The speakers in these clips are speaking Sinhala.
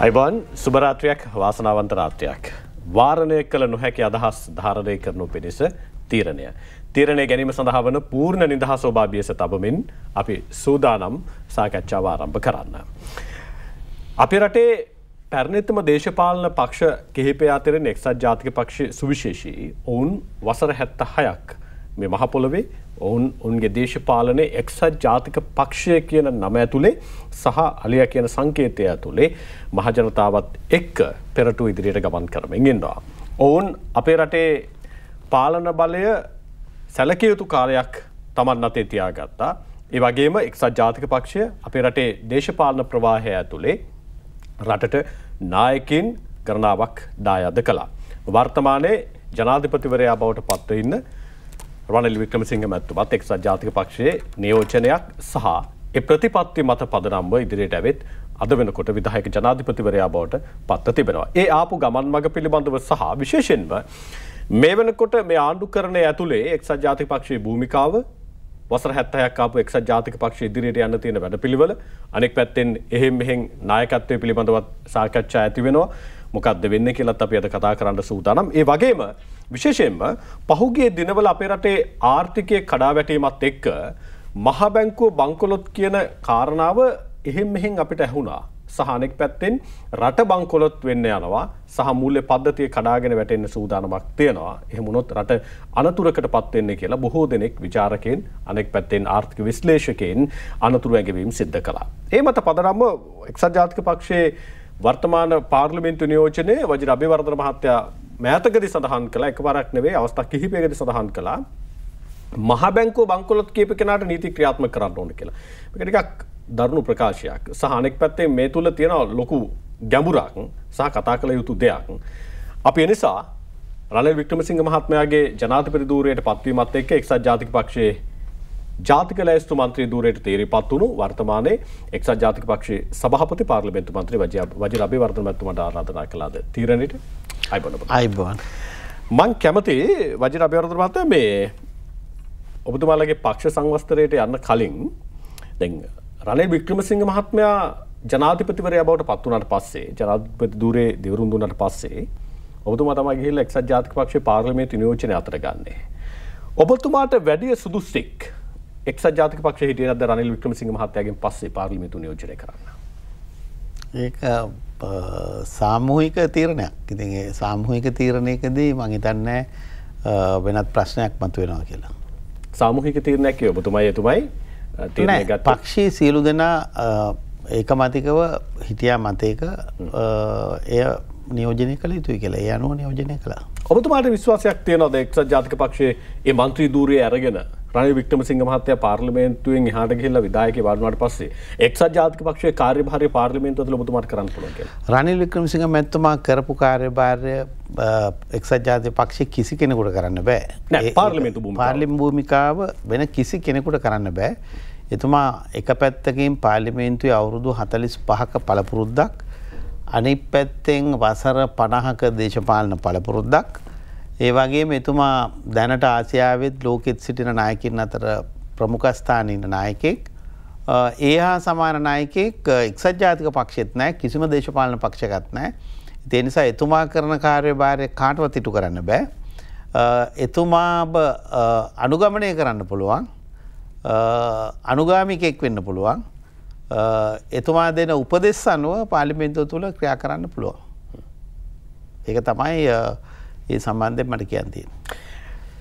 අයිබෝන් සුබ රාත්‍රියක් වාසනාවන්ත රාත්‍රියක්. වාරණය කළ නොහැකි අදහස් ධාරණය කරනු පිණිස තීරණය. තීරණය ගැනීම සඳහා වන පූර්ණ නිදහස ඔබ අභියස තබමින් අපි සූදානම් සාකච්ඡාව ආරම්භ කරන්න. අපේ රටේ පැරණිතම දේශපාලන පක්ෂ කිහිපය අතරින් එක්සත් ජාතික පක්ෂ සුවිශේෂී. ඔවුන් වසර 76ක් මේ මහ පොළොවේ ඔවුන්ගේ දේශපාලනයේ එක්සත් ජාතික පක්ෂය කියන නම ඇතුලේ සහ අලියා කියන සංකේතය ඇතුලේ මහ ජනතාවත් එක්ක පෙරටු ඉදිරියට ගමන් කරමින් ඉන්නවා. ඔවුන් අපේ රටේ පාලන බලය සැලකිය යුතු කාර්යයක් තමන් අතේ තියාගත්තා. ඒ වගේම එක්සත් ජාතික පක්ෂය අපේ රටේ දේශපාලන ප්‍රවාහය ඇතුලේ රටට නායකින් ගණනාවක් දායාද කළා. වර්තමානයේ ජනාධිපතිවරයා බවට පත්ව ඉන්න රනිල් වික්‍රමසිංහ මැතිතුමත් එක්සත් ජාතික පක්ෂයේ නියෝජනයක් සහ ඒ ප්‍රතිපත්ති මත පදනම්ව ඉදිරියට ඇවිත් අද වෙනකොට විධායක ජනාධිපතිවරයා බවට පත්ව තිබෙනවා. ඒ ආපු ගමන් මඟ පිළිබඳව සහ විශේෂයෙන්ම මේ වෙනකොට මේ ආණ්ඩුකරණය ඇතුලේ එක්සත් ජාතික පක්ෂයේ භූමිකාව වසර 76ක් ආපු එක්සත් ජාතික පක්ෂය ඉදිරියට යන්න තියෙන වැඩපිළිවෙල අනෙක් පැත්තෙන් එහෙම් මෙහෙන් නායකත්වයේ පිළිබඳවත් සාකච්ඡා ඇති වෙනවා. මොකක්ද වෙන්නේ කියලාත් අපි අද කතා කරන්න සූදානම්. ඒ වගේම විශේෂයෙන්ම පහුගිය දිනවල අපේ රටේ ආර්ථිකයේ කඩාවැටීමත් එක්ක මහ බැංකුව බංකොලොත් කියන කාරණාව එහෙම් මෙහෙන් අපිට ඇහුණා. සහ අනෙක් පැත්තෙන් රට බංකොලොත් වෙන්න යනවා සහ මූල්‍ය පද්ධතිය කඩාගෙන වැටෙන්න සූදානමක් තියෙනවා. එහෙම වුණොත් රට අනතුරකටපත් වෙන්නේ කියලා බොහෝ දෙනෙක් විචාරකයන් අනෙක් පැත්තෙන් ආර්ථික විශ්ලේෂකයන් අනතුරු ඇඟවීම් සිද්ධ කළා. ඒ මත පදනම්ව එක්සත් ජාතික පක්ෂයේ වර්තමාන පාර්ලිමේන්තු නියෝජනයේ වජිර අබේවර්ධන මහත්තයා මෑතකදී සඳහන් කළා, එකවරක් නෙවෙයි අවස්ථා කිහිපයකදී සඳහන් කළා මහ බැංකුව බංකොලොත් කීප කෙනාට නීති ක්‍රියාත්මක කරන්න ඕන කියලා. මේක ටිකක් දරුණු ප්‍රකාශයක්. සහ අනෙක් පැත්තේ මේ තුල තියෙන ලොකු ගැඹුරක් සහ කතා කළ යුතු දෙයක්. අපි ඒ නිසා රනිල් වික්‍රමසිංහ මහත්මයාගේ ජනාධිපති ධූරයට පත්වීමත් එක්ක එක්සත් ජාතික පක්ෂයේ ජාතික ලැයිස්තු මන්ත්‍රී ධූරයට තේරීපත් වුණු වර්තමානයේ එක්සත් ජාතික පක්ෂයේ සභාපති පාර්ලිමේන්තු මන්ත්‍රී වජිර අබේවර්ධන මහත්මයාට ආරාධනා කළාද තීරණයට. අයිබෝන්. මං කැමති වජිර අබේවර්ධන මහත්මයා මේ ඔබතුමාලගේ පක්ෂ සංවස්තරයට යන්න කලින් දැන් රනිල් වික්‍රමසිංහ මහත්මයා ජනාධිපතිවරයා බවට පත් වුණාට පස්සේ ජනාධිපති ධූරේ දිවුරුම් දුන්නාට පස්සේ ඔබතුමා තමයි ගිහිල්ලා එක්සත් ජාතික පක්ෂයේ පාර්ලිමේන්තු නියෝජනය අතර ගන්නේ. ඔබතුමාට වැඩි සුදුස්සෙක් එක්සත් ජාතික පක්ෂයේ හිටියේ නැද්ද රනිල් වික්‍රමසිංහ මහත්තයාගෙන් පස්සේ පාර්ලිමේන්තු නියෝජනය කරන්න? ඒක සාමූහික තීරණයක්. ඉතින් ඒ සාමූහික තීරණයකදී මම හිතන්නේ වෙනත් ප්‍රශ්නයක් මතුවෙනවා කියලා. සාමූහික තීරණයක් කිය ඔබතුමයි එතුමයි තීරණය ගත්තා. පක්ෂයේ සියලු දෙනා ඒකමතිකව හිටියා මතයක එය නියෝජනය කළ යුතුයි කියලා. ඒ අනුව නියෝජනය කළා. ඔබතුමාට විශ්වාසයක් තියෙනවද එක්සත් ජාතික පක්ෂයේ මේ മന്ത്രി ධූරය අරගෙන රනිල් වික්‍රමසිංහ මහත්තයා පාර්ලිමේන්තුවෙන් එහාට ගිහිල්ලා විධායකයෙක් වඩුණාට පස්සේ එක්සත් ජාතික පක්ෂයේ කාර්යභාරය පාර්ලිමේන්තුව තුළ ඔබතුමාට කරන්න පුළුවන් කියලා? රනිල් වික්‍රමසිංහ මහත්මයා කරපු කාර්යභාරය එක්සත් ජාතික පක්ෂයේ කිසි කෙනෙකුට කරන්න බෑ. නෑ පාර්ලිමේන්තු භූමිකාව වෙන කිසි කෙනෙකුට කරන්න බෑ. එතුමා එක පැත්තකින් පාර්ලිමේන්තුවේ අවුරුදු 45ක පළපුරුද්දක් අනිත් පැත්තෙන් වසර 50ක දේශපාලන පළපුරුද්දක්. ඒ වගේම එතුමා දැනට ආසියාවෙත් ලෝකෙත් සිටින නායකින් අතර ප්‍රමුඛ ස්ථානයේ ඉන්න නායකයෙක්. ඒ හා සමාන නායකයෙක් එක්සත් ජාතික පක්ෂෙත් නැහැ, කිසිම දේශපාලන පක්ෂයකත් නැහැ. ඒ නිසා එතුමා කරන කාර්යභාරය කාටවත් ඉටු කරන්න බෑ. එතුමාව අනුගමනය කරන්න පුළුවන්. අනුගාමිකයෙක් වෙන්න පුළුවන්. එතුමා දෙන උපදෙස් අනුව පාර්ලිමේන්තුව තුළ ක්‍රියා කරන්න පුළුවන්. ඒක තමයි ඒ සම්බන්ධයෙන් මට කියන්න තියෙන්නේ.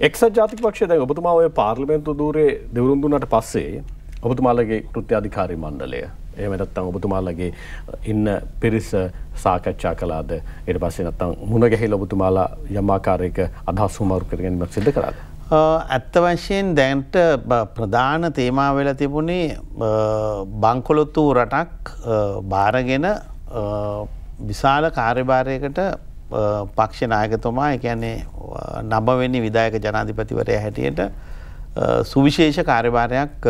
එක්සත් ජාතික පක්ෂය දැන් ඔබතුමා ඔය පාර්ලිමේන්තු ධූරේ දෙවුරුම් දුන්නාට පස්සේ ඔබතුමාලගේ කෘත්‍යාධිකාරී මණ්ඩලය එහෙම නැත්නම් ඔබතුමාලගේ ඉන්න පිරිස සාකච්ඡා කළාද? ඊට පස්සේ නැත්නම් මුණ ගැහිලා ඔබතුමාලා යම් ආකාරයක අදහස් උමරු කරගැනීමක් සිදු කළාද? ඇත්ත වශයෙන් දැන්ට ප්‍රධාන තේමා වෙලා තිබුණේ බංකොලොත්තු රටක් බාරගෙන විශාල කාර්යභාරයකට පක්ෂ නායකතුමා ඒ කියන්නේ 9 වෙනි විධායක ජනාධිපතිවරයා හැටියට සුවිශේෂ කාර්යභාරයක්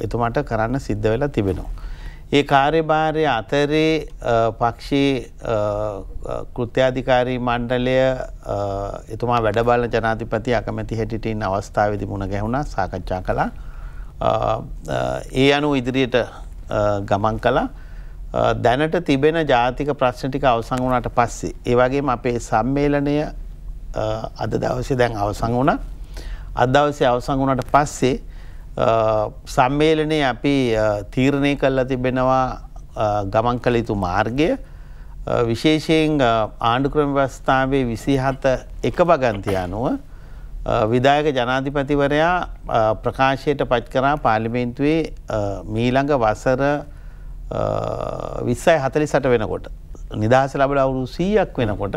එතුමාට කරන්න සිද්ධ වෙලා තිබෙනවා. ඒ කාර්යභාරය අතරේ පක්ෂයේ කෘත්‍යාධිකාරී මණ්ඩලය එතුමා වැඩ බලන ජනාධිපති අකමැති හැටියට ඉන්න අවස්ථාවේදී මුණ ගැහුණා, සාකච්ඡා කළා. ඒ අනුව ඉදිරියට ගමන් කළා. දැනට තිබෙන ජාතික ප්‍රශ්න ටික අවසන් වුණාට පස්සේ ඒ වගේම අපේ සම්මේලනය අද දවසේ දැන් අවසන් වුණා. අද දවසේ අවසන් වුණාට පස්සේ සම්මේලනයේ අපි තීරණය කළා තිබෙනවා ගමන් කළ යුතු මාර්ගය විශේෂයෙන් ආණ්ඩුක්‍රම ව්‍යවස්ථාවේ 27 එක භගන්තිය අනුව විධායක ජනාධිපතිවරයා ප්‍රකාශයට පත් කරා පාර්ලිමේන්තුවේ මීළඟ වසර 2048 වෙනකොට නිදහස ලැබලා අවුරුදු 100ක් වෙනකොට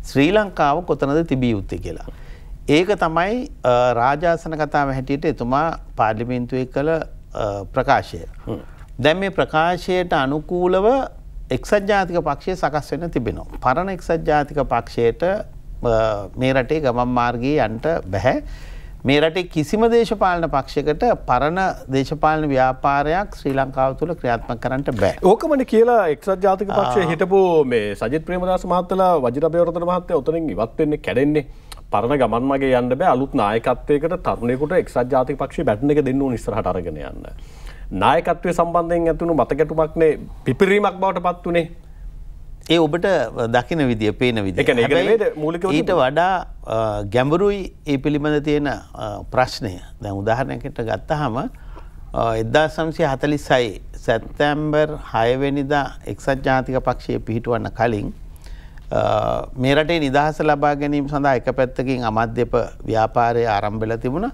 ශ්‍රී ලංකාව කොතනද තිබිය යුත්තේ කියලා. ඒක තමයි රාජාසන කතාව හැටියට එතුමා පාර්ලිමේන්තුවේ කළ ප්‍රකාශය. දැන් මේ ප්‍රකාශයට අනුකූලව එක්සත් ජාතික පක්ෂය සකස් වෙන්න තිබෙනවා. පරණ එක්සත් ජාතික පක්ෂයට මේ රටේ ගමන් මාර්ගයේ යන්න බෑ. මේ රටේ කිසිම දේශපාලන පක්ෂයකට පරණ දේශපාලන ව්‍යාපාරයක් ශ්‍රී ලංකාව තුළ ක්‍රියාත්මක කරන්න බෑ. ඕකමනේ කියලා එක්සත් ජාතික පක්ෂය හිටපු මේ සජිත් ප්‍රේමදාස මහත්තයා වජිර අබේවර්ධන මහත්තයා උතනින් ඉවත් වෙන්නේ කැඩෙන්නේ. පරණ ගමන් මගේ යන්න බෑ අලුත් නායකත්වයකට තරුණයෙකුට එක්සත් ජාතික පක්ෂයේ බැටන් එක දෙන්න ඕන ඉස්සරහට අරගෙන යන්න. නායකත්වයේ සම්බන්ධයෙන් ඇතිවුණු මතකැටුමක්නේ පිපිරීමක් බවට පත් උනේ. ඒ ඔබට දකින විදිය පේන විදිය. ඊට වඩා ගැඹුරුයි ඒ පිළිබඳ තියෙන ප්‍රශ්නය. දැන් උදාහරණයකට ගත්තාම 1946 සැප්තැම්බර් 6 වෙනිදා එක්සත් ජාතික පක්ෂයේ පිහිටවන්න කලින් මේ රටේ නිදහස ලබා ගැනීම සඳහා එක පැත්තකින් අමාත්‍යප ව්‍යාපාරය ආරම්භ වෙලා තිබුණා.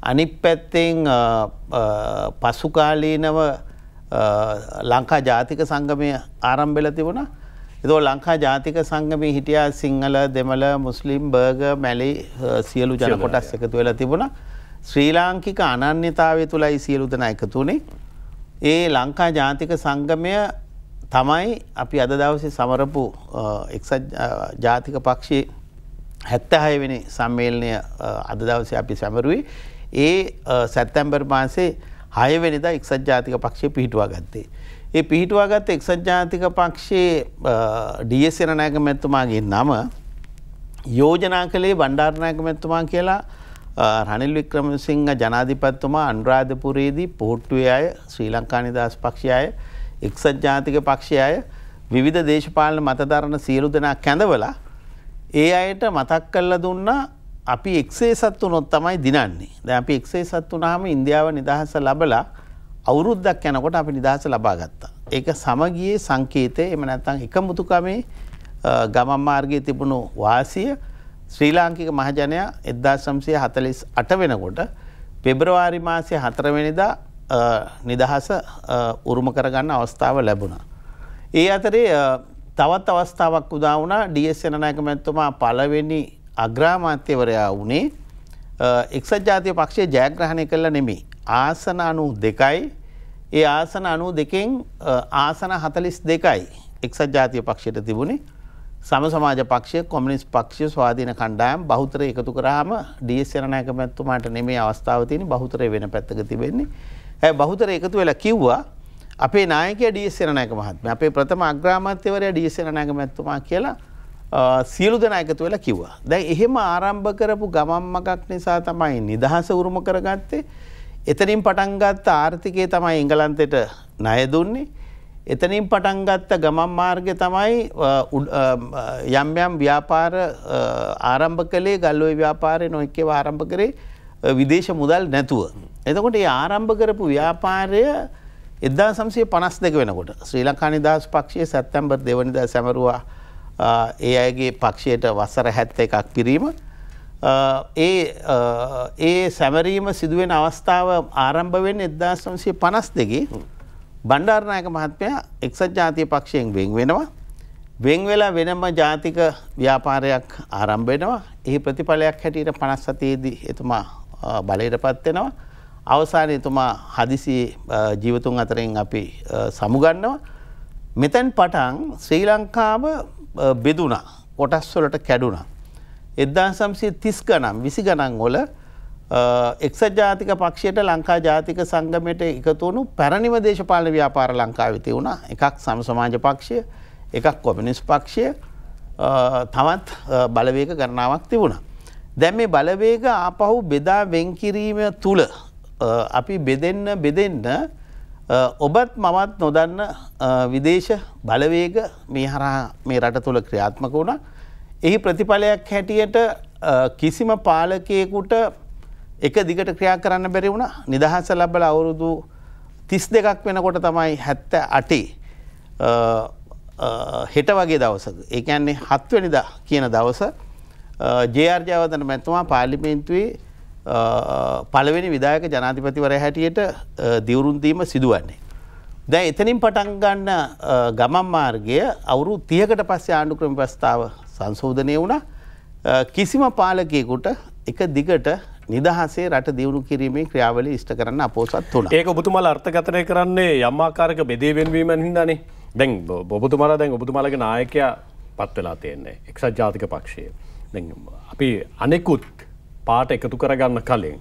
අනිත් පැත්තෙන් පසු කාලීනව ලංකා ජාතික සංගමය ආරම්භ වෙලා තිබුණා. ඒතකොට ලංකා ජාතික සංගමයේ හිටියා සිංහල, දෙමළ, මුස්ලිම්, බර්ගර්, මැලි සියලු ජන කොටස් එකතු වෙලා තිබුණා. ශ්‍රී ලාංකික අනන්‍යතාවය තුලයි සියලු දෙනා එකතු වුණේ. ඒ ලංකා ජාතික සංගමය තමයි අපි අද දවසේ සමරපු එක්සත් ජාතික පක්ෂයේ 76 වෙනි සම්මේලනය අද දවසේ අපි සමරුවේ. ඒ සැප්තැම්බර් මාසේ 6 වෙනිදා එක්සත් ජාතික පක්ෂය පිහිටුවා ගත්තේ. ඒ පිහිටුවාගත් එක්සත් ජාතික පක්ෂයේ ඩී.එස්. සේනානායක මැතිතුමාගේ නම යෝජනා කළේ බණ්ඩාරනායක මැතිතුමා කියලා රනිල් වික්‍රමසිංහ ජනාධිපතිතුමා අනුරාධපුරයේදී පොහොට්ටුවේ අය, ශ්‍රී ලංකා නිදහස් පක්ෂයේ අය, එක්සත් ජාතික පක්ෂයේ අය විවිධ දේශපාලන මතධාරණ සියලු දෙනා කැඳවලා ඒ අයට මතක් කරලා දුන්නා අපි එක්සේසත් වුණොත් තමයි දිනන්නේ. දැන් අපි එක්සේසත් වුණාම ඉන්දියාව නිදහස ලැබලා අවුරුද්දක් යනකොට අපි නිදහස ලබා ගත්තා. ඒක සමගියේ සංකේතය. එහෙම නැත්නම් එකමුතුකමේ ගමන් මාර්ගයේ තිබුණු වාසිය ශ්‍රී ලාංකික මහජනයා 1948 වෙනකොට පෙබරවාරි මාසයේ 4 වෙනිදා නිදහස උරුම කරගන්න අවස්ථාව ලැබුණා. ඒ අතරේ තවත් අවස්ථාවක් උදා වුණා. ඩී.එස්. සේනානායක මැතිතුමා පළවෙනි අග්‍රාමාත්‍යවරයා වුණේ එක්සත් ජාතික පක්ෂය ජයග්‍රහණය කළා නෙමෙයි. ආසන 92යි. ඒ ආසන 92කින් ආසන 42යි එක්සත් ජාතික පක්ෂයට තිබුණේ. සම සමාජ පක්ෂය, කොමියුනිස්ට් පක්ෂය, ස්වාධීන කණ්ඩායම් බහුතරය එකතු කරාම ඩී.එස්. සේනානායක මැතිතුමාට නෙමෙයි අවස්ථාව තියෙන්නේ, බහුතරය වෙන පැත්තක තිබෙන්නේ. ඒ බහුතරය එකතු වෙලා කිව්වා අපේ නායකයා ඩී.එස්. සේනානායක මහත්මයා, අපේ ප්‍රථම අග්‍රාමාත්‍යවරයා ඩී.එස්. සේනානායක මැතිතුමා කියලා සියලු දෙනා එකතු වෙලා කිව්වා. දැන් එහෙම ආරම්භ කරපු ගමන් මගක් නිසා තමයි නිදහස උරුම කරගත්තේ. එතනින් පටන් ගත්ත ආර්ථිකය තමයි එංගලන්තයට ණය දුන්නේ. එතනින් පටන් ගත්ත ගමන් මාර්ගය තමයි යම් යම් ව්‍යාපාර ආරම්භ කළේ. ගල්ඔය ව්‍යාපාරේ නොඑක ඒවා ආරම්භ කරේ විදේශ මුදල් නැතුව. එතකොට මේ ආරම්භ කරපු ව්‍යාපාරය 1952 වෙනකොට ශ්‍රී ලංකා නිදහස් පක්ෂයේ සැප්තැම්බර් 2 වෙනිදා සැමරුවා. ඒ අයගේ පක්ෂයට වසර 71ක් පිරීම. ඒ සැමරීම සිදුවෙන අවස්ථාව ආරම්භ වෙන්නේ 1952. බණ්ඩාරනායක මහත්මයා එක්සත් ජාතික පක්ෂයෙන් වෙන් වෙනවා. වෙන් වෙලා වෙනම ජාතික ව්‍යාපාරයක් ආරම්භ වෙනවා. එහි ප්‍රතිඵලයක් හැටියට 57 දී එතුමා බලයටපත් වෙනවා. අවසානයේ එතුමා හදිසියේ ජීවතුන් අතරින් අපි සමුගන්නවා. මෙතෙන් පටන් ශ්‍රී ලංකාව බෙදුණා. කොටස් වලට කැඩුණා. 1930 ගණන් 20 ගණන් වල එක්සත් ජාතික පක්ෂයට ලංකා ජාතික සංගමයට එකතු වුණු පැරණිම දේශපාලන ව්‍යාපාර ලංකාවේ තිබුණා. එකක් සම සමාජ පක්ෂය, එකක් කොමියුනිස්ට් පක්ෂය, තවත් බලවේග ගණනාවක් තිබුණා. දැන් මේ බලවේග ආපහු බෙදා වෙන් කිරීම තුල අපි බෙදෙන්න ඔබත් මමත් නොදන්න විදේශ බලවේග මේ හරහා මේ රට තුළ ක්‍රියාත්මක වුණා. එහි ප්‍රතිඵලයක් හැටියට කිසිම පාලකයෙකුට එක දිගට ක්‍රියා කරන්න බැරි වුණා. නිදහස ලැබලා අවුරුදු 32ක් වෙනකොට තමයි 78 හෙට වගේ දවසක. ඒ කියන්නේ 7 වෙනිදා කියන දවස ජේ.ආර්. ජයවර්ධන මැතිතුමා පාර්ලිමේන්තුවේ පළවෙනි විධායක ජනාධිපතිවරයා හැටියට දිවුරුම් දීම සිදුවන්නේ. දැන් එතනින් පටන් ගන්න ගමන් මාර්ගය අවුරුදු 30කට පස්සේ ආණ්ඩුක්‍රම ප්‍රස්තාව සංශෝධනය වුණා. කිසිම පාලකයෙකුට එක දිගට නිදහසේ රට දියුණු කිරීමේ ක්‍රියාවලිය ඉෂ්ට කරන්න අපොසත් වුණා. ඒක ඔබතුමාලා අර්ථකථනය කරන්නේ යම් ආකාරයක බෙදේ වෙනවීමෙන් හින්දානේ. දැන් ඔබතුමාලගේ නායකයා පත් වෙලා තියෙන්නේ එක්සත් ජාතික පක්ෂයේ. දැන් අපි අනෙකුත් පාට එකතු කරගන්න කලින්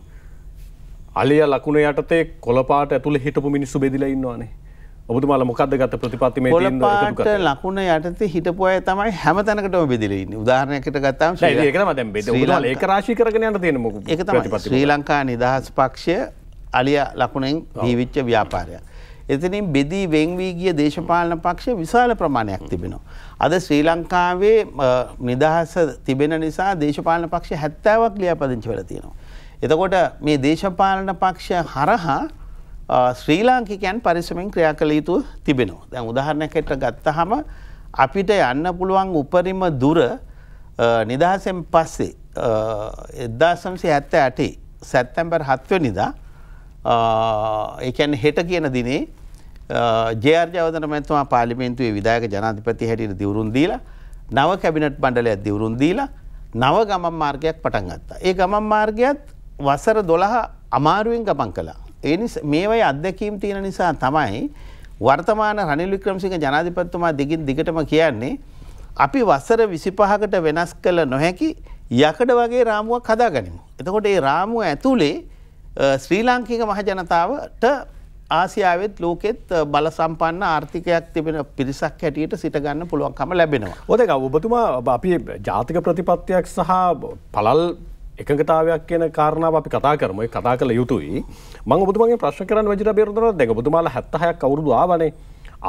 අලිය ලකුණ යටතේ කොළ පාට ඇතුලේ හිටපු මිනිස්සු බෙදිලා ඉන්නවානේ. ඔබතුමාලා මොකද්ද ගත්ත ප්‍රතිපත්ති මේ තියෙන කොළ පාට ලකුණ යටතේ හිටපු අය තමයි හැම තැනකටම බෙදිලා ඉන්නේ. උදාහරණයකට ගත්තාම ඒක තමයි දැන් ඔබතුමාලා ඒක රාශී කරගෙන යන්න තියෙන මොකද? ඒක තමයි ශ්‍රී ලංකා නිදහස් පක්ෂය අලිය ලකුණෙන් දීවිච්ච ව්‍යාපාරයක්. එතනින් බෙදී වෙන් වී ගිය දේශපාලන පක්ෂ විශාල ප්‍රමාණයක් තිබෙනවා. අද ශ්‍රී ලංකාවේ නිදහස තිබෙන නිසා දේශපාලන පක්ෂ 70ක් ලියාපදිංචි වෙලා තියෙනවා. එතකොට මේ දේශපාලන පක්ෂ හරහා ශ්‍රී ලාංකිකයන් පරිස්සමෙන් ක්‍රියා කළ යුතු තිබෙනවා. දැන් උදාහරණයකට ගත්තාම අපිට යන්න පුළුවන් උපරිම දුර නිදහසෙන් පස්සේ 1978 සැප්තැම්බර් 7 වෙනිදා ඒ කියන්නේ හෙට කියන දිනේ ජේ.ආර්. ජයවර්ධන මැතිතුමා පාර්ලිමේන්තුවේ විධායක ජනාධිපති හැටියට දිවුරුම් දීලා නව කැබිනට් මණ්ඩලයක් දිවුරුම් දීලා නව ගමන් මාර්ගයක් පටන් ගත්තා. ඒ ගමන් මාර්ගයත් වසර 12 අමාරුවෙන් ගමන් කළා. ඒ නිසා මේවයි අත්දැකීම් තියෙන නිසා තමයි වර්තමාන රනිල් වික්‍රමසිංහ ජනාධිපතිතුමා දිගටම කියන්නේ අපි වසර 25කට වෙනස් කළ නොහැකි යකඩ වගේ රාමුවක් හදාගනිමු. එතකොට මේ රාමුව ඇතුලේ ශ්‍රී ලාංකික මහ ජනතාවට ආසියාවෙත් ලෝකෙත් බල සම්පන්න ආර්ථිකයක් තිබෙන පිරිසක් හැටියට සිට ගන්න පුළුවන්කම ලැබෙනවා. ඔතන ඔබතුමා අපි ජාතික ප්‍රතිපත්තියක් සහ පළල් එකඟතාවයක් කියන කාරණාව අපි කතා කරමු. ඒක කතා කළ යුතුයි. මම ඔබතුමාගෙන් ප්‍රශ්න කරන්න වජිර බේරුණා. දැන් ඔබතුමාලා 76ක් අවුරුදු ආවනේ.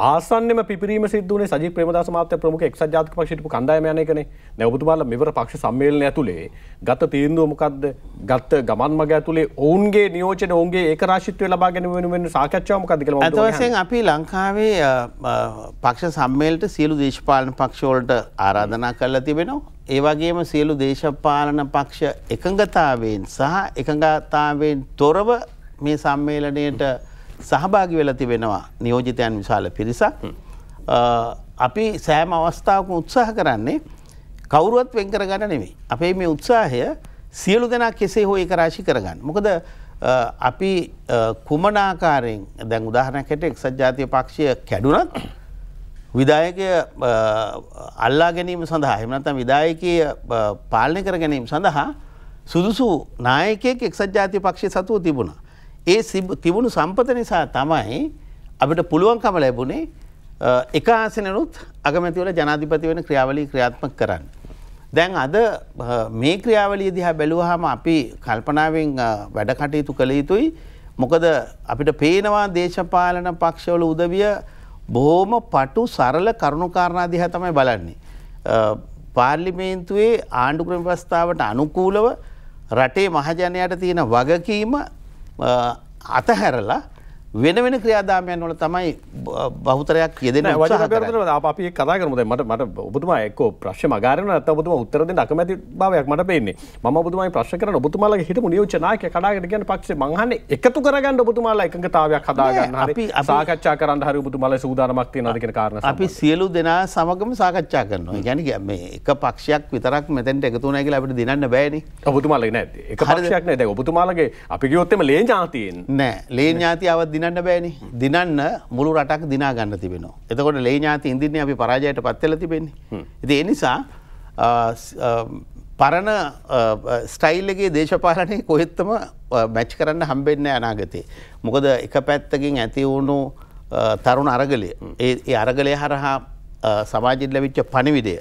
ආසන්නෙම පිපිරීම සිද්ධ වුණේ සජිත් ප්‍රේමදාස මහත්තයා ප්‍රමුඛ එක්සත් ජාතික පක්ෂ හිටපු කණ්ඩායම යන එකනේ. දැන් ඔබතුමාලා මෙවර පක්ෂ සම්මේලනය ඇතුලේ ගත තීන්දුව මොකද්ද? ගත ගමන් මග ඇතුලේ ඔවුන්ගේ නියෝජන ඔවුන්ගේ ඒකරාශීත්වය ලබා ගැනීම වෙනුවෙන් සාකච්ඡාව මොකද්ද කියලා මම අත වශයෙන් අපි ලංකාවේ පක්ෂ සම්මේලනයට සියලු දේශපාලන පක්ෂ වලට ආරාධනා කරලා තිබෙනවා. ඒ වගේම සියලු දේශපාලන පක්ෂ එකඟතාවයෙන් සහ එකඟතාවයෙන් තොරව මේ සම්මේලනයේට සහභාගී වෙලා තිබෙනවා නියෝජිතයන් විශාල පිරිසක්. අපි සෑම අවස්ථාවකම උත්සාහ කරන්නේ කවුරුවත් වෙන් කරගන්න නෙමෙයි. අපේ මේ උත්සාහය සියලු දෙනා කෙසේ හෝ ඒක රාශී කරගන්න. මොකද අපි කුමන ආකාරයෙන් දැන් උදාහරණයකට එක්සත් ජාතික පක්ෂය කැඩුනත් විධායකය අල්ලා ගැනීම සඳහා එහෙම නැත්නම් විධායකීය පාලනය කර ගැනීම සඳහා සුදුසු නායකයෙක් එක්සත් ජාතික පක්ෂයේ සතුව තිබුණා. ඒ තිබුණු සම්පත නිසා තමයි අපිට පුළුවන්කම ලැබුණේ එක ආසනෙනුත් අගමැතිවල ජනාධිපති වෙන ක්‍රියාවලිය ක්‍රියාත්මක කරන්න. දැන් අද මේ ක්‍රියාවලිය දිහා බැලුවාම අපි කල්පනාවෙන් වැඩ කටයුතු කළ යුතුයි. මොකද අපිට පේනවා දේශපාලන පක්ෂවල උදවිය බොහොම පටු සරල කරුණුකාරණා දිහා තමයි බලන්නේ. පාර්ලිමේන්තුවේ ආණ්ඩුක්‍රම ප්‍රස්තාවට අනුකූලව රටේ මහජනයාට තියෙන වගකීම අතහැරලා වෙන වෙන ක්‍රියාදාමයන් වල තමයි බහුතරයක් යෙදෙන උත්සාහ කරන්නේ. අපි ඒක කතා කරමු. දැන් මට ඔබතුමා එක්ක ප්‍රශ්න මගාරිනවා නැත්නම් ඔබතුමා උත්තර දෙන්න අකමැති භාවයක් මට පේන්නේ. මම ඔබතුමාගේ ප්‍රශ්න කරන ඔබතුමාලගේ හිටපු නියෝජ්‍ය නායකයා කඩාගෙන කියන පක්ෂේ මං අහන්නේ එකතු කරගන්න ඔබතුමාලා එකඟතාවයක් හදාගන්න හරි සාකච්ඡා කරන්න හරි ඔබතුමාලා සූදානමක් තියෙනවද කියන කාරණා අපි සියලු දෙනා සමගම සාකච්ඡා කරනවා. ඒ කියන්නේ මේ එක පක්ෂයක් විතරක් මෙතෙන්ට එකතු වුණා කියලා අපිට දිනන්න බෑනේ. ඔබතුමාලගේ නෑ. එක පක්ෂයක් නෑ. දැන් ඔබතුමාලගේ අපි කිව්වොත් එම ලේ ඥාතියින් නෑ. ලේ ඥාතියවත් දිනන්න බෑනේ. දිනන්න මුළු රටක් දිනා ගන්න තිබෙනවා. එතකොට ලේ ඥාති ඉඳින්නේ අපි පරාජයට පත් වෙලා තිබෙන්නේ. ඉතින් ඒ නිසා පරණ ස්ටයිල් එකේ දේශපාලනේ කොහෙත්ම මැච් කරන්න හම්බෙන්නේ නැහැ අනාගතේ. මොකද එක පැත්තකින් ඇති වුණු තරුණ අරගලය ඒ අරගලය හරහා සමාජෙට ලැබිච්ච පණිවිඩය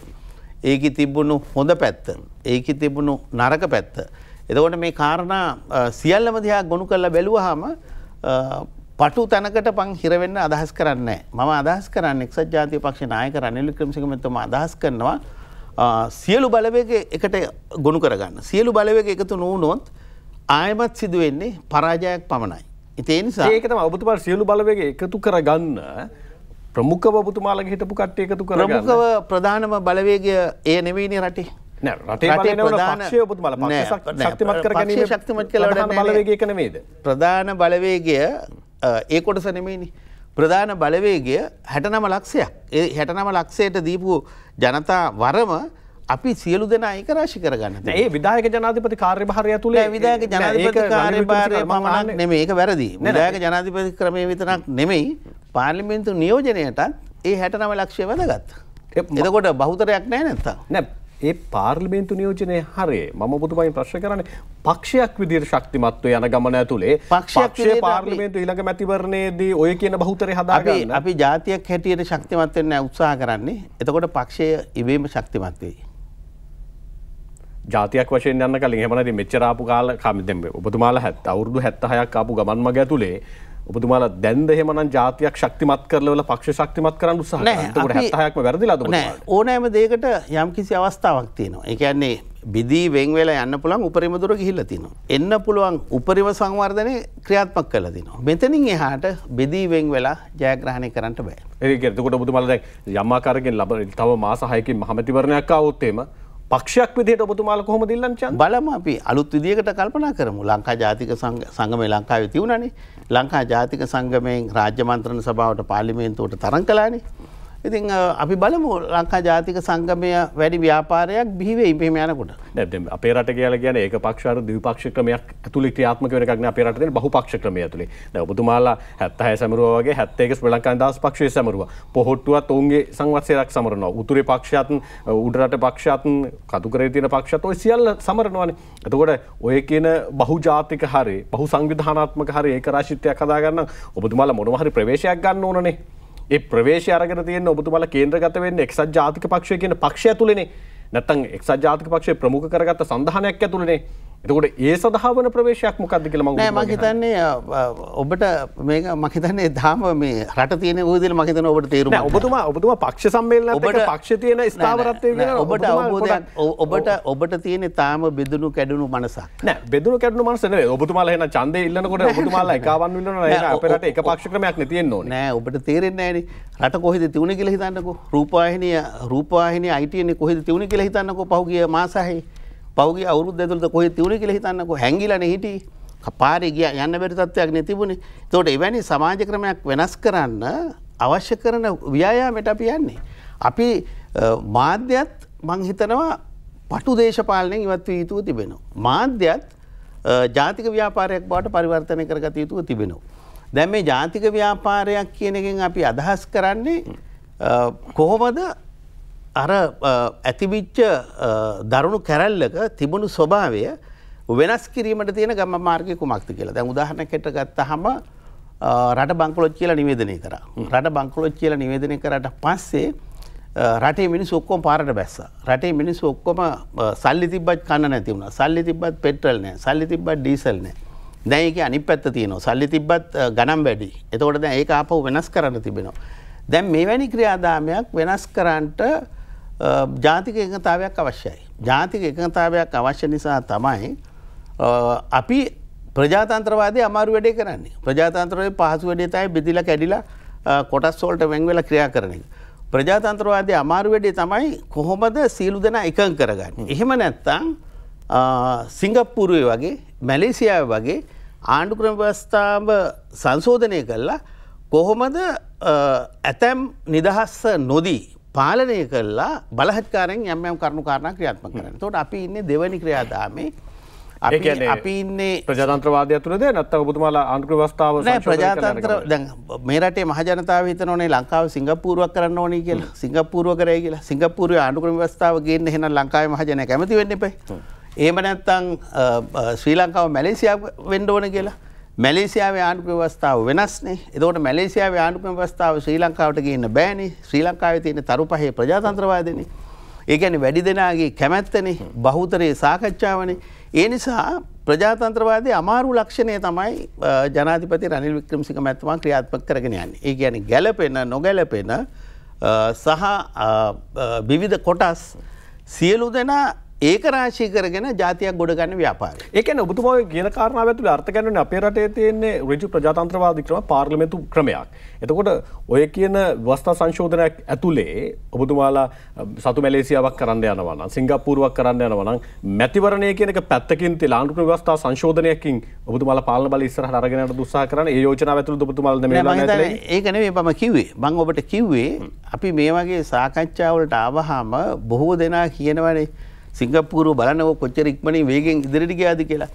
ඒකේ තිබුණු හොඳ පැත්ත ඒකේ තිබුණු නරක පැත්ත. එතකොට මේ කාරණා සියල්ලම දිහා ගොනු කරලා බැලුවාම පටු තැනකට පං හිරවෙන්න අදහස් කරන්නේ මම අදහස් කරන්න එක්සත් ජාතික පක්ෂ නායක රනිල් වික්‍රමසිංහ මහත්මයා අදහස් කරනවා සියලු බලවේග එකට ගොනු කරගන්න. සියලු බලවේග එකතු නොවුනොත් ආයමත් සිදු වෙන්නේ පරාජයක් පමණයි. ඒ නිසා ඒක තමයි ඔබතුමාලා සියලු බලවේග එකතු කරගන්න ප්‍රමුඛව ඔබතුමාලගේ හිටපු කට්ටිය එකතු කරගන්න. ප්‍රමුඛව ප්‍රධානම බලවේගය ඒ නෙවෙයිනේ රටේ. නෑ රටේ පක්ෂය ඔබතුමාලා පක්ෂ ශක්තිමත් කර ගැනීම ශක්තිමත් කළා ප්‍රධාන බලවේගය එක නෙමෙයිද? ප්‍රධාන බලවේගය ඒ කොටස නෙමෙයිනේ. ප්‍රධාන බලවේගය 69 ලක්ෂයක්. ඒ 69 ලක්ෂයට දීපු ජනතා වරම අපි සියලු දෙනා ඒක රාශි කරගන්න. ඒ විධායක ජනාධිපති කාර්යභාරය ඇතුලේ විධායක ජනාධිපති කාර්යභාරය පමණක් නෙමෙයි ඒක වැරදි. විධායක ජනාධිපති ක්‍රමයේ විතරක් නෙමෙයි පාර්ලිමේන්තු නියෝජනයටත් ඒ 69 ලක්ෂය වැදගත්. එතකොට බහුතරයක් නැහැ නැත්තම්. නෑ ඒ පාර්ලිමේන්තු නියෝජනය හරේ මම ඔබතුමාගෙන් ප්‍රශ්න කරන්නේ පක්ෂයක් විදිහට ශක්තිමත්ව යන ගමන ඇතුලේ පක්ෂයේ පාර්ලිමේන්තු ඊළඟ මැතිවරණයේදී ඔය කියන බහුතරය හදාගන්න අපි ජාතියක් හැටියට ශක්තිමත් වෙන්න උත්සාහ කරන්නේ. එතකොට පක්ෂය ඉබේම ශක්තිමත් වෙයි. ජාතියක් වශයෙන් යන්න කලින් එහෙම නැත්නම් මෙච්චර ආපු කාල දැන් ඔබතුමාලා අවුරුදු 76ක් ආපු ගමන් මග ඇතුලේ ඔබතුමාලා දැන්ද එහෙමනම් ජාතියක් ශක්තිමත් කරලා පක්ෂ ශක්තිමත් කරන්න උත්සාහ කරනවා. එතකොට 76ක්ම වැරදිලාද ඔබතුමාලා? නෑ ඕනෑම දෙයකට යම්කිසි අවස්ථාවක් තියෙනවා. ඒ කියන්නේ බෙදී වෙන් වෙලා යන්න පුළුවන් උපරිම දුර ගිහිල්ලා තියෙනවා. එන්න පුළුවන් උපරිම සංවර්ධනය ක්‍රියාත්මක කරලා තිනවා. මෙතනින් එහාට බෙදී වෙන් වෙලා ජයග්‍රහණය කරන්න බෑ. ඒක එතකොට ඔබතුමාලා දැන් යම් ආකාරයකින් තව මාස 6කින් මහමැතිවරණයක් ආවොත් එහෙම පක්ෂයක් විදිහට ඔබතුමාලා කොහොමද ඉල්ලන්නේ ඡන්ද? බලමු අපි අලුත් විදියකට කල්පනා කරමු. ලංකා ජාතික සංගමේ ලංකාවේ තියුණානේ. ලංකා ජාතික සංගමයෙන් රාජ්‍ය මන්ත්‍රණ සභාවට පාර්ලිමේන්තුවට තරම් කළානේ. ඉතින් අපි බලමු ලංකා ජාතික සංගමය වැඩි ව්‍යාපාරයක් බිහි වෙයි මෙහෙම යනකොට. දැන් අපේ රට කියලා කියන්නේ ඒක පක්ෂ අර ද්විපක්ෂ ක්‍රමයක් ඇතුළේ ක්‍රියාත්මක වෙන එකක් නේ අපේ රටේ තියෙන බහුපක්ෂ ක්‍රමය ඇතුළේ. දැන් ඔබතුමාලා 76 සමරුවා වගේ 71 ශ්‍රී ලංකා නිදහස් පක්ෂයේ සමරුවා. පොහොට්ටුවත් ඔවුන්ගේ සංවත්සරයක් සමරනවා. උතුරේ පක්ෂයත් උඩ රට පක්ෂයත් කතුකරේ තියෙන පක්ෂයත් ඔය සියල්ල සමරනවානේ. එතකොට ඔය කියන බහුජාතික හරි බහු සංවිධානාත්මක හරි ඒක රාශිත්වයක් හදාගන්න ඔබතුමාලා මොනවා හරි ප්‍රවේශයක් ගන්න ඕනනේ. ඒ ප්‍රවේශය අරගෙන තියෙන ඔබතුමාලා කේන්ද්‍රගත වෙන්නේ එක්සත් ජාතික පක්ෂය කියන පක්ෂය ඇතුළේනේ. නැත්තම් එක්සත් ජාතික පක්ෂය ප්‍රමුඛ කරගත්ත සංධානයක් ඇතුළේනේ. එතකොට ඒ සඳහා වන ප්‍රවේශයක් මොකක්ද කියලා මම හිතන්නේ ඔබට මේක මම හිතන්නේ තාම මේ රට තියෙන ওই විදිහට මම හිතන්නේ ඔබට තේරුම් නෑ ඔබතුමා පක්ෂ සම්මේලනයත් එක්ක පක්ෂ තියෙන ස්ථාවරත්වය ගැන ඔබට අවබෝධයක් ඔබට තියෙන තාම බෙදුණු කැඩුණු මනසක් නෑ බෙදුණු කැඩුණු මනස නෙවෙයි ඔබතුමාලා එහෙනම් ඡන්දේ ඉල්ලනකොට ඔබතුමාලා එකවන් ඉල්ලනවා ඒක අපේ රටේ එක පක්ෂ ක්‍රමයක් නේ තියෙන්න ඕනේ නෑ ඔබට තේරෙන්නේ නෑනේ රට කොහෙද තියුනේ කියලා හිතන්නකෝ රූපවාහිනිය ITN කොහෙද තියුනේ කියලා හිතන්නකෝ පහුගිය මාස 6 පෞගේ අවුරුද්ද ඇතුළත කොහෙද තියුනේ කියලා හිතන්නකෝ හැංගිලානේ හිටියේ කපාරේ ගියා යන්න බැරි තත්ත්වයක් නේ තිබුණේ. ඒතකොට එවැනි සමාජ ක්‍රමයක් වෙනස් කරන්න අවශ්‍ය කරන ව්‍යායාමයට අපි යන්නේ. අපි මාධ්‍යත් මං හිතනවා පටු දේශපාලනයෙන් ඉවත් වී යුතුව තිබෙනවා. මාධ්‍යත් ජාතික ව්‍යාපාරයක් බවට පරිවර්තනය කරගත යුතුව තිබෙනවා. දැන් මේ ජාතික ව්‍යාපාරයක් කියන එකෙන් අපි අදහස් කරන්නේ කොහොමද අර ඇතිවිච්ච දරුණු කැරැල්ලක තිබුණු ස්වභාවය වෙනස් කිරීමට තියෙන ගම මාර්ගය කුමක්ද කියලා. දැන් උදාහරණයකට ගත්තාම රට බංකොලොත් කියලා නිවේදනය කරා. රට බංකොලොත් කියලා නිවේදනය කරාට පස්සේ රටේ මිනිස්සු ඔක්කොම පාරට බැස්සා. රටේ මිනිස්සු ඔක්කොම සල්ලි තිබ්බත් කන්න නැති වුණා. සල්ලි තිබ්බත් පෙට්‍රල් නැහැ. සල්ලි තිබ්බත් ඩීසල් නැහැ. දැන් ඒකේ අනිත් පැත්ත තියෙනවා. සල්ලි තිබ්බත් ගණන් වැඩි. එතකොට දැන් ඒක ආපහු වෙනස් කරන්න තිබෙනවා. දැන් මෙවැනි ක්‍රියාදාමයක් වෙනස් කරන්නට ජාතික එකඟතාවයක් අවශ්‍යයි. ජාතික එකඟතාවයක් අවශ්‍ය නිසා තමයි අපි ප්‍රජාතන්ත්‍රවාදී අමාරු වැඩේ කරන්නේ. ප්‍රජාතන්ත්‍රවාදී පහසු වැඩේ තමයි බෙදිලා කැඩිලා කොටස් වලට වෙන් වෙලා ක්‍රියා කරන එක. ප්‍රජාතන්ත්‍රවාදී අමාරු වැඩේ තමයි කොහොමද සියලු දෙනා එකඟ කරගන්නේ. එහෙම නැත්නම් සිංගප්පූරුවේ වගේ මැලේසියාවේ වගේ ආණ්ඩුක්‍රම ව්‍යවස්ථාව සංශෝධනය කළා කොහොමද ඇතැම් නිදහස් නොදී පාලනය කළා බලහත්කාරයෙන් යම් යම් කරුණු කාරණා ක්‍රියාත්මක කරනවා. එතකොට අපි ඉන්නේ දෙවැනි ක්‍රියාදාමේ අපි ඉන්නේ ප්‍රජාතන්ත්‍රවාදය තුළද නැත්නම් ඔබතුමාලා ආණ්ඩුක්‍රම ව්‍යවස්ථාව ප්‍රජාතන්ත්‍ර දැන් මේ රටේ මහ ජනතාව හිතනෝනේ ලංකාව සිංගප්පූරුවක් කරන්න ඕනේ කියලා. සිංගප්පූරුව කරයි කියලා. සිංගප්පූරුවේ ආණ්ඩුක්‍රම ව්‍යවස්ථාව ගේන්න එහෙනම් ලංකාවේ මහ ජනයා කැමති වෙන්න එපා. එහෙම නැත්නම් ශ්‍රී ලංකාව මැලේසියාව වෙන්න ඕනේ කියලා. මැලේසියාවේ ආණ්ඩුක්‍රම ව්‍යවස්ථාව වෙනස්නේ. එතකොට මැලේසියාවේ ආණ්ඩුක්‍රම ව්‍යවස්ථාව ශ්‍රී ලංකාවට ගේන්න බෑනේ. ශ්‍රී ලංකාවේ තියෙන තරුපහේ ප්‍රජාතන්ත්‍රවාදනේ. ඒ කියන්නේ වැඩි දෙනාගේ කැමැත්තනේ, බහුතරයේ සාකච්ඡාවනේ. ඒ නිසා ප්‍රජාතන්ත්‍රවාදී අමාරු ලක්ෂණය තමයි ජනාධිපති රනිල් වික්‍රමසිංහ මැතිතුමා ක්‍රියාත්මක කරගෙන යන්නේ. ඒ කියන්නේ ගැළපෙන නොගැළපෙන සහ විවිධ කොටස් සියලු දෙනා ඒක රාශී කරගෙන ජාතියක් ගොඩ ගන්න ව්‍යාපාරය. ඒ කියන්නේ ඔබතුමාගේ කියන කාරණාව ඇතුළේ අර්ථ ගන්නන්නේ අපේ රටේ තියෙන්නේ ඍජු ප්‍රජාතන්ත්‍රවාදී ක්‍රම පාර්ලිමේන්තු ක්‍රමයක්. එතකොට ඔය කියන ව්‍යවස්ථා සංශෝධනයක් ඇතුලේ ඔබතුමාලා සතු මැලේසියාවක් කරන්න යනවා නම් සිංගප්පූරුවක් කරන්න යනවා නම් මැතිවරණය කියන එක පැත්තකින් තියලා ආණ්ඩුක්‍රම ව්‍යවස්ථා සංශෝධනයකින් ඔබතුමාලා පාලන බලය ඉස්සරහට අරගෙන යන්න උත්සාහ කරන්නේ ඒ යෝජනාව ඇතුළේ ඔබතුමාලා මේ වෙලාවට නැතිලයි. ඒක නෙවෙයි මම කිව්වේ. මම ඔබට කිව්වේ අපි මේ වගේ සාකච්ඡා වලට ආවහම බොහෝ දෙනා කියනවනේ සිංගප්පූරුව බලන්නකො කොච්චර ඉක්මනින් වේගෙන් ඉදිරියට ගියාද කියලා.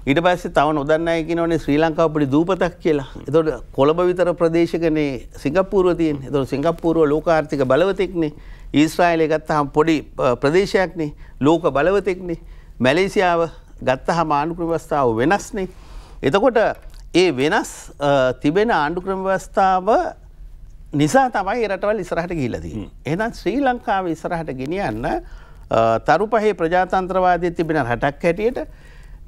ඊට පස්සේ තව නොදන්න අය කියනවනේ ශ්‍රී ලංකාව පොඩි දූපතක් කියලා. ඒතකොට කොළඹ විතර ප්‍රදේශකනේ සිංගප්පූරුව තියෙන්නේ. ඒතකොට සිංගප්පූරුව ලෝක ආර්ථික බලවතෙක්නේ. ඊශ්‍රායලය ගත්තාම පොඩි ප්‍රදේශයක්නේ. ලෝක බලවතෙක්නේ. මැලේසියාව ගත්තාම ආණ්ඩුක්‍රම ව්‍යවස්ථාව වෙනස්නේ. එතකොට ඒ වෙනස් තිබෙන ආණ්ඩුක්‍රම ව්‍යවස්ථාව නිසා තමයි රටවල් ඉස්සරහට ගිහිල්ලා තියෙන්නේ. එහෙනම් ශ්‍රී ලංකාව ඉස්සරහට ගෙනියන්න තරුපහේ ප්‍රජාතන්ත්‍රවාදයේ තිබෙන රටක් හැටියට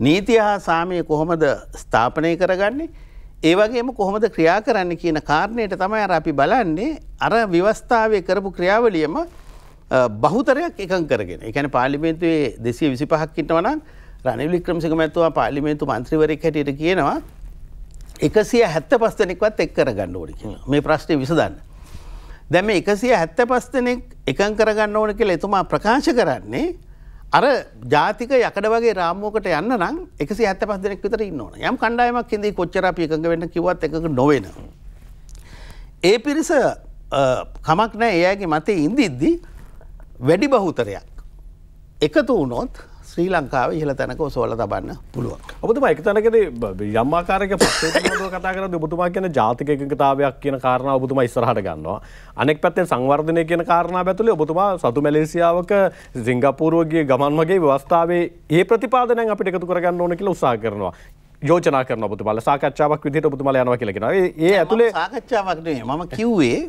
නීතිය හා සාමය කොහොමද ස්ථාපනය කරගන්නේ ඒ වගේම කොහොමද ක්‍රියා කරන්නේ කියන කාරණයට තමයි අපි බලන්නේ අර ව්‍යවස්ථාවේ කරපු ක්‍රියාවලියම බහුතරයක් එකඟ කරගෙන. ඒ කියන්නේ පාර්ලිමේන්තුවේ 225ක් ඉන්නවා නම් රනිල් වික්‍රමසිංහ මැතිතුමා පාර්ලිමේන්තු මන්ත්‍රීවරයෙක් හැටියට කියනවා 175 දෙනෙක්වත් එක් කරගන්න ඕනේ කියලා. මේ ප්‍රශ්නේ විසඳන්න. දැන් මේ 175 දෙනෙක් එකඟ කරගන්න ඕන කියලා එතුමා ප්‍රකාශ කරන්නේ අර ජාතික යකඩ වගේ රාමුවකට යන්න නම් 175 දෙනෙක් විතර ඉන්න ඕන. යම් කණ්ඩායමක් ඉඳී කොච්චර අපි එකඟ වෙන්න කිව්වත් එකඟ නොවෙන. ඒ පිරිස කමක් නැහැ එයාගේ මතේ ඉඳිද්දි වැඩි බහුතරයක් එකතු වුණොත් ශ්‍රී ලංකාව ඉහළ තැනක ඔසවලා තබන්න පුළුවන්. ඔබතුමා එක තැනකදී යම් ආකාරයක පක්ෂේ පිළිබඳව කතා කරද්දී ඔබතුමා කියන ජාතික එකඟතාවයක් කියන කාරණාව ඔබතුමා ඉස්සරහට ගන්නවා. අනෙක් පැත්තෙන් සංවර්ධනය කියන කාරණාව ඇතුලේ ඔබතුමා සතු මැලේසියාවක සිංගප්පූරුව ගිය ගමන් වගේ ව්‍යවස්ථාවේ ඒ ප්‍රතිපාදනයන් අපිට එකතු කරගන්න ඕන කියලා උත්සාහ කරනවා. යෝජනා කරනවා ඔබතුමාලා සාකච්ඡාවක් විදිහට ඔබතුමාලා යනවා කියලා කියනවා. ඒ ඇතුලේ සාකච්ඡාවක් නෙවෙයි. මම කිව්වේ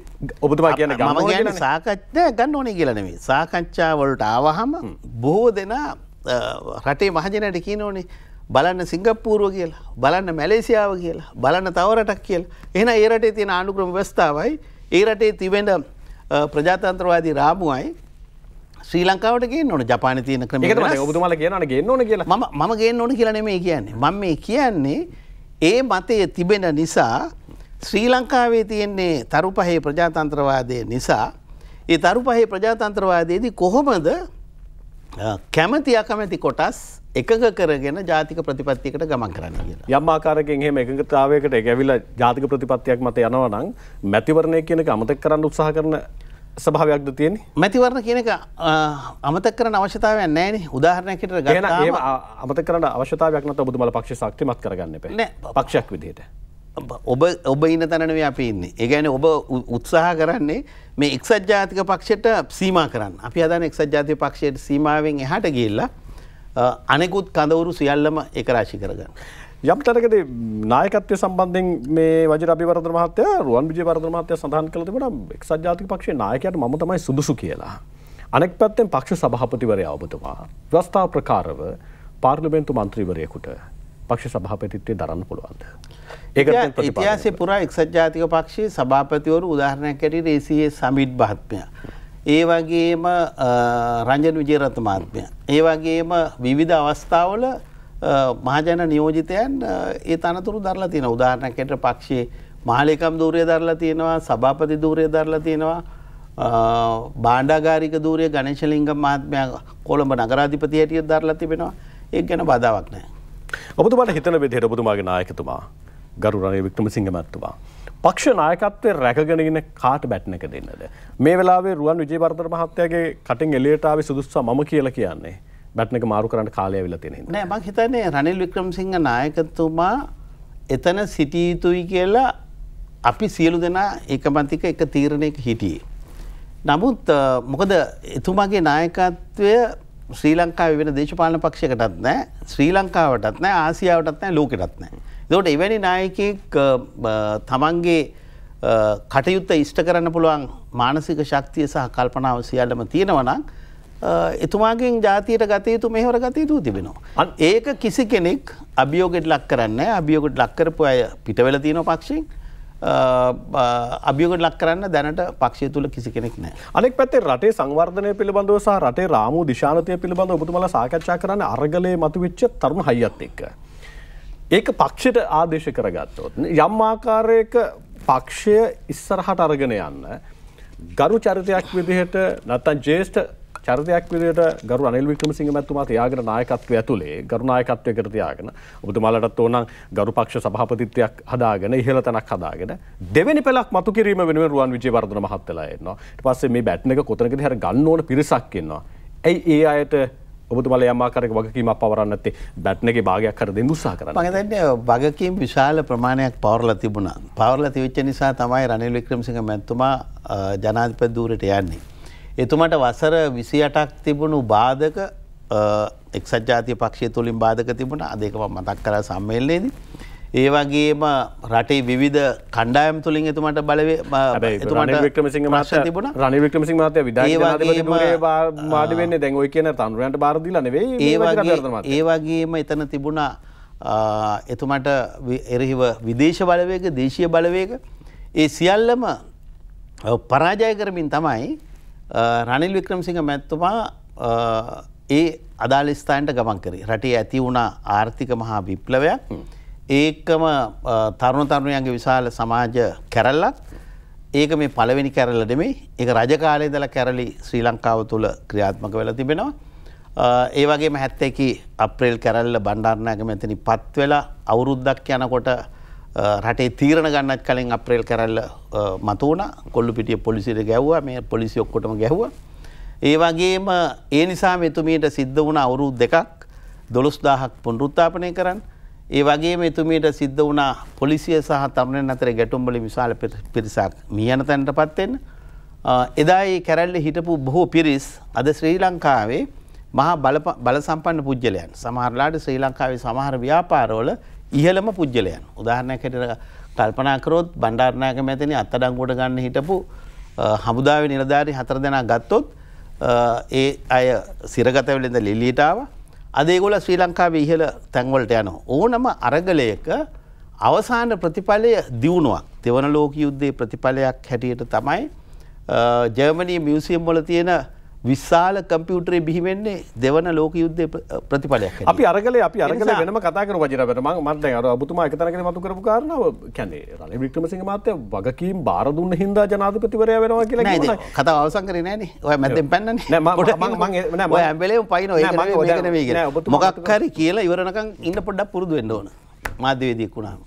ඔබතුමා කියන්නේ ගන්න ඕනේ කියන්නේ සාකච්ඡා ගන්න ඕනේ කියලා නෙවෙයි. සාකච්ඡා වලට ආවහම බොහෝ දෙනා රටේ මහජනයට කියනෝනේ බලන්න සිංගප්පූරුව කියලා බලන්න මැලේසියාව කියලා බලන්න තව රටක් කියලා. එහෙනම් ඒ රටේ තියෙන ආණ්ඩුක්‍රම ව්‍යවස්ථාවයි ඒ රටේ තිබෙන ප්‍රජාතන්ත්‍රවාදී රාමුවයි ශ්‍රී ලංකාවට ගේන්න ඕනේ. ජපානයේ තියෙන ක්‍රමයක්. ඒක තමයි ඔබතුමාලා කියනවානේ ගේන්න ඕනේ කියලා. මම ගේන්න ඕනේ කියලා නෙමෙයි කියන්නේ. මම මේ කියන්නේ ඒ මතයේ තිබෙන නිසා ශ්‍රී ලංකාවේ තියෙන්නේ තරුපහේ ප්‍රජාතන්ත්‍රවාදය නිසා ඒ තරුපහේ ප්‍රජාතන්ත්‍රවාදයේදී කොහොමද කැමැති අකමැති කොටස් එකඟ කරගෙන ජාතික ප්‍රතිපත්තියකට ගමන් කරන්න කියලා. යම් ආකාරයකින් එහෙම එකඟතාවයකට ගැවිලා ජාතික ප්‍රතිපත්තියක් මත යනවා නම් මැතිවරණය කියන එක අමතක කරන්න උත්සාහ කරන ස්වභාවයක්ද තියෙන්නේ? මැතිවරණ කියන එක අමතක කරන්න අවශ්‍යතාවයක් නැහැ නේ. උදාහරණයක් හිතට ගත්තාම එහෙම අමතක කරන්න අවශ්‍යතාවයක් නැත්නම් ඔබතුමාලා පක්ෂ ශක්තිමත් කරගන්න එපා. නෑ. පක්ෂයක් විදිහට. ඔබ ඉන්න තැන නෙවෙයි අපි ඉන්නේ. ඒ කියන්නේ ඔබ උත්සාහ කරන්නේ මේ එක්සත් ජාතික පක්ෂයට සීමා කරන්න. අපි හදන්නේ එක්සත් ජාතික පක්ෂයට සීමාවෙන් එහාට ගිහිල්ලා අනෙකුත් කඳවුරු සියල්ලම එක රාශී කරගන්න. යම් තැනකදී නායකත්වය සම්බන්ධයෙන් මේ වජිර අභිවර්ධන මහත්තයා රුවන් විජේවර්ධන මහත්තයා සඳහන් කළ තිබුණා එක්සත් ජාතික පක්ෂයේ නායකයාට මම තමයි සුදුසු කියලා. අනෙක් පැත්තෙන් පක්ෂ සභාපතිවරයා ඔබතුමා ව්‍යවස්ථා ප්‍රකාරව පාර්ලිමේන්තු මන්ත්‍රීවරයෙකුට පක්ෂ සභාපතිත්වයේ දරන්න පුළුවන්ද? ඉතිහාසයේ පුරා එක්සත් ජාතික පක්ෂයේ සභාපතිවරු උදාහරණයක් ඇටියට ඒ.සී.ඒ. සමිත් මහත්මයා, ඒ වගේම රංජන් විජේරත්න මහත්මයා, ඒ වගේම විවිධ අවස්ථාවල මහජන නියෝජිතයන් ඒ තනතුරු දරලා තියෙනවා. උදාහරණයක් ඇටියට පක්ෂයේ මහලේකම් ධූරය දරලා තියෙනවා, සභාපති ධූරය දරලා තියෙනවා, භාණ්ඩාගාරික ධූරය ගණේශලිංගම් මහත්මයා කොළඹ නගරාධිපති හැටියට දරලා තිබෙනවා. ඒක ගැන බාධාවක් නැහැ. ඔබතුමාට හිතන විදිහට ඔබතුමාගේ නායකතුමා ගරු රනිල් වික්‍රමසිංහ මහත්මයා පක්ෂ නායකත්වයේ රැකගෙන ඉන්න කාට බැටන් එක දෙන්නද? මේ වෙලාවේ රුවන් විජේවර්ධන මහත්තයාගේ කටින් එළියට ආවේ සුදුස්සා මම කියලා කියන්නේ බැටන් එක මාරු කරන්න කාලය ඇවිල්ලා තියෙන හින්දා. නෑ මම හිතන්නේ රනිල් වික්‍රමසිංහ නායකතුමා එතන සිටිය යුතුයි කියලා අපි සියලු දෙනා එකමතික එක තීරණයක හිටියේ. නමුත් මොකද එතුමාගේ නායකත්වය ශ්‍රී ලංකාවේ වෙන දේශපාලන පක්ෂයකටත් නැහැ, ශ්‍රී ලංකාවටත් නැහැ, ආසියාවටත් නැහැ, ලෝකෙටත් නැහැ. ඒකට එවැනි නායකයෙක් තමන්ගේ කටයුත්ත ඉෂ්ට කරන්න පුළුවන් මානසික ශක්තිය සහ කල්පනාව සියල්ලම තියෙනවා නම් එතුමාගෙන් ජාතියට ගත යුතු මෙහෙවර ගත යුතු තිබෙනවා. ඒක කිසි කෙනෙක් අභියෝගයට ලක් කරන්නේ නැහැ. අභියෝගයට ලක් කරපු අය පිට වෙලා තියෙනවා පක්ෂයෙන්. අභියෝගයට ලක් කරන්න දැනට පක්ෂය තුල කිසි කෙනෙක් නැහැ. අනෙක් පැත්තේ රටේ සංවර්ධනය පිළිබඳව සහ රටේ රාමු දිශානතිය පිළිබඳව ඔබතුමාලා සාකච්ඡා කරන්නේ අරගලයේ මතුවෙච්ච තරුණ හයියත් එක්ක. ඒක පක්ෂයට ආදේශ කරගත්තොත් යම් ආකාරයක පක්ෂය ඉස්සරහට අරගෙන යන්න ගරු චරිතයක් විදිහට නැත්නම් ජ්‍යෙෂ්ඨ චරිතයක් විදිහට ගරු රනිල් වික්‍රමසිංහ මැතිතුමා තියාගෙන නායකත්වය ඇතුලේ ගරු නායකත්වයකට තියාගෙන ඔබතුමාලටත් ඕන ගරු පක්ෂ සභාපතිත්වයක් හදාගෙන ඉහළ තැනක් හදාගෙන දෙවෙනි පළක් මතු කිරීම වෙනුවෙන් රුවන් විජේවර්ධන මහත්තයලා එනවා. ඊට පස්සේ මේ බැටන් එක කොතනකදී හරි ගන්න ඕන පිරිසක් ඉන්නවා. ඇයි ඒ අයට ඔබතුමාලා යම් ආකාරයක වගකීමක් පවරන්නේ නැත්තේ බැටන් එකේ භාගයක් හරි දෙන්න උත්සාහ කරන්නේ? මම හිතන්නේ වගකීම් විශාල ප්‍රමාණයක් පවරලා තිබුණා. පවරලා තිබෙච්ච නිසා තමයි රනිල් වික්‍රමසිංහ මැතිතුමා ජනාධිපති ධූරයට යන්නේ. එතුමාට වසර 28ක් තිබුණු බාධක එක්සත් ජාතික පක්ෂය තුලින් බාධක තිබුණා. අද ඒක මම මතක් කරා සම්මේලනයේදී. ඒ වගේම රටේ විවිධ කණ්ඩායම් තුලින් එතුමාට රනිල් වික්‍රමසිංහ මහත්තයා විධායක ජනාධිපති ධූරයේ වාඩි වෙන්නේ දැන් ඔය කියන තනුරයන්ට බාර දීලා නෙවෙයි. ඒ වගේම එතන තිබුණා එතුමාට එරෙහිව විදේශ බලවේග, දේශීය බලවේග ඒ සියල්ලම පරාජය කරමින් තමයි රනිල් වික්‍රමසිංහ මැතිතුමා ඒ අදාළ ස්ථානට ගමන් කරේ. රටේ ඇති වුණ ආර්ථික මහා විප්ලවයක් ඒකම තරුණ තරුණියන්ගේ විශාල සමාජ කැරැල්ලක්. ඒක මේ පළවෙනි කැරැල්ල නෙමෙයි. ඒක රජ කාලේ ඉඳලා කැරලි ශ්‍රී ලංකාව තුල ක්‍රියාත්මක වෙලා තිබෙනවා. ඒ වගේම 71 අප්‍රේල් කැරැල්ල බණ්ඩාරනායක මෙතනින් පත් වෙලා අවුරුද්දක් යනකොට රටේ තීරණ ගන්නත් කලින් අප්‍රේල් කැරැල්ල මතු වුණා. කොල්ලුපිටිය පොලිසියට ගැහුවා. මේ පොලිසිය ඔක්කොටම ගැහුවා. ඒ වගේම ඒ නිසා මෙතුමියට සිද්ධ වුණ අවුරුදු දෙකක් 12000ක් පුනරුත්ථාපනය කරන්න. ඒ වගේම එතුමියට සිද්ධ වුණා පොලිසිය සහ තරුණයන් අතර ගැටුම් වලින් විශාල පිරිසක් මියන තැනටපත් වෙන්න. එදා ඒ කැරැල්ලේ හිටපු බොහෝ පිරිස් අද ශ්‍රී ලංකාවේ මහා බල සම්පන්න පුජ්‍යලයන්. සමහරලාට ශ්‍රී ලංකාවේ සමහර ව්‍යාපාරවල ඉහළම පුජ්‍යලයන්. උදාහරණයක් හැටියට කල්පනා කරොත් බණ්ඩාරනායක මැතිණිය අත්අඩංගුවට ගන්න හිටපු හමුදාවේ නිලධාරී 4 දෙනා ගත්තොත් ඒ අය සිරගත වෙලා ඉඳලා එළියට ආවා. අද ඒගොල්ලෝ ශ්‍රී ලංකාවේ ඉහළ තැන්වලට යනවා. ඕනම අරගලයක අවසාන ප්‍රතිඵලය දියුණුවක්. දෙවන ලෝක යුද්ධයේ ප්‍රතිඵලයක් හැටියට තමයි ජර්මනි මියුසියම් වල තියෙන විශාල කම්පියුටරේ බිහි වෙන්නේ දෙවන ලෝක යුද්ධයේ ප්‍රතිඵලයක් හැටියට. අපි අරගලේ වෙනම කතා කරමු වජිරබට. මම දැන් අර ඔබතුමා එක තැනකදී මතු කරපු කාරණාව කියන්නේ රනිල් වික්‍රමසිංහ මහත්තයා වගකීම් බාර දුන්න හින්දා ජනාධිපතිවරයා වෙනවා කියලා කියනවා. නෑ කතාව අවසන් කරේ නෑනේ. ඔය මැද්දෙන් පැන්නනේ. නෑ මම ඔය හැම්බෙලේම පයින්නවා. ඒක නෙමෙයි කියලා. මොකක් හරි කියලා ඉවරනකම් ඉන්න පොඩ්ඩක් පුරුදු වෙන්න ඕන. මාධ්‍යවේදියෙක් වුණාම.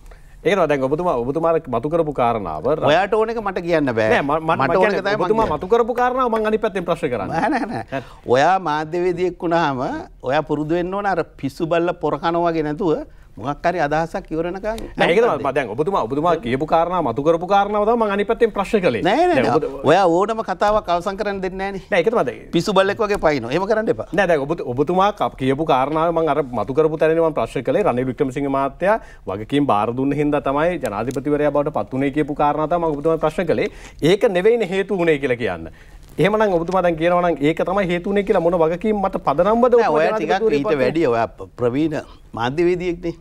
ඒකනවා දැන් ඔබතුමාට මතු කරපු කාරණාව ඔයාට ඕන එක මට කියන්න බෑ. මට ඕන එක තමයි ඔබතුමා මතු කරපු කාරණාව මම අනිත් පැත්තෙන් ප්‍රශ්න කරන්නේ. නෑ. ඔයා මාධ්‍යවේදියෙක් වුණාම ඔයා පුරුදු වෙන්න ඕන අර පිස්සු බල්ල පොර කනවා වගේ නැතුව මොකක් හරි අදහසක් ඉවරනකම්. නෑ ඒක තමයි දැන් ඔබතුමා කියපු කාරණාව මතු කරපු කාරණාව තමයි මම අනිත් පැත්තෙන් ප්‍රශ්න කළේ. නෑ. ඔයා ඕනම කතාවක් අවසන් කරන්න දෙන්නේ නෑනේ. නෑ ඒක තමයි. පිස්සු බල්ලෙක් වගේ පයින්නෝ. එහෙම කරන්න එපා. නෑ දැන් ඔබතුමා කියපු කාරණාව මම අර මතු කරපු තැනදී මම ප්‍රශ්න කළේ රනිල් වික්‍රමසිංහ මහත්තයා වගකීම් බාර දුන්න හින්දා තමයි ජනාධිපතිවරයා බවට පත් උනේ කියපු කාරණාව තමයි මම ඔබතුමාට ප්‍රශ්න කළේ. ඒක නෙවෙයිනේ හේතු උනේ කියලා කියන්න. එහෙමනම් ඔබතුමා දැන් කියනවා නම් ඒක තමයි හේතු උනේ කියලා මොන වගකීම් මත පදනම්වද ඔයා ටිකක් ඊට වැඩි ඔයා ප්‍රවීණ මාධ්‍යවේදියෙක්නේ.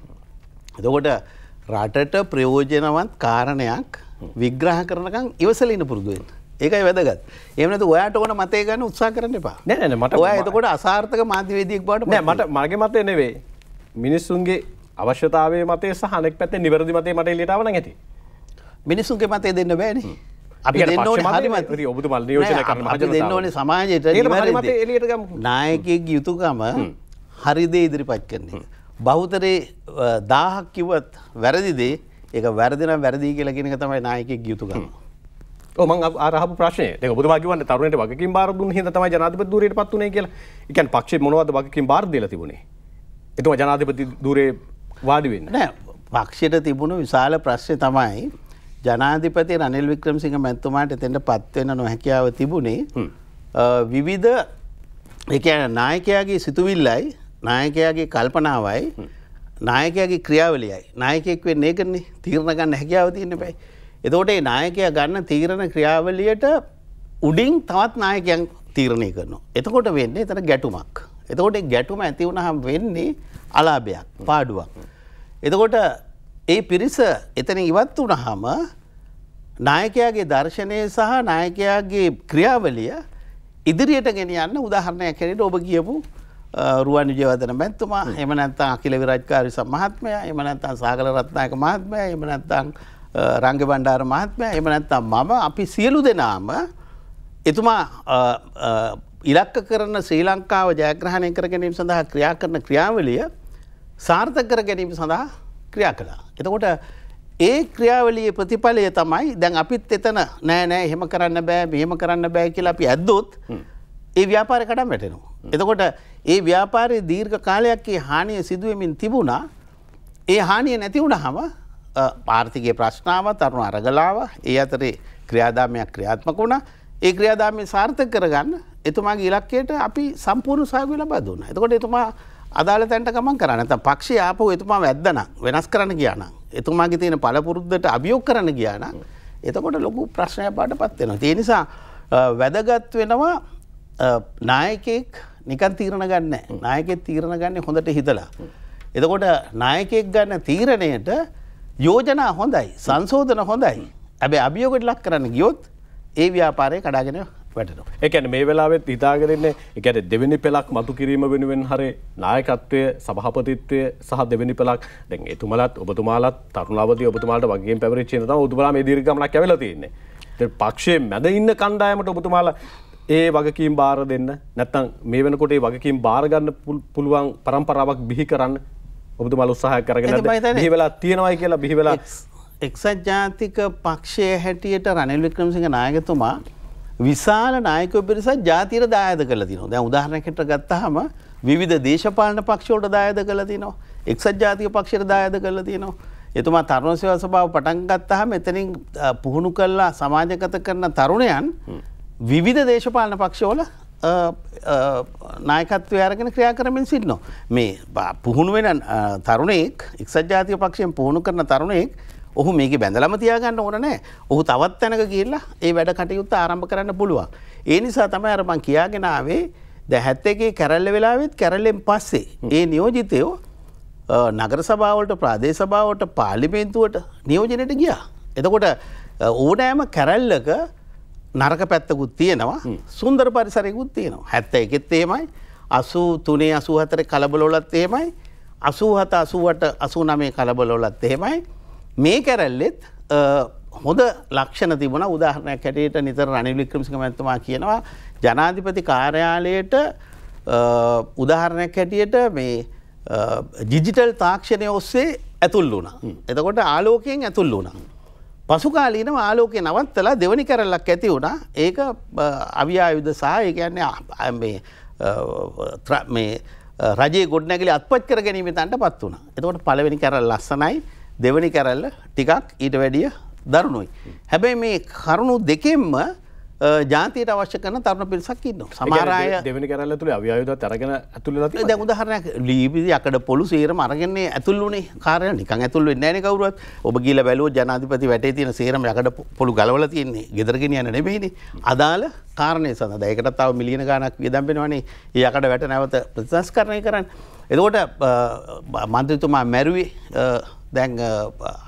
එතකොට රටට ප්‍රයෝජනවත් කාරණයක් විග්‍රහ කරනකම් ඉවසලා ඉන්න පුරුදු වෙන්න. ඒකයි වැදගත්. එහෙම නැත්නම් ඔයාට ඕන මතය ගන්න උත්සාහ කරන්න එපා. නෑ මට ඔයා එතකොට අසාර්ථක මාධ්‍යවේදියෙක් බවට නෑ මගේ මතය නෙවෙයි. මිනිස්සුන්ගේ අවශ්‍යතාවයේ මතය සහ අනෙක් පැත්තේ නිවැරදි මතය මට එළියට ආව නම් ඇති. මිනිස්සුන්ගේ මතය දෙන්න බෑනේ. අපි දෙන්න ඕනේ හරි මතය. ඔබතුමා නියෝජනය කරන අපි දෙන්න ඕනේ සමාජයට නිවැරදි මතය එළියට ගමු. නායකයෙක්ගේ යුතුයකම හරි දේ ඉදිරිපත් කරන එක. බහුතරේ 1000ක් කිව්වත් වැරදි දේ ඒක වැරදි නම් වැරදි කියලා කියන එක තමයි නායකයෙක්ගේ යුතුයකම. ඔව් මම අර අහපු ප්‍රශ්නේ. දැන් ඔබතුමා කියවන්නේ තරුණයට වගකීම් බාර දුන්න හින්දා තමයි ජනාධිපති ධූරයටපත් උනේ කියලා. ඒ කියන්නේ පක්ෂේ මොනවද වගකීම් බාර දීලා තිබුණේ? එතුමා ජනාධිපති ධූරේ වාඩි වෙන්නේ. නෑ පක්ෂයට තිබුණු විශාල ප්‍රශ්නේ තමයි ජනාධිපති රනිල් වික්‍රමසිංහ මැතිතුමාට එතෙන්ටපත් වෙන්න නොහැකියාව තිබුණේ විවිධ ඒ කියන්නේ නායකයාගේ සිතුවිල්ලයි නායකයාගේ කල්පනාවයි නායකයාගේ ක්‍රියාවලියයි. නායකයෙක් වෙන්නේ ඒකනේ. තීරණ ගන්න හැකියාව තියෙන්න බෑ. එතකොට මේ නායකයා ගන්න තීරණ ක්‍රියාවලියට උඩින් තවත් නායකයන් තීරණය කරනවා. එතකොට වෙන්නේ එතන ගැටුමක්. එතකොට ඒ ගැටුම ඇති වුණාම වෙන්නේ අලාභයක්, පාඩුවක්. එතකොට ඒ පිරිස එතන ඉවත් වුණාම නායකයාගේ දර්ශනය සහ නායකයාගේ ක්‍රියාවලිය ඉදිරියට ගෙනියන්න උදාහරණයක් හැටියට ඔබ කියපු රුවන් විජේවර්ධන මැතිතුමා, එහෙම නැත්නම් අකිල විරාජ්කාරී මහත්මයා, එහෙම නැත්නම් සාගල රත්නායක මහත්මයා, එහෙම නැත්නම් රංග බණ්ඩාර මහත්මයා, එහෙම නැත්නම් මම අපි සියලු දෙනාම එතුමා ඉලක්ක කරන ශ්‍රී ලංකාව ජයග්‍රහණය කර ගැනීම සඳහා ක්‍රියා කරන ක්‍රියාවලිය සාර්ථක කර ගැනීම සඳහා ක්‍රියා කළා. එතකොට ඒ ක්‍රියාවලියේ ප්‍රතිඵලය තමයි දැන් අපිත් එතන නෑ එහෙම කරන්න බෑ මෙහෙම කරන්න බෑ කියලා අපි ඇද්දොත් ඒ ව්‍යාපාරේ කඩන් වැටෙනවා. එතකොට ඒ ව්‍යාපාරයේ දීර්ඝ කාලයක් ඒ හානිය සිදු වෙමින් තිබුණා. ඒ හානිය නැති වුණාම ආර්ථිකයේ ප්‍රශ්නාව තරුණ අරගලාව ඒ අතරේ ක්‍රියාදාමයක් ක්‍රියාත්මක වුණා. ඒ ක්‍රියාදාමය සාර්ථක කරගන්න එතුමාගේ ඉලක්කයට අපි සම්පූර්ණ සහයෝගය ලබා දුන්නා. එතකොට එතුමා අදාළ තැනට ගමන් කරා. නැත්නම් පක්ෂය ආපහු එතුමාව ඇද්දනම් වෙනස් කරන්න ගියා නම් එතුමාගේ තියෙන පළපුරුද්දට අභියෝග කරන්න ගියා නම් එතකොට ලොකු ප්‍රශ්නයක් බාටපත් වෙනවා. ඒ නිසා වැදගත් වෙනවා නායකයෙක් නිකන් තීරණ ගන්න නැහැ. නායකයෙක් තීරණ ගන්න හොඳට හිතලා. එතකොට නායකයෙක් ගන්න තීරණයට යෝජනා හොඳයි, සංශෝධන හොඳයි. හැබැයි අභියෝගයට ලක් කරන්න ගියොත් ඒ ව්‍යාපාරය කඩාගෙන වැටෙනවා. ඒ කියන්නේ මේ වෙලාවෙත් හිතාගෙන ඉන්නේ ඒ කියන්නේ දෙවෙනි පෙළක් මතු කිරීම වෙනුවෙන් හරේ නායකත්වය, සභාපතිත්වය සහ දෙවෙනි පෙළක් දැන් එතුමාලත් ඔබතුමාලත් තරුණාවදී ඔබතුමාලට වගකීම් පැවරිච්ච ඉන්න තමයි ඔබතුමාලා මේ දීර්ඝ ගමනක් ඇවිල්ලා තියෙන්නේ. ඒ පක්ෂයේ මැද ඉන්න කණ්ඩායමට ඔබතුමාලා ඒ වගකීම් බාර දෙන්න නැත්නම් මේ වෙනකොට ඒ වගකීම් බාර ගන්න පුළුවන් පරම්පරාවක් බිහි කරන්න ඔබතුමාලා උත්සාහයක් කරගෙන නැද්ද? බිහි වෙලා තියෙනවයි කියලා බිහි වෙලා එක්සත් ජාතික පක්ෂයේ හැටියට රනිල් වික්‍රමසිංහ නායකතුමා විශාල නායකයෝ පිරිසක් ජාතියට දායාද කරලා තිනවා. දැන් උදාහරණයකට ගත්තාම විවිධ දේශපාලන පක්ෂ වලට දායාද කරලා තිනවා. එක්සත් ජාතික පක්ෂයට දායාද කරලා තිනවා. එතුමා තරුණ සේවා සභාව පටන් ගත්තාම එතනින් පුහුණු කළා සමාජගත කරන තරුණයන් විවිධ දේශපාලන පක්ෂවල නායකත්වය අරගෙන ක්‍රියා කරමින් සිටිනවා. මේ පුහුණු වෙන තරුණයෙක් එක්සත් ජාතික පක්ෂයෙන් පුහුණු කරන තරුණයෙක් ඔහු මේකේ බැඳලම තියාගන්න ඕන නැහැ. ඔහු තවත් තැනක ගිහිල්ලා ඒ වැඩ කටයුත්ත ආරම්භ කරන්න පුළුවන්. ඒ නිසා තමයි අර මං කියාගෙන ආවේ දැන් 71 කැරැල්ල වෙලාවෙත් කැරැල්ලෙන් පස්සේ ඒ නියෝජිතයෝ නගර සභාවලට, ප්‍රාදේශ සභාවලට, පාර්ලිමේන්තුවට නියෝජනයට ගියා. එතකොට ඕනෑම කැරැල්ලක නරක පැත්තකුත් තියෙනවා, සුන්දර පරිසරයකුත් තියෙනවා. 71ත් එහෙමයි, 83 84 කලබල වලත් එහෙමයි, 87 88 89 කලබල වලත් එහෙමයි. මේ කැරැල්ලෙත් හොඳ ලක්ෂණ තිබුණා. උදාහරණයක් හැටියට නිතර රනිල් වික්‍රමසිංහ මහත්මයා කියනවා ජනාධිපති කාර්යාලයට උදාහරණයක් හැටියට මේ ඩිජිටල් තාක්ෂණය ඔස්සේ ඇතුල් වුණා. එතකොට ආලෝකයෙන් ඇතුල් වුණා. පසු කාලීනව ආලෝකය නවත්තලා දෙවනි කැරැල්ලක් ඇති වුණා. ඒක අවියායුධ සහ ඒ කියන්නේ මේ රජයේ ගොඩනැගිලි අත්පත් කර ගැනීම තැනටපත් වුණා. එතකොට පළවෙනි කැරැල්ල ලස්සනයි, දෙවනි කැරැල්ල ටිකක් ඊට වැඩිය දරුණුයි. හැබැයි මේ කරුණු දෙකෙන්ම ජාතියට අවශ්‍ය කරන තරුණ පිරිසක් ඉන්නවා. සමහර අය දෙවෙනි කැරැල්ල තුලේ අවියායුධත් අරගෙන ඇතුල් වෙලා තියෙනවා. දැන් උදාහරණයක් ලීබිලි යකඩ පොළු සේරම අරගෙන ඇතුල් වුණේ කාර්යාලය නිකන් ඇතුල් වෙන්නේ නැහැ නේ කවුරුවත්. ඔබ ගිහලා බැලුවොත් ජනාධිපති වැටේ තියෙන සේරම යකඩ පොළු ගලවලා තියෙන්නේ. ගෙදර ගෙනියන්න නෙමෙයිනේ. අදාළ කාරණේ සඳහා. දැන් ඒකට තව මිලියන ගාණක් වියදම් වෙනවනේ. මේ යකඩ වැට නැවත ප්‍රතිසංස්කරණය කරන්න. එතකොට මන්ත්‍රීතුමා මැරුවේ දැන්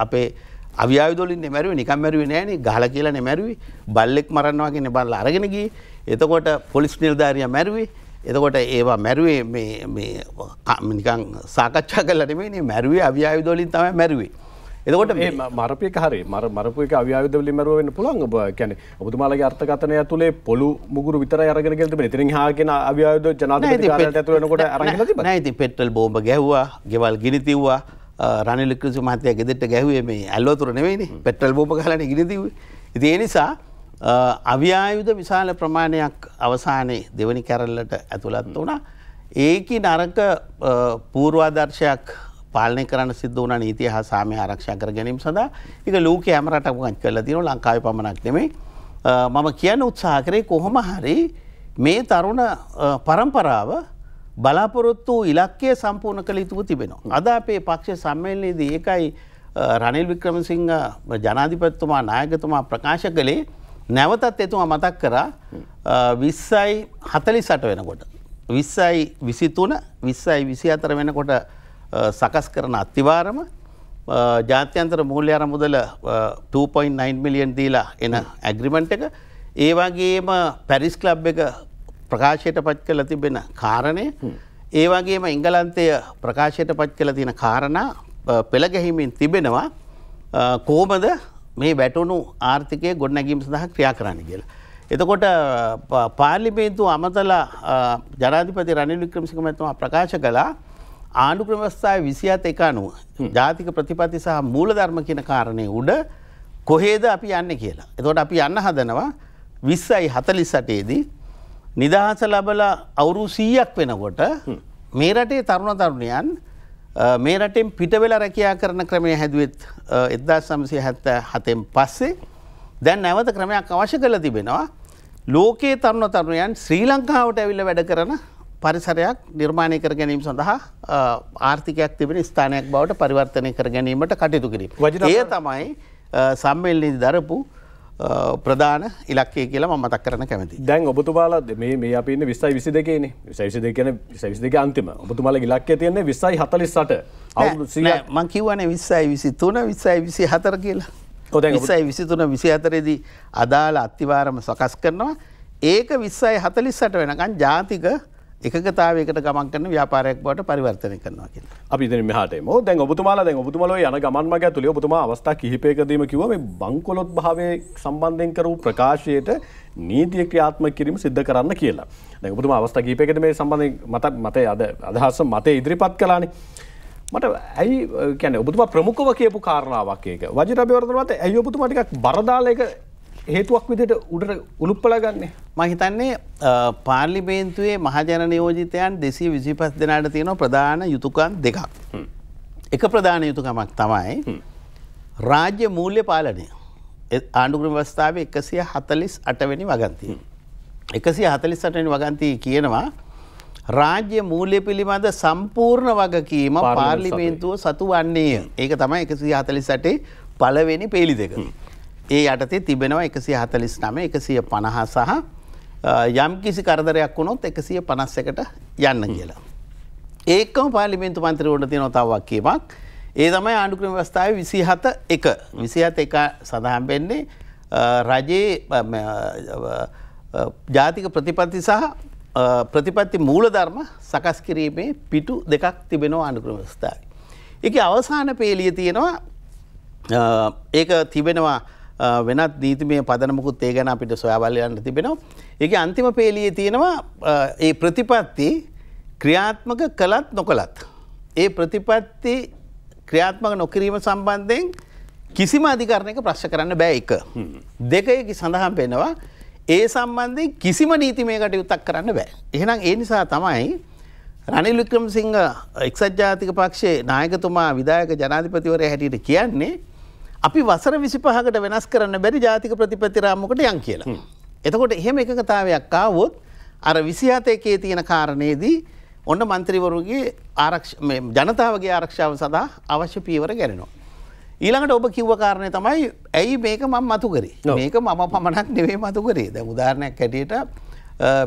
අපේ අවියායුධවලින් මැරුවේ නිකන් මැරුවේ නෑනේ, ගහලා කියලානේ මැරුවේ. බල්ලෙක් මරනවා වගේනේ බල්ලා අරගෙන ගියේ. එතකොට පොලිස් නිලධාරියා මැරුවේ. එතකොට ඒවා මැරුවේ මේ නිකන් සාකච්ඡා කරලා නෙමෙයිනේ, මැරුවේ අවියායුධවලින් තමයි මැරුවේ. එතකොට මේ මරපු එක හරිය. මරපු එක අවියායුධවලින් මැරුව වෙන්න පුළුවන්. ඔබ කියන්නේ ඔබතුමාලගේ අර්ථකථනය ඇතුලේ පොළු මුගුරු විතරයි අරගෙන ගෙනද තිබෙන්නේ. ඉතින් හාගෙන අවියායුධ ජනාධිපති කාර්යාලයට ඇතුල් වෙනකොට අරන් ගෙනද තිබ්බා. නෑ ඉතින් පෙට්‍රල් බෝම්බ ගැහුවා, ගෙවල් ගිනි තිව්වා. රනිල් වික්‍රමසිංහ මහත්තයා ගෙදරට ගැහුවේ මේ ඇල්වතුර නෙවෙයිනේ, පෙට්‍රල් බෝම්බ ගහලානේ ගිනි තිව්වේ. ඉතින් ඒ නිසා අවියායුධ විශාල ප්‍රමාණයක් අවසානයේ දෙවනි කැරැල්ලට ඇතුළත් වුණා. ඒකේ නරක පූර්වාදර්ශයක් පාලනය කරන්න සිද්ධ වුණා නීතිය හා සාමය ආරක්ෂා කර ගැනීම සඳහා. ඒක ලෝකයේ හැම රටකම කරලා තියෙනවා, ලංකාවේ පමණක් නෙමෙයි. මම කියන්න උත්සාහ කරේ කොහොම හරි මේ තරුණ පරම්පරාව බලාපොරොත්තු ඉලක්කය සම්පූර්ණ කළ යුතුව තිබෙනවා. අද අපේ පක්ෂ සම්මේලනයේදී ඒකයි රනිල් වික්‍රමසිංහ ජනාධිපතිතුමා නායකතුමා ප්‍රකාශ කළේ නැවතත් එතුමා මතක් කරා 20:48 වෙනකොට 20:23 20:24 වෙනකොට සකස් කරන අතිවාරම ජාත්‍යන්තර මූල්‍ය අරමුදල 2.9 මිලියන් දීලා එන ඇග්‍රිමන්ට් එක ඒ වගේම පැරිස් ක්ලබ් එක ප්‍රකාශයට පත් කළ තිබෙන කාරණය ඒ වගේම එංගලන්තය ප්‍රකාශයට පත් කළ තියෙන කාරණා පෙළ ගැහිමින් තිබෙනවා කොහොමද මේ වැටුණු ආර්ථිකය ගොඩනැගීම සඳහා ක්‍රියා කරන්න කියලා. එතකොට පාර්ලිමේන්තුව අමතලා ජනාධිපති රනිල් වික්‍රමසිංහ මහත්මයා ප්‍රකාශ කළා ආණ්ඩුක්‍රම ව්‍යවස්ථාවේ 27 අනුව ජාතික ප්‍රතිපත්ති සහ මූලධර්ම කියන කාරණේ උඩ කොහෙද අපි යන්නේ කියලා. එතකොට අපි යන්න හදනවා 20:48 දී නිදහස ලැබලා අවුරුදු 100ක් වෙනකොට මේ රටේ තරුණ තරුණියන් මේ රටෙන් පිට වෙලා රැකියා කරන ක්‍රමය හැදුවෙත් 1977න් පස්සේ දැන් නැවත ක්‍රමයක් අවශ්‍ය කරලා තිබෙනවා. ලෝකයේ තරුණ තරුණියන් ශ්‍රී ලංකාවට ඇවිල්ලා වැඩ කරන පරිසරයක් නිර්මාණය කර ගැනීම සඳහා ආර්ථිකයක් තිබෙන ස්ථානයක් බවට පරිවර්තනය කර ගැනීමට කටයුතු කිරීම. ඒ තමයි සම්මේලනයේදී දරපු ප්‍රධාන ඉලක්කය කියලා මම මතක් කරන්න කැමතියි. දැන් ඔබතුමාලා මේ අපි ඉන්නේ 20:22 නේ. 20:22 කියන්නේ 20:22 අන්තිම. ඔබතුමාලගේ ඉලක්කය තියෙන්නේ 20:48 අවුරුදු 100ක්. මම කියවනේ 20:23 20:24 කියලා. 20:23 දී අදාළ අත්තිවාරම සකස් කරනවා. ඒක 20:48 වෙනකන් ජාතික එකගතාවයකට ගමන් කරන ව්‍යාපාරයක් බවට පරිවර්තනය කරනවා කියලා. අපි ඉතින් මෙහාට එමු. දැන් ඔබතුමාලා යන ගමන් මග ඇතුළේ ඔබතුමා අවස්ථා කිහිපයකදීම කිව්වා මේ බංකොලොත් භාවයේ සම්බන්ධයෙන් කරපු ප්‍රකාශයට නීතිය ක්‍රියාත්මක කිරීම සිද්ධ කරන්න කියලා. දැන් ඔබතුමා අවස්ථා කිහිපයකදී මේ සම්බන්ධයෙන් මතේ අදහස මතේ ඉදිරිපත් කළානේ. මට ඇයි කියන්නේ ඔබතුමා ප්‍රමුඛව කියපු කාරණාවක් ඒක. වජිර අබේවර්ධන මහත්තයා ඇයි ඔබතුමා ටිකක් බර දාලා ඒක හේතුවක් විදිහට උඩට උලුප්පලා ගන්නෙ? මම හිතන්නේ පාර්ලිමේන්තුවේ මහජන නියෝජිතයන් 225 දෙනාට තියෙන ප්‍රධාන යුතුයකම් දෙකක්. එක ප්‍රධාන යුතුයකමක් තමයි රාජ්‍ය මූල්‍ය පාලනය. ආණ්ඩුක්‍රම ව්‍යවස්ථාවේ 148 වෙනි වගන්තිය. 148 වෙනි වගන්තිය කියනවා රාජ්‍ය මූල්‍ය පිළිබඳ සම්පූර්ණ වගකීම පාර්ලිමේන්තුව සතු වන්නේය. ඒක තමයි 148 පළවෙනි පේලි දෙක. ඒ යටතේ තිබෙනවා 149 150 සහ යම් කිසි කරදරයක් වුණොත් 151ට යන්න කියලා. ඒකම පාර්ලිමේන්තු මන්ත්‍රීවරුන්ට තියෙන තව වගකීමක්. ඒ තමයි ආණ්ඩුක්‍රම ව්‍යවස්ථාවේ 27.1 සඳහන් වෙන්නේ රජයේ ජාතික ප්‍රතිපත්ති සහ ප්‍රතිපත්ති මූලධර්ම සකස් කිරීමේ පිටු දෙකක් තිබෙනවා ආණ්ඩුක්‍රම ව්‍යවස්ථාවේ. ඒකේ අවසාන පේලිය තියෙනවා ඒක තිබෙනවා වෙනත් නීතිමය පදනමකුත් ඒ ගැන අපිට සොයා බලන්න තිබෙනවා. ඒකේ අන්තිම පේලියේ තියෙනවා ඒ ප්‍රතිපත්ති ක්‍රියාත්මක කළත් නොකළත් ඒ ප්‍රතිපත්ති ක්‍රියාත්මක නොකිරීම සම්බන්ධයෙන් කිසිම අධිකරණයක ප්‍රශ්න කරන්න බෑ එක. දෙකේ සඳහන් වෙනවා ඒ සම්බන්ධයෙන් කිසිම නීතිමය කටයුත්තක් කරන්න බෑ. එහෙනම් ඒ නිසා තමයි රනිල් වික්‍රමසිංහ එක්සත් ජාතික පක්ෂයේ නායකතුමා විධායක ජනාධිපතිවරයා හැටියට කියන්නේ අපි වසර 25කට වෙනස් කරන්න බැරි ජාතික ප්‍රතිපත්ති රාමුවකට යන් කියලා. එතකොට එහෙම එකකතාවයක් ආවොත් අර 27 තියෙන කාරණේදී ඔන්න മന്ത്രിවරුගේ ජනතාවගේ ආරක්ෂාව සඳහා අවශ්‍ය පියවර ගැනෙනවා. ඊළඟට ඔබ කිව්ව කාරණේ තමයි ඇයි මේක මම මතු කරේ. මේක මම පමණක් නෙවෙයි මතු කරේ. දැන් උදාහරණයක් හැටියට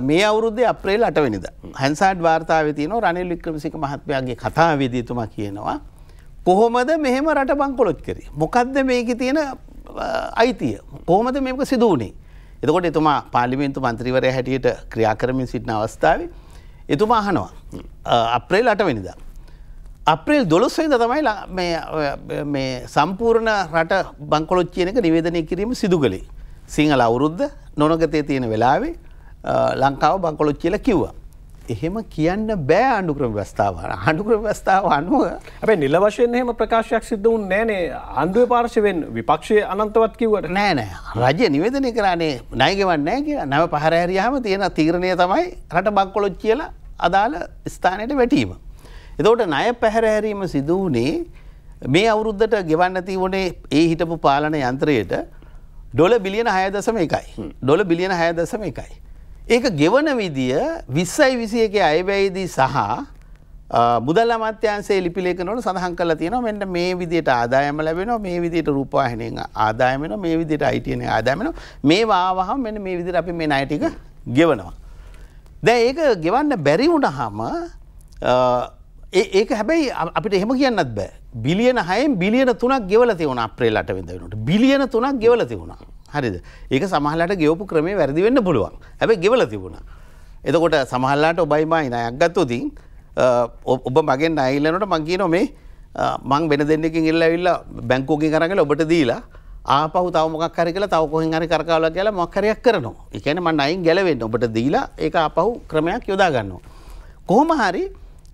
මේ අවුරුද්දේ අප්‍රේල් 8 වෙනිදා හන්සාඩ් වාර්තාවේ තියෙනවා රනිල් වික්‍රමසිංහ මහත්මයාගේ කතාවේදී තුමා කියනවා කොහොමද මෙහෙම රට බංකොලොත් කරේ? මොකද්ද මේකේ තියෙන අයිතිය? කොහොමද මේක සිදු වුනේ? එතකොට එතුමා පාර්ලිමේන්තු මන්ත්‍රීවරයා හැටියට ක්‍රියා කරමින් සිටින අවස්ථාවේ එතුමා අහනවා අප්‍රේල් 8 වෙනිදා. අප්‍රේල් 12 වෙනිදා තමයි මේ සම්පූර්ණ රට බංකොලොත් කියන එක නිවේදනය කිරීම සිදු කළේ. සිංහල අවුරුද්ද නොනගතේ තියෙන වෙලාවේ ලංකාව බංකොලොත් කියලා කිව්වා. එහෙම කියන්න බෑ ආණ්ඩුක්‍රම ව්‍යවස්ථාව. ආණ්ඩුක්‍රම ව්‍යවස්ථාව අනුව හැබැයි නිල වශයෙන් එහෙම ප්‍රකාශයක් සිද්ධ වුණේ නෑනේ. ආණ්ඩුවේ පාර්ශවයෙන් විපක්ෂයේ අනන්තවත් කිව්වට නෑ. රජය නිවේදනය කරානේ ණය ගෙවන්නේ නෑ කියලා. නව පහර හැරියාම තියෙන තීරණය තමයි රට බංකොලොත් කියලා අදාළ ස්ථානයට වැටීම. එතකොට ණය පැහැර හැරීම සිදු වුණේ මේ අවුරුද්දට ගෙවන්න තිබුණේ ඒ හිටපු පාලන යන්ත්‍රයට ඩොලර් බිලියන 6.1යි. ඩොලර් බිලියන 6.1යි. ඒක ගෙවන විදිය 2021 අයවැයේදී සහ මුදල් අමාත්‍යාංශයේ ලිපි ලේඛනවල සඳහන් කරලා තියෙනවා මෙන්න මේ විදිහට ආදායම ලැබෙනවා මේ විදිහට රූපවාහිනියෙන් ආදායම වෙනවා මේ විදිහට ITN ආදායම වෙනවා මේවා ආවහම මෙන්න මේ විදිහට අපි මේ ණය ටික ගෙවනවා. දැන් ඒක ගෙවන්න බැරි වුණාම ඒක හැබැයි අපිට එහෙම කියන්නත් බෑ. බිලියන 6න් බිලියන 3ක් ගෙවලා තියුණා අප්‍රේල් 8 වෙනිදා වෙනකොට. බිලියන 3ක් ගෙවලා තියුණා. හරිද? ඒක සමහරලාට ගෙවපු ක්‍රමේ වැරදි වෙන්න පුළුවන්. හැබැයි ගෙවලා තිබුණා. එතකොට සමහරලාට ඔබයි මායි ණයක් ගත්තොත් ඔබ මගෙන් ණය ඉල්ලනකොට මං කියනවා මේ මං වෙන දෙන්නෙක්ගෙන් ඉල්ලලා ඇවිල්ලා බැංකුවකින් අරන් ගිහලා ඔබට දීලා ආපහු තව මොකක් හරි කියලා තව කොහෙන් හරි කරකවලා කියලා මොකක් හරියක් කරනවා. ඒ කියන්නේ මං ණයින් ගැලවෙන්න ඔබට දීලා ඒක ආපහු ක්‍රමයක් යොදා ගන්නවා. කොහොම හරි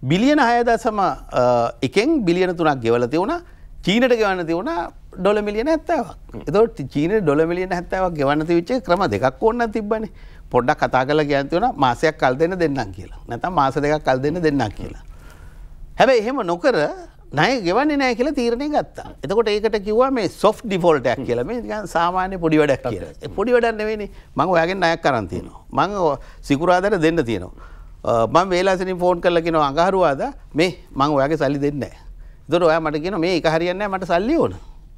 බිලියන 6.1න් බිලියන 3ක් ගෙවලා තියුණා. චීනට ගෙවන්න තියුණා ඩොලර් මිලියන 70ක්. ඒතකොට චීනට ඩොලර් මිලියන 70ක් ගෙවන්න තිබිච්ච ක්‍රම දෙකක් ඕන නම් තිබ්බනේ. පොඩ්ඩක් කතා කරලා කියන්න තියුණා මාසයක් කල් දෙන්න දෙන්නම් කියලා. නැත්නම් මාස දෙකක් කල් දෙන්න දෙන්නම් කියලා. හැබැයි එහෙම නොකර ණය ගෙවන්නේ නැහැ කියලා තීරණය ගත්තා. එතකොට ඒකට කිව්වා මේ soft default එකක් කියලා. මේ නිකන් සාමාන්‍ය පොඩි වැඩක් කියලා. ඒ පොඩි වැඩක් නෙවෙයිනේ. මම ඔයාගෙන් ණයක් අරන් තියෙනවා. මම සිකුරාදාට දෙන්න තියෙනවා. මම වේලාසනින් ෆෝන් කරලා කියනවා අඟහරුවාදා මේ මම ඔයාගේ සල්ලි දෙන්නේ නැහැ. එතකොට ඔයා මට කියනවා මේ එක හරියන්නේ නැහැ මට සල්ලි ඕන.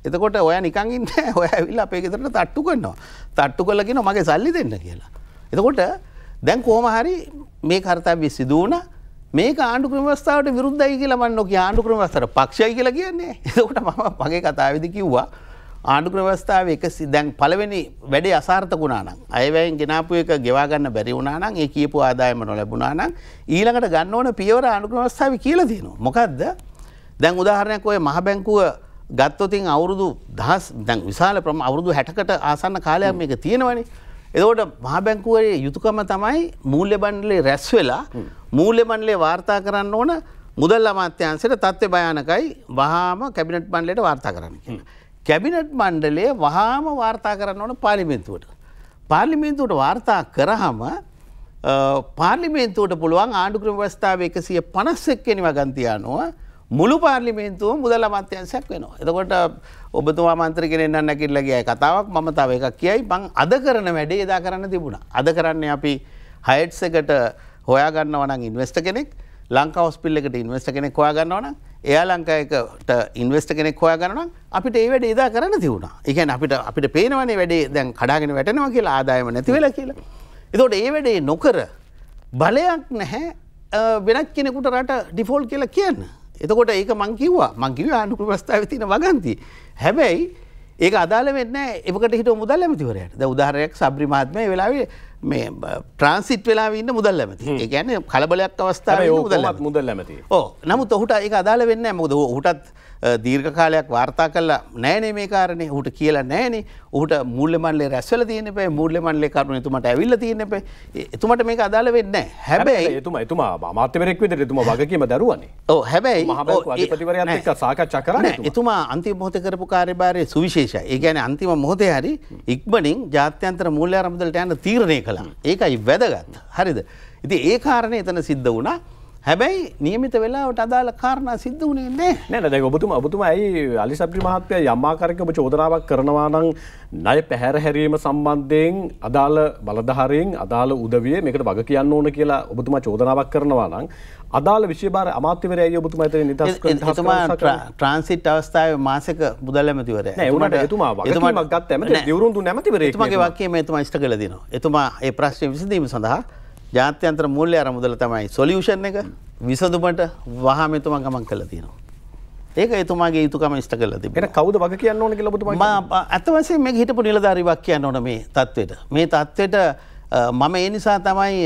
එතකොට ඔයා නිකන් ඉන්නේ නැහැ. ඔයා ඇවිල්ලා අපේ ගෙදරට තට්ටු කරනවා. තට්ටු කරලා කියනවා මගේ සල්ලි දෙන්න කියලා. එතකොට දැන් කොහොම හරි මේ කාර්යය සිදු වුණා. මේක ආණ්ඩු ක්‍රම ව්‍යවස්ථාවට විරුද්ධයි කියලා මම නොකිය ආණ්ඩු ක්‍රම ව්‍යවස්ථාවට පක්ෂයි කියලා කියන්නේ. එතකොට මම මගේ කතාවේදී කිව්වා ආණ්ඩු ක්‍රම ව්‍යවස්ථාවේ දැන් පළවෙනි වැඩේ අසාර්ථක වුණා නම් අයවැයෙන් ගෙනාපු එක ගෙවා ගන්න බැරි වුණා නම් ඒ කියපු ආදායම නොලැබුණා නම් ඊළඟට ගන්න ඕන පියවර ආණ්ඩු ක්‍රම ව්‍යවස්ථාවේ කියලා තියෙනවා. මොකද්ද? දැන් උදාහරණයක් ඔය මහ බැංකුව ගත්තොතින් අවුරුදු 10 දැන් විශාල අවුරුදු 60කට ආසන්න කාලයක් මේක තියෙනවනේ. එතකොට මහ බැංකුවේ යුතුයකම තමයි මූල්‍ය මණ්ඩලයේ රැස් වෙලා මූල්‍ය මණ්ඩලයේ වාර්තා කරන්න ඕන මුදල් අමාත්‍යාංශයට තත්ත්ව භයානකයි වහාම කැබිනට් මණ්ඩලයට වාර්තා කරන්න කියලා. කැබිනට් මණ්ඩලය වහාම වාර්තා කරන්න ඕන පාර්ලිමේන්තුවට. පාර්ලිමේන්තුවට වාර්තා කරාම පාර්ලිමේන්තුවට පුළුවන් ආණ්ඩු ක්‍රම ව්‍යවස්ථාවේ 151 වෙනි වගන්තිය අනුව මුළු පාර්ලිමේන්තුවම මුදල් අමාත්‍යාංශයක් වෙනවා. එතකොට ඔබතුමා මන්ත්‍රී කෙනෙක් නම් නැගිටලා ගියා කතාවක් මම තව එකක් කියයි මං අද කරන වැඩේ එදා කරන්න තිබුණා. අද කරන්නේ අපි හයට්ස් එකට හොයා ගන්නවා නම් ඉන්වෙස්ටර් කෙනෙක් ලංකා හොස්පිටල් එකට ඉන්වෙස්ටර් කෙනෙක් හොයා ගන්නවා නම් එයා ලංකා එකට ඉන්වෙස්ටර් කෙනෙක් හොයා ගන්නවා නම් අපිට ඒ වැඩේ එදා කරන්න තිබුණා. ඒ කියන්නේ අපිට පේනවනේ වැඩේ දැන් කඩාගෙන වැටෙනවා කියලා ආදායම නැති වෙලා කියලා. ඒතකොට ඒ වැඩේ නොකර බලයක් නැහැ වෙනත් කෙනෙකුට රට ඩිෆෝල්ට් කියලා කියන්න. එතකොට ඒක මං කිව්වා ආණ්ඩු ක්‍රම ව්‍යවස්ථාවේ තියෙන වගන්ති. හැබැයි ඒක අදාළ වෙන්නේ නැහැ එවකට හිටව මුදල් ඇමතිවරයාට. දැන් උදාහරණයක් සබ්රි මහත්මයා ඒ වෙලාවේ මේ ට්‍රාන්සිට් වෙලාවේ ඉන්න මුදල් ඇමති. ඒ කියන්නේ කලබලයක් අවස්ථාවේ ඉන්න මුදල් ඇමති. ඔව්. නමුත් ඔහුට ඒක අදාළ වෙන්නේ නැහැ. මොකද ඔහුටත් දීර්ඝ කාලයක් වාර්තා කළා නෑනේ මේ කාරණේ. ඔහුට කියලා නෑනේ. ඔහුට මූල්‍ය මණ්ඩලයේ රැස් වෙලා තියෙන්න එපා. මූල්‍ය මණ්ඩලයේ කරුණ එතුමාට ඇවිල්ලා තියෙන්න එපා. එතුමාට මේක අදාළ වෙන්නේ නැහැ. හැබැයි එතුමා අමාත්‍යවරයෙක් විදිහට එතුමා වගකීම දරුවානේ. ඔව් හැබැයි මහ බැංකුව අධිපතිවරයාත් එක්ක සාකච්ඡා කරන්නේ එතුමා අන්තිම මොහොතේ කරපු කාර්යභාරය සුවිශේෂයි. ඒ කියන්නේ අන්තිම මොහොතේ හරි ඉක්මනින් ජාත්‍යන්තර මූල්‍ය ආරම්භදලට යන්න තීරණය කළා. ඒකයි වැදගත්. හරිද? ඉතින් ඒ කාරණේ එතන සිද්ධ වුණා. හැබැයි නියමිත වෙලාවට අදාළ කාරණා සිද්ධ වුණේ නැහැ. නෑ දැන් ඔබතුමා ඇයි අලි සබ්රි මහත්තයා යම් ආකාරයක ඔබ චෝදනාවක් කරනවා නම් ණය පැහැර හැරීම සම්බන්ධයෙන් අදාළ බලධාරීන් අදාළ උදවිය මේකට වග කියන්න ඕන කියලා ඔබතුමා චෝදනාවක් කරනවා නම් අදාළ විශේෂ අමාත්‍යවරයයි ඔබතුමා එතන නිදහස් එතුමා ට්‍රාන්සිට් අවස්ථාවේ මාසික මුදල් ඇමතිවරයා. නෑ උනාට එතුමා වගකීමක් ගත්ත ඇමති දිවුරුම් දුන්න ඇමතිවරයෙක්. එතුමාගේ වාක්‍යය එතුමා ඉෂ්ට කළා දෙනවා. එතුමා ඒ ප්‍රශ්නේ විසඳීම සඳහා ජාත්‍යන්තර මූල්‍ය ආරමුදල තමයි සොලියුෂන් එක විසඳුමට වහාම එතුමා ගමන් කළා තියෙනවා. ඒක එතුමාගේ යුතුයකම ඉෂ්ට කළා තිබෙනවා. ඒක කවුද වග කියන්න ඕන කියලා ඔබතුමා මම අත වශයෙන් මේක හිටපු නිලධාරීවක් කියන්න ඕන මේ தത്വෙට. මේ தത്വෙට මම ඒ නිසා තමයි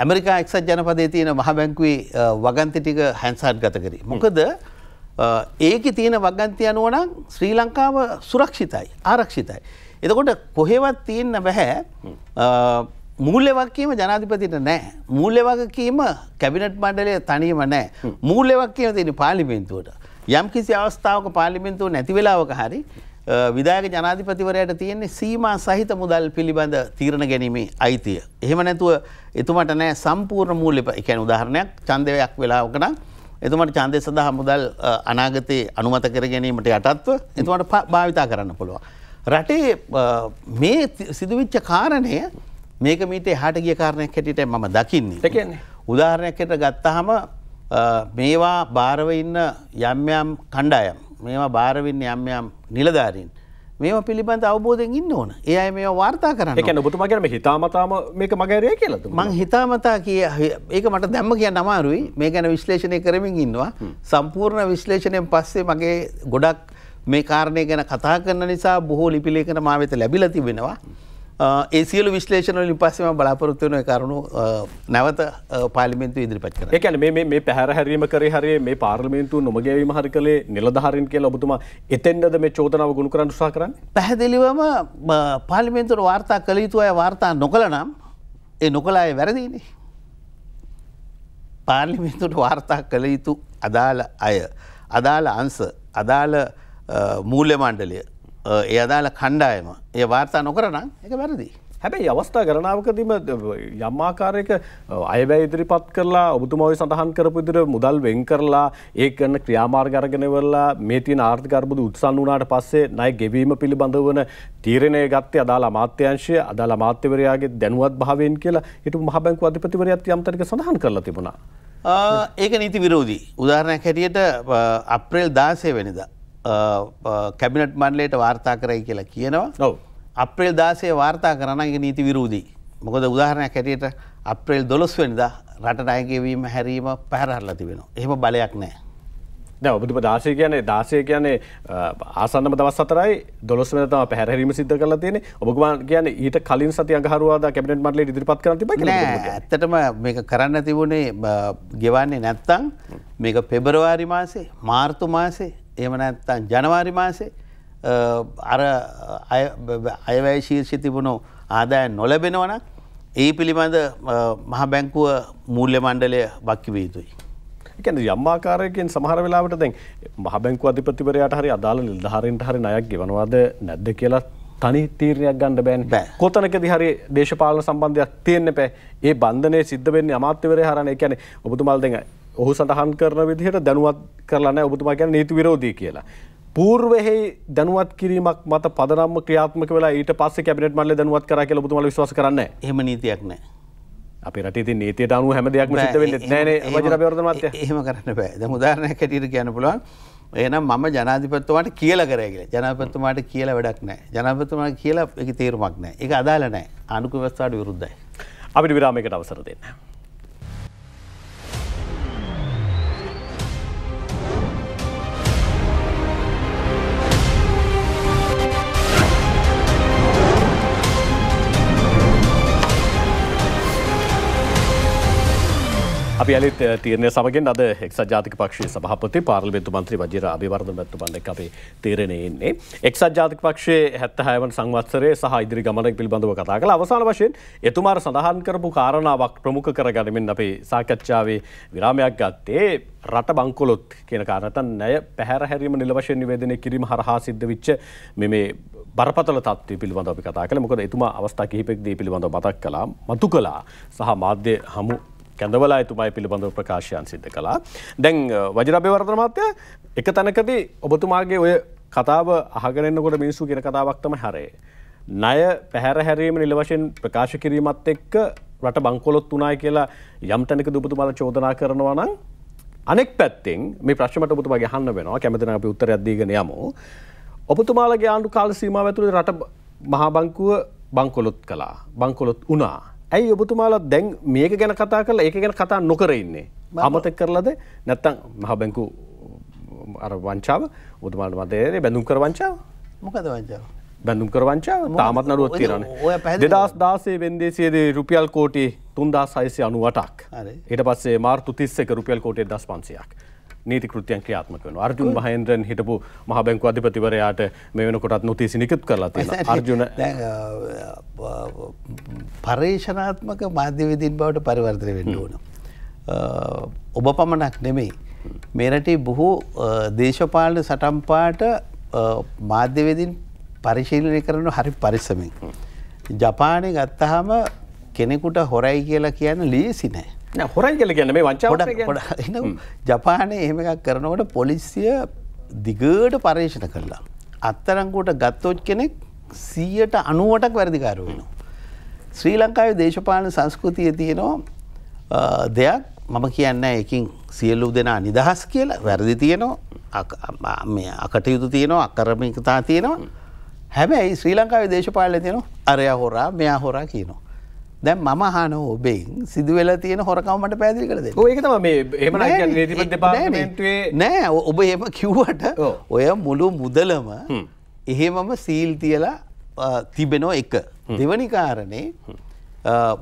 ඇමරිකා එක්සත් ජනපදයේ තියෙන මහ බැංකුවේ වගන්ති ටික හැන්සාට් ගත කරේ. මොකද ඒකේ තියෙන වගන්ති අනුව නම් ශ්‍රී ලංකාව සුරක්ෂිතයි ආරක්ෂිතයි. එතකොට කොහෙවත් තියෙන්න බෑ මූල්‍ය වගකීම ජනාධිපතිට නැහැ. මූල්‍ය වගකීම කැබිනට් මණ්ඩලයේ තනියම නැහැ. මූල්‍ය වගකීම තියෙන පාර්ලිමේන්තුවට. යම්කිසි අවස්ථාවක පාර්ලිමේන්තුව නැති වෙලාවක හරි විධායක ජනාධිපතිවරයාට තියෙන්නේ සීමා සහිත මුදල් පිළිබඳ තීරණ ගැනීමේ අයිතිය. එහෙම නැතුව එතුමාට නැහැ සම්පූර්ණ මූල්‍ය. ඒ කියන්නේ උදාහරණයක් ඡන්දයක් වෙලාවක නම් එතුමාට ඡන්දය සඳහා මුදල් අනාගතේ අනුමත කර ගැනීමට යටත්ව එතුමාට භාවිතා කරන්න පුළුවන්. රටේ මේ සිදුවිච්ච කාරණය මේක මීට එහාට ගිය කාරණයක් හැටියට මම දකින්නේ. ඒ කියන්නේ උදාහරණයකට ගත්තාම මේවා බාරව ඉන්න යම් යම් කණ්ඩායම් මේවා බාරව ඉන්න යම් යම් නිලධාරීන් මේවා පිළිබඳ අවබෝධයෙන් ඉන්න ඕන. ඒ අය මේවා වාර්තා කරන්න. ඒ කියන්නේ ඔබතුමා කියන්නේ මේ හිතාමතාම මේක මගේ ඇරියා කියලාද? මං හිතාමතා ඒක මට දැම්ම කියන්න අමාරුයි. මේ ගැන විශ්ලේෂණය කරමින් ඉන්නවා. සම්පූර්ණ විශ්ලේෂණයෙන් පස්සේ මගේ ගොඩක් මේ කාරණේ ගැන කතා කරන නිසා බොහෝ ලිපි ලේඛන මා වෙත ලැබිලා තිබෙනවා. ඒ සියලු විශ්ලේෂණ වලින් පස්සේ මම බලාපොරොත්තු වෙන ඒ කරුණු නැවත පාර්ලිමේන්තුවේ ඉදිරිපත් කරන්න. ඒ කියන්නේ මේ පැහැර හැරීම කරේ හරිය මේ පාර්ලිමේන්තුව නොමගෑවීම හරි කලේ නිලධාරීන් කියලා ඔබතුමා එතෙන්ද මේ චෝදනාව ගොනු කරන්න උත්සාහ කරන්නේ? පැහැදිලිවම පාර්ලිමේන්තුවට වාර්තා කළ යුතු අය වාර්තා නොකළ නම් ඒ නොකළ අය වැරදිනේ. පාර්ලිමේන්තුවට වාර්තා කළ යුතු අදාළ අය අදාළ අංශ අදාළ මූල්‍ය මණ්ඩලය ඒ අදාළ කණ්ඩායම ඒ වාර්තා නොකරනම් ඒක වැරදි. හැබැයි අවස්ථා ගණනාවකදීම යම් ආකාරයක අයවැය ඉදිරිපත් කරලා ඔබතුමා ඔය සඳහන් කරපු විදිහට මුදල් වෙන් කරලා ඒ කරන ක්‍රියාමාර්ග අරගෙන ඉවරලා මේ තියෙන ආර්ථික අර්බුද උත්සන්න වුණාට පස්සේ ණය ගෙවීම පිළිබඳව වන තීරණය ගත්තේ අදාළ අමාත්‍යාංශය අදාළ අමාත්‍යවරයාගේ දැනුවත් භාවයෙන් කියලා හිටපු මහ බැංකුව අධිපතිවරයාත් යම් තැනක සඳහන් කරලා තිබුණා. ඒක නීති විරෝධී. උදාහරණයක් හැටියට අප්‍රේල් 16 වෙනිදා කැබිනට් මණ්ඩලයට වාර්තා කරයි කියලා කියනවා. අප්‍රේල් 16 වාර්තා කරන එක නීති විරෝධී. මොකද උදාහරණයක් හැටියට අප්‍රේල් 12 වෙනිදා රට ණය ගෙවීම හැරීම පැහැරලා තිබෙනවා. එහෙම බලයක් නැහැ. දැන් ඔබතුමා 16 කියන්නේ ආසන්නම දවස් 4යි 12 වෙනිදා තමයි පැහැරීම සිද්ධ කරලා තියෙන්නේ. ඔබ කියන්නේ ඊට කලින් සතිය අඟහරුවාදා කැබිනට් මණ්ඩලයට ඉදිරිපත් කරන්න තිබ්බා කියලා නෑ. ඇත්තටම මේක කරන්න තිබුණේ ගෙවන්නේ නැත්තම් මේක පෙබරවාරි මාසේ මාර්තු මාසේ එහෙම නැත්නම් ජනවාරි මාසේ අර අයවැය ශීර්ෂ තිබුණු ආදායම් නොලැබෙනවා නම් ඒ පිළිබඳ මහ බැංකුව මූල්‍ය මණ්ඩලය වක්කි විය යුතුයි. ඒ කියන්නේ යම් ආකාරයකින් සමහර වෙලාවට දැන් මහ බැංකුව අධිපතිවරයාට හරි අදාළ නිලධාරීන්ට හරි ණයක් ගෙවනවද නැද්ද කියලා තනි තීරණයක් ගන්න බෑනේ. කොතනකදී හරි දේශපාලන සම්බන්ධයක් තියෙන්න බෑ. ඒ බන්ධනය සිද්ධ වෙන්නේ අමාත්‍යවරයා හරහානේ. ඒ කියන්නේ ඔබතුමාලා දැන් ඔහු සඳහන් කරන විදිහට දැනුවත් කරලා නැහැ ඔබතුමා කියන්නේ නීති විරෝධී කියලා. పూర్වෙහි දැනුවත් කිරීමක් මත පදනම්ම ක්‍රියාත්මක වෙලා ඊට පස්සේ කැබිනට් මණ්ඩලය දැනුවත් කරා කියලා ඔබතුමාලා විශ්වාස කරන්නේ නැහැ. එහෙම නීතියක් නැහැ. අපේ රටේ තියෙන නීතියට අනුව හැම දෙයක්ම සිද්ධ වෙන්නේ නැහැ නේ වජිරාභිවර්ධන මහත්තයා. එහෙම කරන්න බෑ. දැන් උදාහරණයක් හැටියට කියන්න පුළුවන්. එහෙනම් මම ජනාධිපතිතුමාට කියලා කරයි කියලා. ජනාධිපතිතුමාට කියලා වැඩක් නැහැ. ජනාධිපතිතුමාට කියලා ඒකේ තේරුමක් නැහැ. ඒක අදාළ නැහැ. ආණ්ඩුක්‍රම ව්‍යවස්ථාවට විරුද්ධයි. අපිට විරාමයකට අවසර දෙන්න. අපි අලුත් තීරණය සමගින් අද එක්සත් ජාතික පක්ෂයේ සභාපති පාර්ලිමේන්තු මන්ත්‍රී වජිර අබේවර්ධන මැතිතුමන් එක්ක අපි තීරණයේ ඉන්නේ. එක්සත් ජාතික පක්ෂයේ 76 වන සංවත්සරයේ සහ ඉදිරි ගමන පිළිබඳව කතා කළා. අවසාන වශයෙන් එතුමාට සඳහන් කරපු කාරණාවක් ප්‍රමුඛ කරගනිමින් අපි සාකච්ඡාවේ විරාමයක් ගත්තේ රට බංකොලොත් කියන කාරණාට ණය පැහැර හැරීම නිල වශයෙන් නිවේදනය කිරීම හරහා සිද්ධ වෙච්ච මේ බරපතල තත්ත්වය පිළිබඳව අපි කතා කළා. මොකද එතුමා අවස්ථා කිහිපයකදී පිළිබඳව මතක් කළා, මතු කළා සහ මාධ්‍ය හමු කැඳවලා එතුමායි පිළිබඳව ප්‍රකාශයන් සිද්ධ කළා. දැන් වජිර අබේවර්ධන මහත්තයා එක තැනකදී ඔබතුමාගේ ඔය කතාව අහගෙන ඉන්නකොට මිනිස්සු කියන කතාවක් තමයි හරේ. ණය පැහැර හැරීම නිල වශයෙන් ප්‍රකාශ කිරීමත් එක්ක රට බංකොලොත් වුණායි කියලා යම් තැනකදී ඔබතුමාලා චෝදනා කරනවා නම් අනෙක් පැත්තෙන් මේ ප්‍රශ්නකට ඔබතුමාගේ අහන්න වෙනවා. කැමති නම් අපි උත්තරයක් දීගෙන යමු. ඔබතුමාලගේ ආණ්ඩු කාල සීමාව ඇතුළේ රට මහා බංකුව බංකොලොත් කළා. බංකොලොත් වුණා. ඇයි ඔබතුමාලා දැන් මේක ගැන කතා කරලා ඒක ගැන කතා නොකර ඉන්නේ? අමතක කරලාද නැත්නම් මහ බැංකු අර වංචාව ඔබතුමාලට මතකද බැඳුම් කර වංචාව? මොකද වංචාව? බැඳුම් කර වංචාව තාමත් නඩුවක් තියෙනවානේ. 2016 වෙනිදාදී රුපියල් කෝටි 3698ක්. හරි. ඊට පස්සේ මාර්තු 31 රුපියල් කෝටි 1500ක්. නීති කෘත්‍යයන් ක්‍රියාත්මක වෙනවා. අර්ජුන් මහේන්ද්‍රන් හිටපු මහ බැංකුව අධිපතිවරයාට මේ වෙනකොටත් නොතීසි නිකුත් කරලා තියෙනවා. අර්ජුන දැන් පරිශනාත්මක මාධ්‍යවේදීන් බවට පරිවර්තනය වෙන්න ඕන. ඔබ පමණක් නෙමෙයි. මේ රටේ බොහෝ දේශපාලන සටන්පාට මාධ්‍යවේදීන් පරිශීලනය කරන හරි පරිස්සමෙන්. ජපානයේ ගත්තාම කෙනෙකුට හොරයි කියලා කියන්න ලීසි නෑ. නෑ හොරයි කියලා කියන්නේ මේ වංචාවක් කියන්නේ. ජපානයේ එහෙම එකක් කරනකොට පොලිසිය දිගට පරීක්ෂණ කළා. අත්අඩංගුවට ගත්තොත් කෙනෙක් 190%ක් වැරදිකාරයෝ වෙනවා. ශ්‍රී ලංකාවේ දේශපාලන සංස්කෘතියේ තියෙනවා දෙයක් මම කියන්නේ එකින් සියලු දෙනා නිදහස් කියලා වැරදි තියෙනවා අකටයුතු තියෙනවා අකරමිකතා තියෙනවා හැබැයි ශ්‍රී ලංකාවේ දේශපාලනේ තියෙනවා අරයා හොරා මෙයා හොරා කියනවා දැන් මම අහනවා ඔබෙන් සිදුවෙලා තියෙන හොරකම මට පැහැදිලි කරලා දෙන්න. ඔව් ඒක තමයි මේ එහෙම නම් කියන්නේ නීතිපති දෙපාර්තමේන්තුවේ නෑ ඔබ එහෙම කිව්වට ඔය මුළු මුදලම එහෙමම සීල් තියලා තිබෙනෝ එක. දෙවනි කාරණේ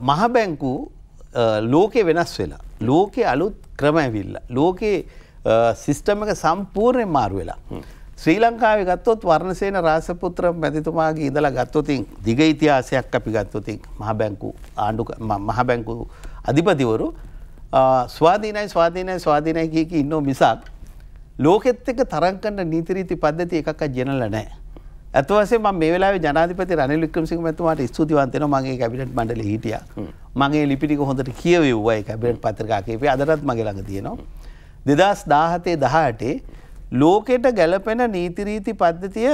මහ බැංකු ලෝකේ වෙනස් වෙලා ලෝකේ අලුත් ක්‍රම ඇවිල්ලා ලෝකේ සිස්ටම් එක සම්පූර්ණයෙන් මාරු වෙලා ශ්‍රී ලංකාවේ ගත්තොත් වර්ණසේන රාසපුත්‍ර මැතිතුමාගේ ඉඳලා ගත්තොත් දිග ඉතිහාසයක් අපි ගත්තොත් මහ බැංකු අධිපතිවරු ස්වාධීනයි කිය ඉන්නෝ මිසක් ලෝකෙත් එක්ක තරම් කරන නීති රීති පද්ධති එකක්වත් ගෙනල්ලා නැහැ. අත වශයෙන් මම මේ වෙලාවේ ජනාධිපති රනිල් වික්‍රමසිංහ මැතිතුමාට ස්තුතිවන්ත වෙනවා මගේ කැබිනට් මණ්ඩලයේ හිටියා. මගේ ලිපි ටික හොඳට කියවෙව්වා ඒ කැබිනට් පත්‍රිකා කීපේ අදටත් මගේ ළඟ තියෙනවා. 2017-18 ලෝකෙට ගැලපෙන නීති රීති පද්ධතිය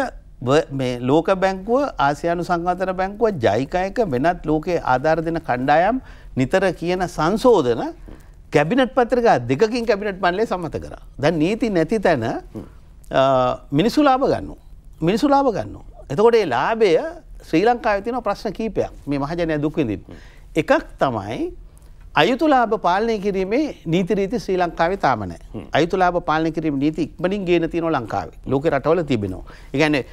මේ ලෝක බැංකුව ආසියානු සංවර්ධන බැංකුව ජයිකායක වෙනත් ලෝකයේ ආධාර දෙන කණ්ඩායම් නිතර කියන සංශෝධන කැබිනට් පත්‍රිකා දෙකකින් කැබිනට් මණ්ඩලය සම්මත කරා. දැන් නීති නැති තැන මිනිස්සු ලාභ ගන්නවා. එතකොට ඒ ලාභය ශ්‍රී ලංකාවේ තියෙන ප්‍රශ්න කීපයක් මේ මහජනයා දුක් විඳින්න. එකක් තමයි අයුතු ලාභ පාලනය කිරීමේ නීති රීති ශ්‍රී ලංකාවේ තාම නැහැ. අයුතු ලාභ පාලනය කිරීමේ නීති ඉක්මනින් ගේන තියෙනවා ලංකාවේ. ලෝකේ රටවල තිබෙනවා. ඒ කියන්නේ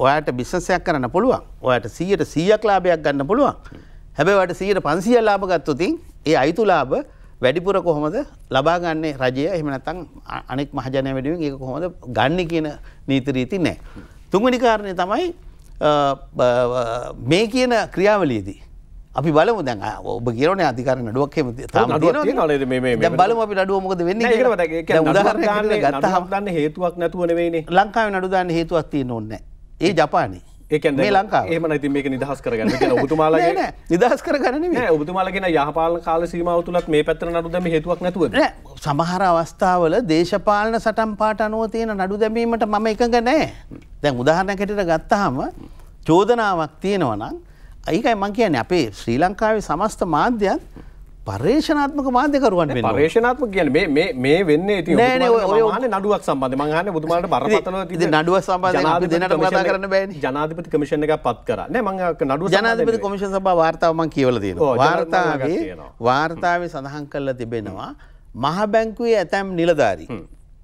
ඔයාට බිස්නස් එකක් කරන්න පුළුවන්. ඔයාට 100% ලාභයක් ගන්න පුළුවන්. හැබැයි ඔයාට 500% ලාභ ගත්තොත් ඒ අයුතු ලාභ වැඩිපුර කොහොමද ලබා ගන්නේ රජය? එහෙම නැත්නම් අනෙක් මහජනයා වෙනුවෙන් ඒක කොහොමද ගන්න කියන නීති රීති නැහැ. තුන්වෙනි කාරණේ තමයි මේ කියන ක්‍රියාවලියේදී අපි බලමු දැන් ඔබ කියනෝනේ අධිකාරිය නඩුවක් එහෙම තාම තියෙනවා නේද මේ දැන් බලමු අපි නඩුව මොකද වෙන්නේ කියලා. දැන් උදාහරණයක් ගත්තාම දාන්න හේතුවක් නැතුව නෙවෙයිනේ. ලංකාවේ නඩු දාන්න හේතුවක් තියෙන්න ඕනේ නැහැ. ඒ ජපානේ. ඒ කියන්නේ මේ ලංකාව. එහෙම නැත්නම් මේක නිදහස් කරගන්න කියන ඔබතුමාලගේ නෑ නිදහස් කරගන්න නෙවෙයි. නෑ ඔබතුමාලා කියන යහපාලන කාල සීමාව තුලත් මේ පැත්තට නඩු දැමීම හේතුවක් නැතුවද? නෑ සමහර අවස්ථාවල දේශපාලන සටන් පාට අනුව තියෙන නඩු දැමීමට මම එකඟ නෑ. දැන් උදාහරණයක් හැටියට ගත්තාම චෝදනාවක් තියෙනවා නම් ඒකයි මම කියන්නේ අපේ ශ්‍රී ලංකාවේ සමස්ත මාධ්‍යයන් පර්යේෂණාත්මක මාධ්‍යකරුවන් වෙනවා. පර්යේෂණාත්මක කියන්නේ මේ වෙන්නේ ඉතින් ඔබතුමාලා නඩුවක් සම්බන්ධයෙන් මම අහන්නේ ඔබතුමාලට බරපතල ඉතින් නඩුවක් සම්බන්ධයෙන් අපි දෙන්නට කතා කරන්න බෑනේ. ජනාධිපති කමිෂන් එකක් පත් කරා. නෑ මම නඩුව ජනාධිපති කොමිෂන් සභාව වාර්තාව මම කියවලා තියෙනවා. වාර්තාවේ සඳහන් කරලා තිබෙනවා මහ බැංකුවේ ඇතැම් නිලධාරී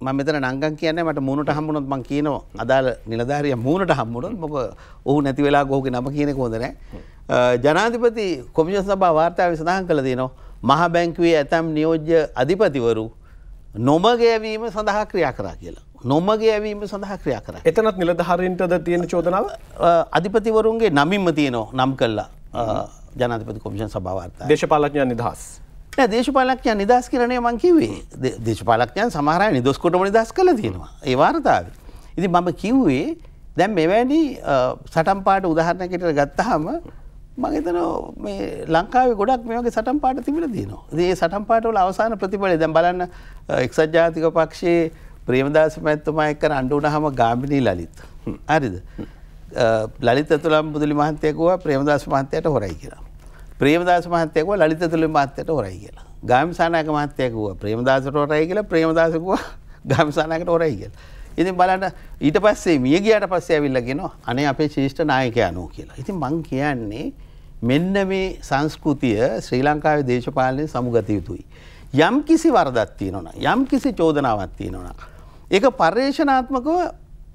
මම මෙතන නංගන් කියන්නේ මට මූණට හම්බුනොත් මම කියනවා අදාළ නිලධාරියා මූණට හම්බුනොත් මොකද ඔහු නැති වෙලාවක ඔහුගේ නම කියන එක හොඳ නැහැ. ජනාධිපති කොමිෂන් සභාව වාර්තාවේ සඳහන් කරලා තියෙනවා මහ බැංකුවේ ඇතැම් නියෝජ්‍ය අධිපතිවරු නොමග යැවීම සඳහා ක්‍රියා කරා කියලා. නොමග යැවීම සඳහා ක්‍රියා කරා. එතනත් නිලධාරීන්ටද තියෙන චෝදනාව? අධිපතිවරුන්ගේ නමින්ම තියෙනවා නම් කළා ජනාධිපති කොමිෂන් සභාව වාර්තාව. දේශපාලඥයන් නිදහස්. නෑ දේශපාලඥයන් නිදහස් කියලා නේ මං කිව්වේ. දේශපාලඥයන් සමහර අය නිදොස් කොටම නිදහස් කරලා තියෙනවා. ඒ වාර්තාවේ. ඉතින් මම කිව්වේ දැන් මෙවැනි සටන් පාට උදාහරණයක් විදිහට ගත්තාම මම හිතනවා මේ ලංකාවේ ගොඩක් මේ වගේ සටන් පාට තිබිලා තියෙනවා. ඉතින් මේ සටන් පාට වල අවසාන ප්‍රතිඵලය දැන් බලන්න එක්සත් ජාතික පක්ෂයේ ප්‍රේමදාස මහත්මයා එක්ක අඬ වුණාම ගාමිණී ලලිත්. හරිද? ලලිත් අතුලම් බුදුලි මහත්තයා කිව්වා ප්‍රේමදාස මහත්තයාට හොරයි කියලා. ප්‍රේමදාස මහත්තයා කිව්වා ලලිත් අතුලම් මහත්තයාට හොරයි කියලා. ගාමිණී මහත්තයා කිව්වා ප්‍රේමදාසට හොරයි කියලා. ප්‍රේමදාස කිව්වා ගාමිණීට හොරයි කියලා. ඉතින් බලන්න ඊට පස්සේ මිය ගියාට පස්සේ ඇවිල්ලා කියනවා අනේ අපේ ශ්‍රේෂ්ඨ 나යකයා නෝ කියලා. ඉතින් මං කියන්නේ මෙන්න මේ සංස්කෘතිය ශ්‍රී ලංකාවේ දේශපාලනයේ සමුගත යුතුයි. යම් කිසි වරදක් තියෙනවා යම් කිසි චෝදනාවක් තියෙනවා ඒක පර්යේෂණාත්මකව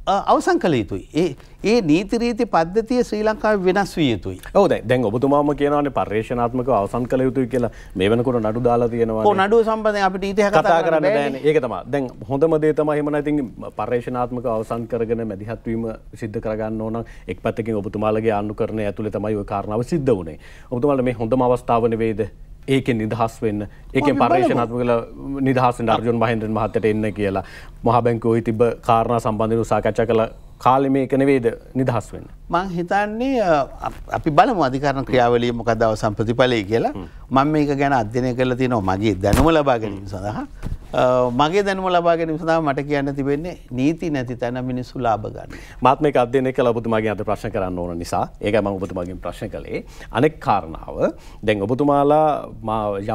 අවසන් කළ යුතුයි. ඒ නීති රීති පද්ධතිය ශ්‍රී ලංකාවේ වෙනස් විය යුතුයි. ඔව් දැන් ඔබතුමාම කියනවානේ පර්යේෂණාත්මකව අවසන් කළ යුතුයි කියලා. මේ වෙනකොට නඩු දාලා තියෙනවා. ඔව් නඩුව සම්බන්ධයෙන් අපිට ඊට කතා කරන්න බෑනේ. ඒක තමයි. දැන් හොඳම දේ තමයි එහෙම නැතිනම් පර්යේෂණාත්මකව අවසන් කරගෙන මැදිහත් වීම සිද්ධ කරගන්න ඕන නම් එක් පැත්තකින් ඔබතුමාලගේ ආණ්ඩුකරණය ඇතුලේ තමයි ওই කාරණාව සිද්ධ වුනේ. ඔබතුමාලා මේ හොඳම අවස්ථාව නෙවෙයිද? ඒකෙන් නිදහස් වෙන්න ඒකෙන් පර්යේෂණාත්මකව නිදහස් වෙන්න අර්ජුන් මහේන්ද්‍රන් මහත්තයට එන්න කියලා මහ බැංකුවේ තිබ්බ කාරණා සම්බන්ධව සාකච්ඡා කළ කාලෙ මේක නෙවෙයිද නිදහස් වෙන්න? මං හිතන්නේ අපි බලමු අධිකරණ ක්‍රියාවලිය මොකක්ද අවසන් ප්‍රතිඵලය කියලා. මම මේක ගැන අධ්‍යයනය කරලා තියෙනවා මගේ දැනුම ලබා ගැනීම සඳහා. මගේ දැනුම ලබා ගැනීම සඳහා මට කියන්න තිබෙන්නේ නීති නැති තැන මිනිස්සු ලාභ ගන්න. මාත් මේක අධ්‍යයනය කළා ඔබතුමාගෙන් අද ප්‍රශ්න කරන්න ඕන නිසා ඒකයි මම ඔබතුමාගෙන් ප්‍රශ්න කළේ. අනෙක් කාරණාව දැන් ඔබතුමාලා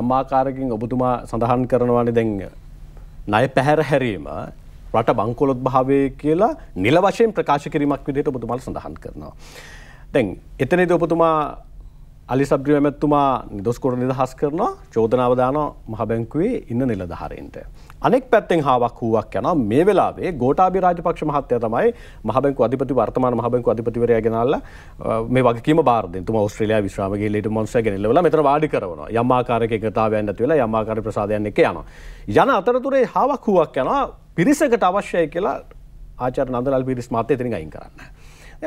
යම් ආකාරයකින් ඔබතුමා සඳහන් කරනවානේ දැන් ණය පැහැර හැරීම රට බංකොලොත් භාවය කියලා නිල වශයෙන් ප්‍රකාශ කිරීමක් විදිහට ඔබතුමාලා සඳහන් කරනවා. දැන් එතනදී ඔබතුමා අලි සබ්රි මැතිතුමා නිදොස් කොට නිදහස් කරනවා චෝදනාව දානවා මහ බැංකුවේ ඉන්න නිලධාරීන්ට. අනෙක් පැත්තෙන් හාවක් හුවක් යනවා මේ වෙලාවේ ගෝඨාභය රාජපක්ෂ මහත්තයා තමයි මහ බැංකුව අධිපති වර්තමාන මහ බැංකුව අධිපතිවරයා ගෙනල්ලා මේ වගකීම බාර දෙන්න. තුමා ඕස්ට්‍රේලියාව විශ්‍රාම ගිහිල්ලා ඊට මොන්ස්ටර් ගෙනල්ලා මෙතන වාඩි කරනවා. යම් ආකාරයක එකතාවයක් නැති වෙලා යම් ආකාරයක ප්‍රසාදයන් එක යනවා. යන අතරතුරේ හාවක් හුවක් යනවා පිරිසකට අවශ්‍යයි කියලා ආචාර්ය නන්දලාල් පීරිස් මහත්තයා එතනින් අයින් කරන්න.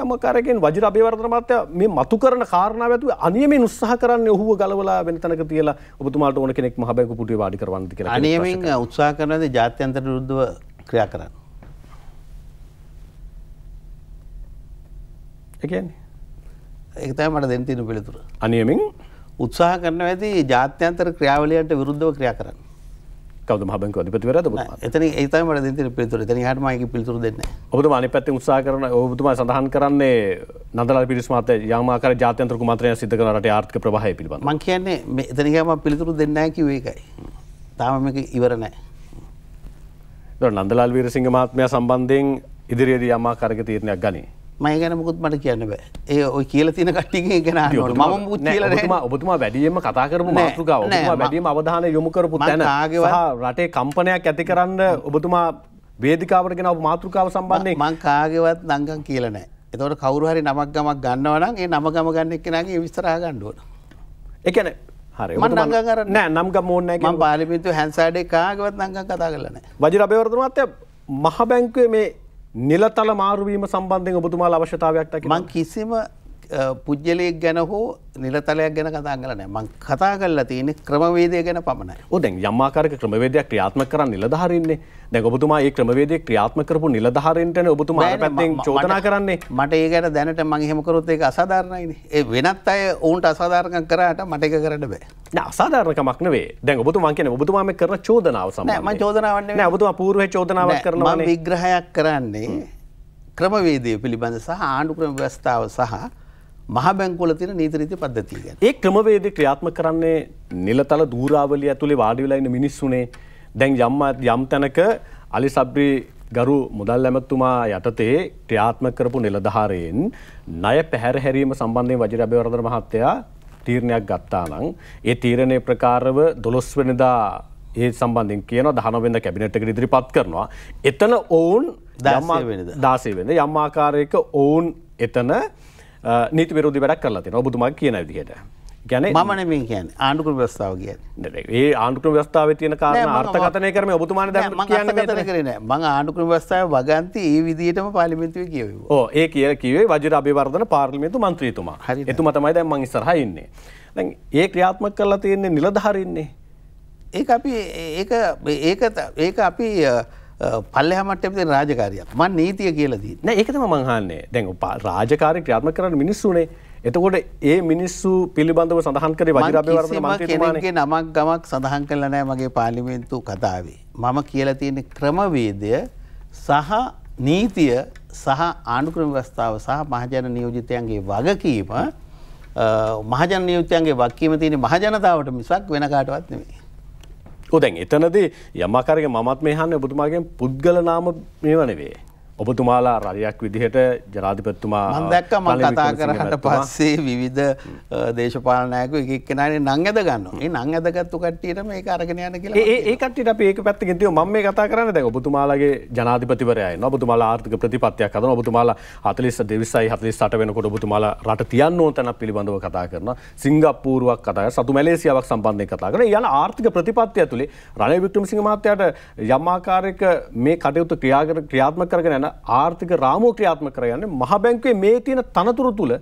යමකාරකෙන් වජිර අබේවර්ධන මහත්තයා මේ මතු කරන කාරණාව ඇතුළේ අනියමෙන් උත්සාහ කරන්නේ ඔහුව ගලවලා වෙන තැනක තියලා ඔබතුමාට ඕන කෙනෙක් මහ බැංකුව පුටුවේ වාඩි කරවන්නද කියලා. අනියමෙන් උත්සාහ කරනවාද ජාත්‍යන්තර විරුද්ධව ක්‍රියා කරන්න. ඒ කියන්නේ ඒක තමයි මට දෙන්න තියෙන පිළිතුර. අනියමෙන් උත්සාහ කරනවා ඇති ජාත්‍යන්තර ක්‍රියාවලියන්ට විරුද්ධව ක්‍රියා කරන්න. කවුද මහ බැංකුව අධිපතිවරයාද ඔබතුමා? එතන ඒ තමයි මට දෙන්න තියෙන පිළිතුර. එතන එහාට මම ඒක පිළිතුරු දෙන්නේ නැහැ. ඔබතුමා අනිත් පැත්තෙන් උත්සාහ කරන ඔබතුමා සඳහන් කරන්නේ නන්දලාල් පීරිස් මහත්තයා යම් ආකාරයක ජාත්‍යන්තර කුමන්ත්‍රණයක් සිදු කරන රටේ ආර්ථික ප්‍රවාහය පිළිබඳව. මම කියන්නේ එතන ගියාම මම පිළිතුරු දෙන්නේ නැහැ කිව්වේ ඒකයි. තාම මේක ඉවර නැහැ. ඒතර නන්දලාල් වීරසිංහ මහත්මයා සම්බන්ධයෙන් ඉදිරියේදී යම් ආකාරයක තීරණයක් ගනී. මම ඒ ගැන මොකුත් මට කියන්න බෑ. ඒ ඔය කියලා තියෙන කට්ටියකින් ඒක නාන්න ඕනේ. මම මුකුත් කියලා නැහැ. ඔබතුමා වැඩියෙන්ම කතා කරපු මාතෘකාව ඔබතුමා වැඩියෙන්ම අවධානය යොමු කරපු තැන සහ රටේ කම්පනයක් ඇති කරන්න ඔබතුමා වේදිකාවට ගෙනාවු මාතෘකාව සම්බන්ධයෙන් මම කාගේවත් නංගන් කියලා නැහැ. ඒතකොට කවුරු හරි නමක් ගමක් ගන්නවා නම් ඒ නම ගම ගන්න එක්කෙනාගේ ඒ විස්තර අහගන්න ඕන. ඒ කියන්නේ හරි මම නංගන් කරන්නේ නෑ නම් ගම ඕනේ නැහැ. මම පාර්ලිමේන්තුවේ හැන්සයිඩේ කාගේවත් නංගන් කතා කරලා නැහැ. වජිර අබේවර්ධන මහත්තයා මහ බැංකුවේ මේ නිලතල මාරුවීම සම්බන්ධයෙන් ඔබතුමාලා අවශ්‍යතාවයක් දකිනවා. මම කිසිම පුජ්‍යලයක් ගැන හෝ නිලතලයක් ගැන කතා කරලා නැහැ. මම කතා කරලා තියෙන්නේ ක්‍රමවේදය ගැන පමණයි. ඔව් දැන් යම් ආකාරයක ක්‍රමවේදයක් ක්‍රියාත්මක කරන් නිලධාරීන්නේ. දැන් ඔබතුමා මේ ක්‍රමවේදය ක්‍රියාත්මක කරපු නිලධාරීන්ටනේ ඔබතුමා අර පැත්තෙන් චෝදනා කරන්නේ. මට ඒ ගැන දැනට මම එහෙම කරොත් ඒක අසාධාරණයිනේ. ඒ වෙනත් අය ඔවුන්ට අසාධාරණකම් කරාට මට ඒක කරන්න බෑ. නෑ අසාධාරණකමක් නෙවෙයි. දැන් ඔබතුමා කියන්නේ ඔබතුමා මේ කරන චෝදනාව සම්බන්ධයෙන්. නෑ මම චෝදනාවක් නෙවෙයි. නෑ ඔබතුමා පූර්වයේ චෝදනාවක් කරනවානේ. මම විග්‍රහයක් කරන්නේ ක්‍රමවේදය පිළිබඳ සහ ආණ්ඩු ක්‍රම ව්‍යවස්ථාව සහ මහ බැංකුවල තියෙන නීති රීති පද්ධතිය ගැන. ඒ ක්‍රමවේදය ක්‍රියාත්මක කරන්නේ නිලතල දූරාවලිය ඇතුලේ වාඩි වෙලා ඉන්න මිනිස්සුනේ. දැන් යම් තැනක අලි සබ්රි ගරු මුදල් ඇමතුමා යටතේ ක්‍රියාත්මක කරපු නිලධාරීන් ණය පැහැර හැරීම සම්බන්ධයෙන් වජිර අබේවර්ධන මහත්තයා තීරණයක් ගත්තා නම් ඒ තීරණයේ ප්‍රකාරව 12 වෙනිදා ඒ සම්බන්ධයෙන් කියනවා 19 වෙනිදා කැබිනට් එකට ඉදිරිපත් කරනවා. එතන ඔවුන් 16 වෙනිදා යම් ආකාරයක ඔවුන් එතන නීති විරෝධී වැඩක් කරලා තියෙනවා. ඔබතුමා කියන විදිහට. කියන්නේ මම නෙමෙයි කියන්නේ ආණ්ඩු ක්‍රම ව්‍යවස්ථාව කියන්නේ. ඒ ආණ්ඩු ක්‍රම ව්‍යවස්ථාවේ තියෙන කාරණා අර්ථකථනය කරන්නේ ඔබතුමානේ දැන් කියන්නේ මේ අර්ථකථනය කරේ නෑ. මම ආණ්ඩු ක්‍රම ව්‍යවස්ථාවේ වගන්ති ඒ විදිහටම පාර්ලිමේන්තුවේ කියවෙව්වා. ඔව් ඒ කියලා කිව්වේ වජිර අබේවර්ධන පාර්ලිමේන්තු මන්ත්‍රීතුමා. එතුමා තමයි දැන් මං ඉස්සරහා ඉන්නේ. දැන් ඒ ක්‍රියාත්මක කරලා තියෙන්නේ නිලධාරීන්නේ. ඒක අපි පල්ලෙහා මට්ටමේ තියෙන රාජකාරියක්. මම නීතිය කියලා දීලා. නෑ ඒක තමයි මං අහන්නේ. දැන් රාජකාරී ක්‍රියාත්මක කරන මිනිස්සුනේ. එතකොට ඒ මිනිස්සු පිළිබඳව සඳහන් කරේ වජිර අබේවර්ධන මන්ත්‍රීතුමානේ. කෙනෙක්ගේ නමක් ගමක් සඳහන් කරලා නැහැ මගේ පාර්ලිමේන්තු කතාවේ. මම කියලා තියෙන්නේ ක්‍රමවේදය සහ නීතිය සහ ආණ්ඩු ක්‍රම ව්‍යවස්ථාව සහ මහජන නියෝජිතයන්ගේ වගකීම මහජන නියෝජිතයන්ගේ වගකීම තියෙන මහජනතාවට මිසක් වෙන කාටවත් නෙමෙයි. ඔව් දැන් එතනදී යම් ආකාරයක මමත් මේ අහන්නේ ඔබතුමාගෙන් පුද්ගල නාම මේව නෙවෙයි. ඔබතුමාලා රජයක් විදිහට ජනාධිපතිතුමා මම දැක්කා මම කතා කරාට පස්සේ විවිධ දේශපාලන නායකයෝ එක එක්කෙනානේ නං ඇද ගන්නවා. ඒ නං ඇදගත්තු කට්ටියට මේක අරගෙන යන්න කියලා. ඒ කට්ටියට අපි ඒක පැත්තකින් තියමු. මම මේ කතා කරන්නේ දැන් ඔබතුමාලාගේ ජනාධිපතිවරයා ඉන්නවා. ඔබතුමාලා ආර්ථික ප්‍රතිපත්තියක් හදනවා. ඔබතුමාලා 42 48 වෙනකොට ඔබතුමාලා රට තියන්න ඕන තැනක් පිළිබඳව කතා කරනවා. සිංගප්පූරුවක් කතා කරනවා. සතු මැලේසියාවක් සම්බන්ධයෙන් කතා කරනවා. යන ආර්ථික ප්‍රතිපත්තිය ඇතුලේ රනිල් වික්‍රමසිංහ මහත්තයාට යම් ආකාරයක මේ කටයුතු ක්‍රියාත්මක කරගෙන යන ආර්ථික රාමුව ක්‍රියාත්මක කරගන්නේ මහ බැංකුවේ මේ තියෙන තනතුරු තුල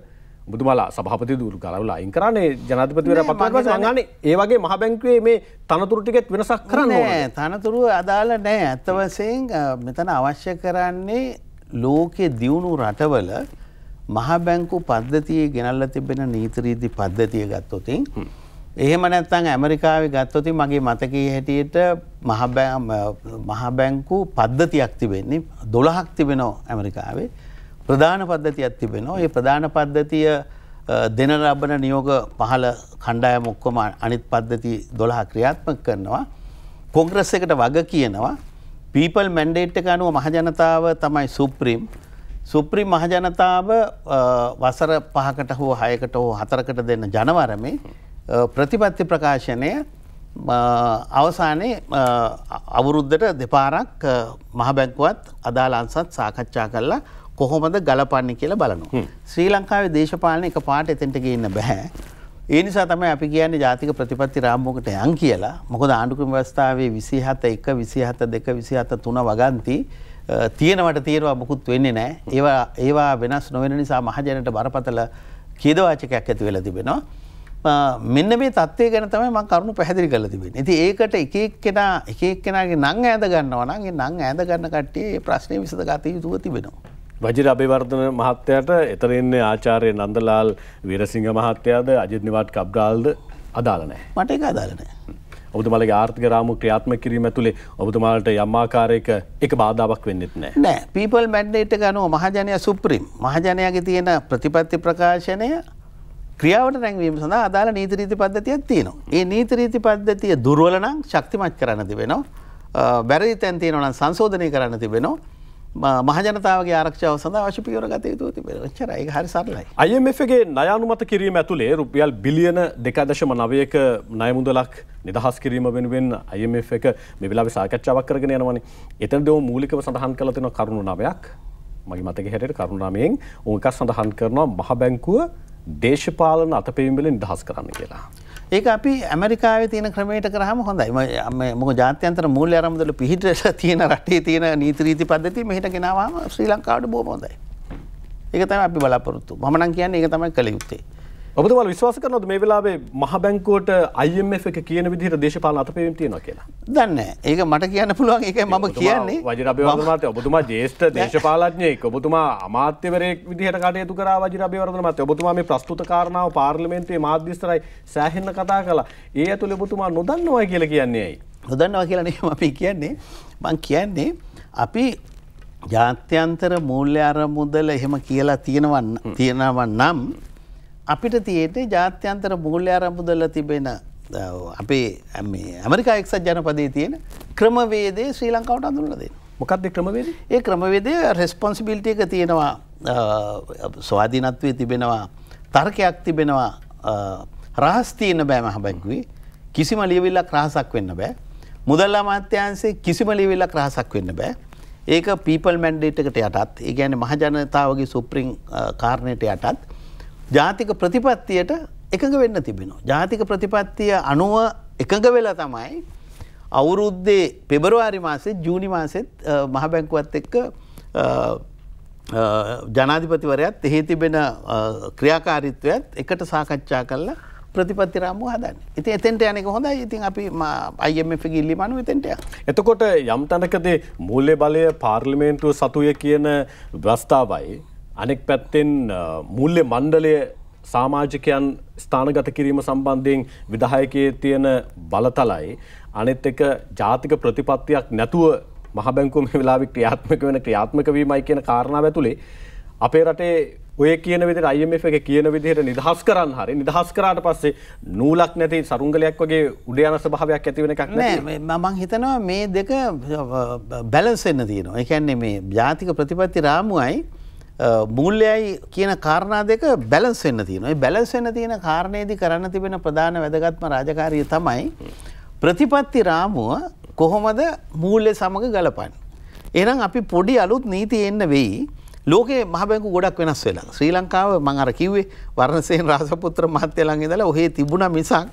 ඔබතුමාලා සභාපති දුරු ගලවලා අයින් කරන්නේ ජනාධිපතිවරයා පත්වන පස්සේ මං අහන්නේ ඒ වගේ මහ බැංකුවේ මේ තනතුරු ටිකෙත් වෙනසක් කරන්න ඕනේ. නෑ තනතුරු අදාළ නෑ. අත්ත වශයෙන් මෙතන අවශ්‍ය කරන්නේ ලෝකයේ දියුණු රටවල මහ බැංකු පද්ධතියේ ගෙනල්ලා තිබෙන නීති රීති පද්ධතිය ගත්තොත් එහෙම නැත්නම් ඇමරිකාවේ ගත්තොත් මගේ මතකයේ හැටියට මහ බැංකු පද්ධතියක් තිබෙන්නේ 12ක් තිබෙනවා ඇමරිකාවේ. ප්‍රධාන පද්ධතියක් තිබෙනවා. ඒ ප්‍රධාන පද්ධතිය දෙන ලබන නියෝග 15 කණ්ඩායම ඔක්කොම අනිත් පද්ධති 12 ක්‍රියාත්මක කරනවා. කොංග්‍රස් එකට වග කියනවා. පීපල් මැන්ඩේට් එක අනුව මහජනතාව තමයි සුප්‍රීම් මහජනතාව වසර 5කට හෝ 6කට හෝ 4කට දෙන්න ජනවරමේ ප්‍රතිපත්ති ප්‍රකාශනය අවසානයේ අවුරුද්දට දෙපාරක් මහ බැංකුවත් අදාළ අංශත් සාකච්ඡා කරලා කොහොමද ගලපන්නේ කියලා බලනවා. ශ්‍රී ලංකාවේ දේශපාලන එක පාට එතෙන්ට ගේන්න බෑ. ඒ නිසා තමයි අපි කියන්නේ ජාතික ප්‍රතිපත්ති රාමුවකට යන් කියලා. මොකද ආණ්ඩුක්‍රම ව්‍යවස්ථාවේ 27 1 27 2 27 3 වගන්ති තියෙනවා මොකුත් වෙන්නේ නැහැ. ඒවා වෙනස් නොවන නිසා මහජනට බරපතල ඛේදවාචකයක් ඇති වෙලා තිබෙනවා. මෙන්න මේ தත්ත්වය ගැන තමයි මම කරුණු පැහැදිලි කරලා තිබෙන්නේ. ඉතින් ඒකට එක එක්කෙනාගේ නම් ඈඳ ගන්නවා නම් ඒ නම් ඈඳ ගන්න කට්ටිය මේ ප්‍රශ්නේ විසඳගත යුතුව තිබෙනවා. වජිර අබේවර්ධන මහත්තයාට එතන ඉන්නේ ආචාර්ය නන්දලාල් වීරසිංහ මහත්තයාද අජිත් නිවාඩ් කබ්‍රාල්ද අදාළ නැහැ. මට ඒක අදාළ නැහැ. ඔබතුමාලගේ ආර්ථික රාමුව ක්‍රියාත්මක කිරීම ඇතුලේ ඔබතුමාලට යම් ආකාරයක එක බාධාවක් වෙන්නෙත් නැහැ. නෑ. පීපල් මැන්ඩේට් එක අනුව මහජනයා සුප්‍රීම් මහජනයාගේ තියෙන ප්‍රතිපත්ති ප්‍රකාශනය ක්‍රියාවට නැංවීම සඳහා අදාළ නීති රීති පද්ධතියක් තියෙනවා. ඒ නීති රීති පද්ධතිය දුර්වල නම් ශක්තිමත් කරන්න තිබෙනවා. වැරදි තැන් තියෙනවා නම් සංශෝධනය කරන්න තිබෙනවා. මහජනතාවගේ ආරක්ෂාව සඳහා අවශ්‍ය පියවර ගත යුතු තිබෙනවා. එච්චරයි. ඒක හරි සරලයි. IMF එකේ ණය අනුමත කිරීම ඇතුලේ රුපියල් බිලියන 2.9ක ණය මුදලක් නිදහස් කිරීම වෙනුවෙන් IMF එක මේ වෙලාවේ සාකච්ඡාවක් කරගෙන යනවානේ. එතනදී ඔවුන් මූලිකව සඳහන් කරලා තියෙන කරුණු 9ක් මගේ මතකයේ හැටියට කරුණු 9න් ඔවුන් එකක් සඳහන් කරනවා මහ බැංකුව දේශපාලන අතපෙවීම් වලින් නිදහස් කරන්න කියලා. ඒක අපි ඇමරිකාවේ තියෙන ක්‍රමයට කරාම හොඳයි. මොකද ජාත්‍යන්තර මූල්‍ය ආරම්භවල පිහිටලා තියෙන රටේ තියෙන නීති රීති පද්ධතිය මෙහෙට ගෙනාවාම ශ්‍රී ලංකාවට බොහොම හොඳයි. ඒක තමයි අපි බලාපොරොත්තු. මම නම් කියන්නේ ඒක තමයි කළ යුත්තේ. ඔබතුමාලා විශ්වාස කරනවද මේ වෙලාවේ මහ බැංකුවට IMF එක කියන විදිහට දේශපාලන අතපෙවීම් තියෙනවා කියලා? දන්නේ නැහැ. ඒක මට කියන්න පුළුවන්. ඒකයි මම කියන්නේ. වජිර අබේවර්ධන මහත්තයා ඔබතුමා ජ්‍යෙෂ්ඨ දේශපාලඥයෙක්. ඔබතුමා අමාත්‍යවරයෙක් විදිහට කටයුතු කරා වජිර අබේවර්ධන මහත්තයා. ඔබතුමා මේ ප්‍රස්තුත කාරණාව පාර්ලිමේන්තුවේ මාධ්‍යස්තරයි සෑහෙන්න කතා කළා. ඒ ඇතුලේ ඔබතුමා නොදන්නවා කියලා කියන්නේ ඇයි? නොදන්නවා කියලා නෙමෙයි අපි කියන්නේ. මම කියන්නේ අපි ජාත්‍යන්තර මූල්‍ය අරමුදල එහෙම කියලා තියෙනවා නම් අපිට තියෙන්නේ ජාත්‍යන්තර මූල්‍ය අරමුදල තිබෙන අපේ ඇමරිකා එක්සත් ජනපදයේ තියෙන ක්‍රමවේදය ශ්‍රී ලංකාවට අඳුරලා දෙන්න. මොකක්ද ක්‍රමවේදය? ඒ ක්‍රමවේදය රෙස්පොන්සිබිලිටි එක තියෙනවා, ස්වාධීනත්වයේ තිබෙනවා, තර්කයක් තිබෙනවා, රහස් තියෙන්න බෑ මහ බැංකුවේ. කිසිම ලියවිල්ලක් රහසක් වෙන්න බෑ. මුදල් අමාත්‍යාංශයේ කිසිම ලියවිල්ලක් රහසක් වෙන්න බෑ. ඒක පීපල් මැන්ඩේට් එකට යටත්, ඒ කියන්නේ මහ ජනතාවගේ සුප්‍රීම් කාරණයට යටත් ජාතික ප්‍රතිපත්තියට එකඟ වෙන්න තිබෙනවා. ජාතික ප්‍රතිපත්තිය අනුව එකඟ වෙලා තමයි අවුරුද්දේ පෙබරවාරි මාසෙත් ජූනි මාසෙත් මහ බැංකුවත් එක්ක ජනාධිපතිවරයාත් එහි තිබෙන ක්‍රියාකාරීත්වයත් එකට සාකච්ඡා කරලා ප්‍රතිපත්ති රාමුව හදන්නේ. ඉතින් එතෙන්ට යන්නේ කොහොඳයි. ඉතින් අපි IMF එකේ ඉල්ලීම අනුව එතෙන්ට යනවා. එතකොට යම් තැනකදී මූල්‍ය බලය පාර්ලිමේන්තුව සතුය කියන ව්‍යවස්ථාවයි අනෙක් පැත්තෙන් මූල්‍ය මණ්ඩලය සමාජිකයන් ස්ථානගත කිරීම සම්බන්ධයෙන් විධායකයේ තියෙන බලතලයි අනෙත් එක ජාතික ප්‍රතිපත්තියක් නැතුව මහ බැංකුව මේ වෙලාවේ ක්‍රියාත්මක වීමයි කියන කාරණාව ඇතුලේ අපේ රටේ ඔය කියන විදිහට IMF එක කියන විදිහට නිදහස් කරන්න හරි නිදහස් කරාට පස්සේ නූලක් නැති සරුංගලයක් වගේ උඩ යන ස්වභාවයක් ඇති වෙන එකක් නෑ. මම හිතනවා මේ දෙක බැලන්ස් වෙන්න තියෙනවා. ඒ කියන්නේ මේ ජාතික ප්‍රතිපත්ති රාමුවයි මූල්‍යයි කියන කාරණා දෙක බැලන්ස් වෙන්න තියෙනවා. ඒ බැලන්ස් වෙන්න තියෙන කාරණේදී කරන්න තිබෙන ප්‍රධාන වැදගත්ම රාජකාරිය තමයි ප්‍රතිපත්ති රාමුව කොහොමද මූල්‍ය සමග ගලපන්නේ. එහෙනම් අපි පොඩි අලුත් නීති එන්න වෙයි. ලෝකේ මහ බැංකු ගොඩක් වෙනස් වෙලා. ශ්‍රී ලංකාව මම අර කිව්වේ වර්ණසේන රාජපුත්‍ර මහත්තයා ළඟ ඉඳලා ඔහේ තිබුණා මිසක්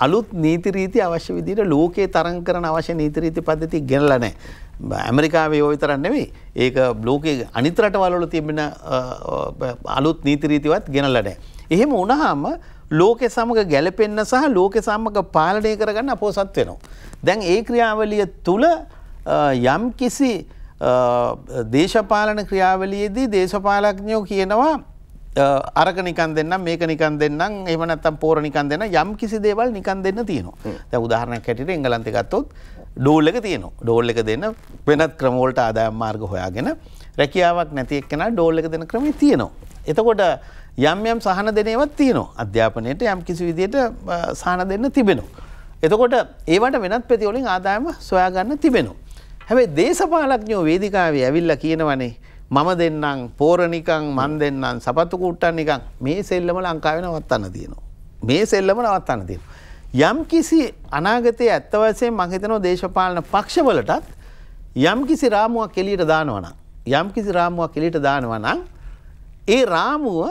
අලුත් නීති රීති අවශ්‍ය විදිහට ලෝකේ තරඟ කරන අවශ්‍ය නීති රීති පද්ධති ගෙනලා නැහැ. ඇමරිකාවේ ඔය විතරක් නෙවෙයි. ඒක ලෝකේ අනිත් රටවල් වල තිබෙන අලුත් නීති රීතිවත් ගෙනලා නැහැ. එහෙම වුණාම ලෝකේ සමග ගැලපෙන්න සහ ලෝකේ සමග පාලනය කරගන්න අපොසත් වෙනවා. දැන් ඒ ක්‍රියාවලිය තුල යම් කිසි දේශපාලන ක්‍රියාවලියේදී දේශපාලඥයෝ කියනවා අරක නිකන් දෙන්නම් මේක නිකන් දෙන්නම් එහෙම නැත්නම් පෝර නිකන් දෙන්න යම් කිසි දේවල් නිකන් දෙන්න තියෙනවා. දැන් උදාහරණයක් හැටියට එංගලන්තේ ගත්තොත් ඩෝල් එක තියෙනවා. ඩෝල් එක දෙන්න වෙනත් ක්‍රම වලට ආදායම් මාර්ග හොයාගෙන රැකියාවක් නැති එක්කෙනා ඩෝල් එක දෙන ක්‍රමේ තියෙනවා. එතකොට යම් සහන දෙන ඒවාත් තියෙනවා. අධ්‍යාපනයේට යම් කිසි විදියට සහන දෙන්න තිබෙනවා. එතකොට ඒවට වෙනත් පැති වලින් ආදායම සොයා ගන්න තිබෙනවා. හැබැයි දේශපාලඥයෝ වේදිකාවේ ඇවිල්ලා කියනවනේ මම දෙන්නම් පෝර නිකන් මන් දෙන්නම් සපත්තු කුට්ටන් නිකන් මේ සෙල්ලම ලංකාවේ නවත්තන්න තියෙනවා. මේ සෙල්ලම නවත්තන්න තියෙනවා. යම් කිසි අනාගතයේ ඇත්ත වශයෙන්ම මම හිතනවා දේශපාලන පක්ෂවලටත් යම් කිසි රාමුවක් එළියට දානවා නම් ඒ රාමුව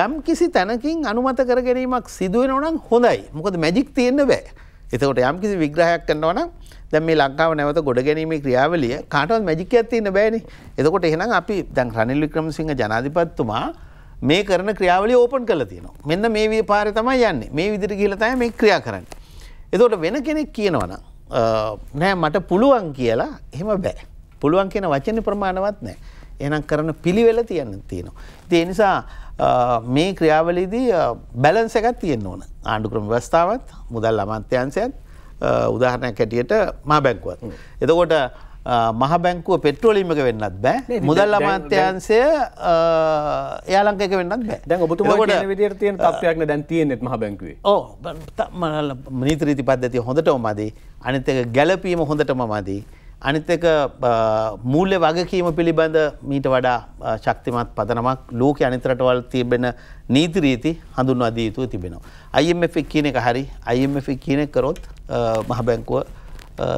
යම් කිසි තැනකින් අනුමත කර ගැනීමක් සිදු වෙනවා නම් හොඳයි. මොකද මැජික් තියෙන්න බෑ. එතකොට යම් කිසි විග්‍රහයක් කරනවා නම් දැන් මේ ලංකාව නැවත ගොඩ ගැනීමේ ක්‍රියාවලිය කාටවත් මැජික් එකක් තියෙන්න බෑනේ. එතකොට එහෙනම් අපි දැන් රනිල් වික්‍රමසිංහ ජනාධිපතිතුමා මේ කරන ක්‍රියාවලිය ඕපන් කරලා තියෙනවා. මෙන්න මේ පාරේ තමයි යන්නේ. මේ විදිහට ගිහලා තමයි මේ ක්‍රියා කරන්නේ. එතකොට වෙන කෙනෙක් කියනවා නම් නෑ මට පුළුවන් කියලා එහෙම බෑ. පුළුවන් කියන වචනේ ප්‍රමාණවත් නෑ. එහෙනම් කරන පිළිවෙල තියෙනවා. ඒ නිසා මේ ක්‍රියාවලියේදී බැලන්ස් එකක් තියෙන්න ඕන. ආණ්ඩු ක්‍රම ව්‍යවස්ථාවත් මුදල් අමාත්‍යාංශයත් උදාහරණයක් හැටියට මහ බැංකුවත්. එතකොට මහ බැංකුව පෙට්‍රෝලියම් එක වෙන්නත් බෑ. මුදල් අමාත්‍යාංශය එයාලංක එක වෙන්නත් බෑ. දැන් ඔබතුමා කියන විදිහට තියෙන තත්ත්වයක් නේ දැන් තියෙන්නේ මහ බැංකුවේ. ඔව් නීති රීති පද්ධතිය හොඳටම මදි. අනිත් එක ගැළපීම හොඳටම මදි. අනිත් එක මූල්‍ය වගකීම පිළිබඳ මීට වඩා ශක්තිමත් පදනමක් ලෝකයේ අනිත් රටවල් තිබෙන නීති රීති හඳුන්වා දී යුතු තිබෙනවා. IMF කියන එක හරි IMF කියන එක කරොත් මහ බැංකුව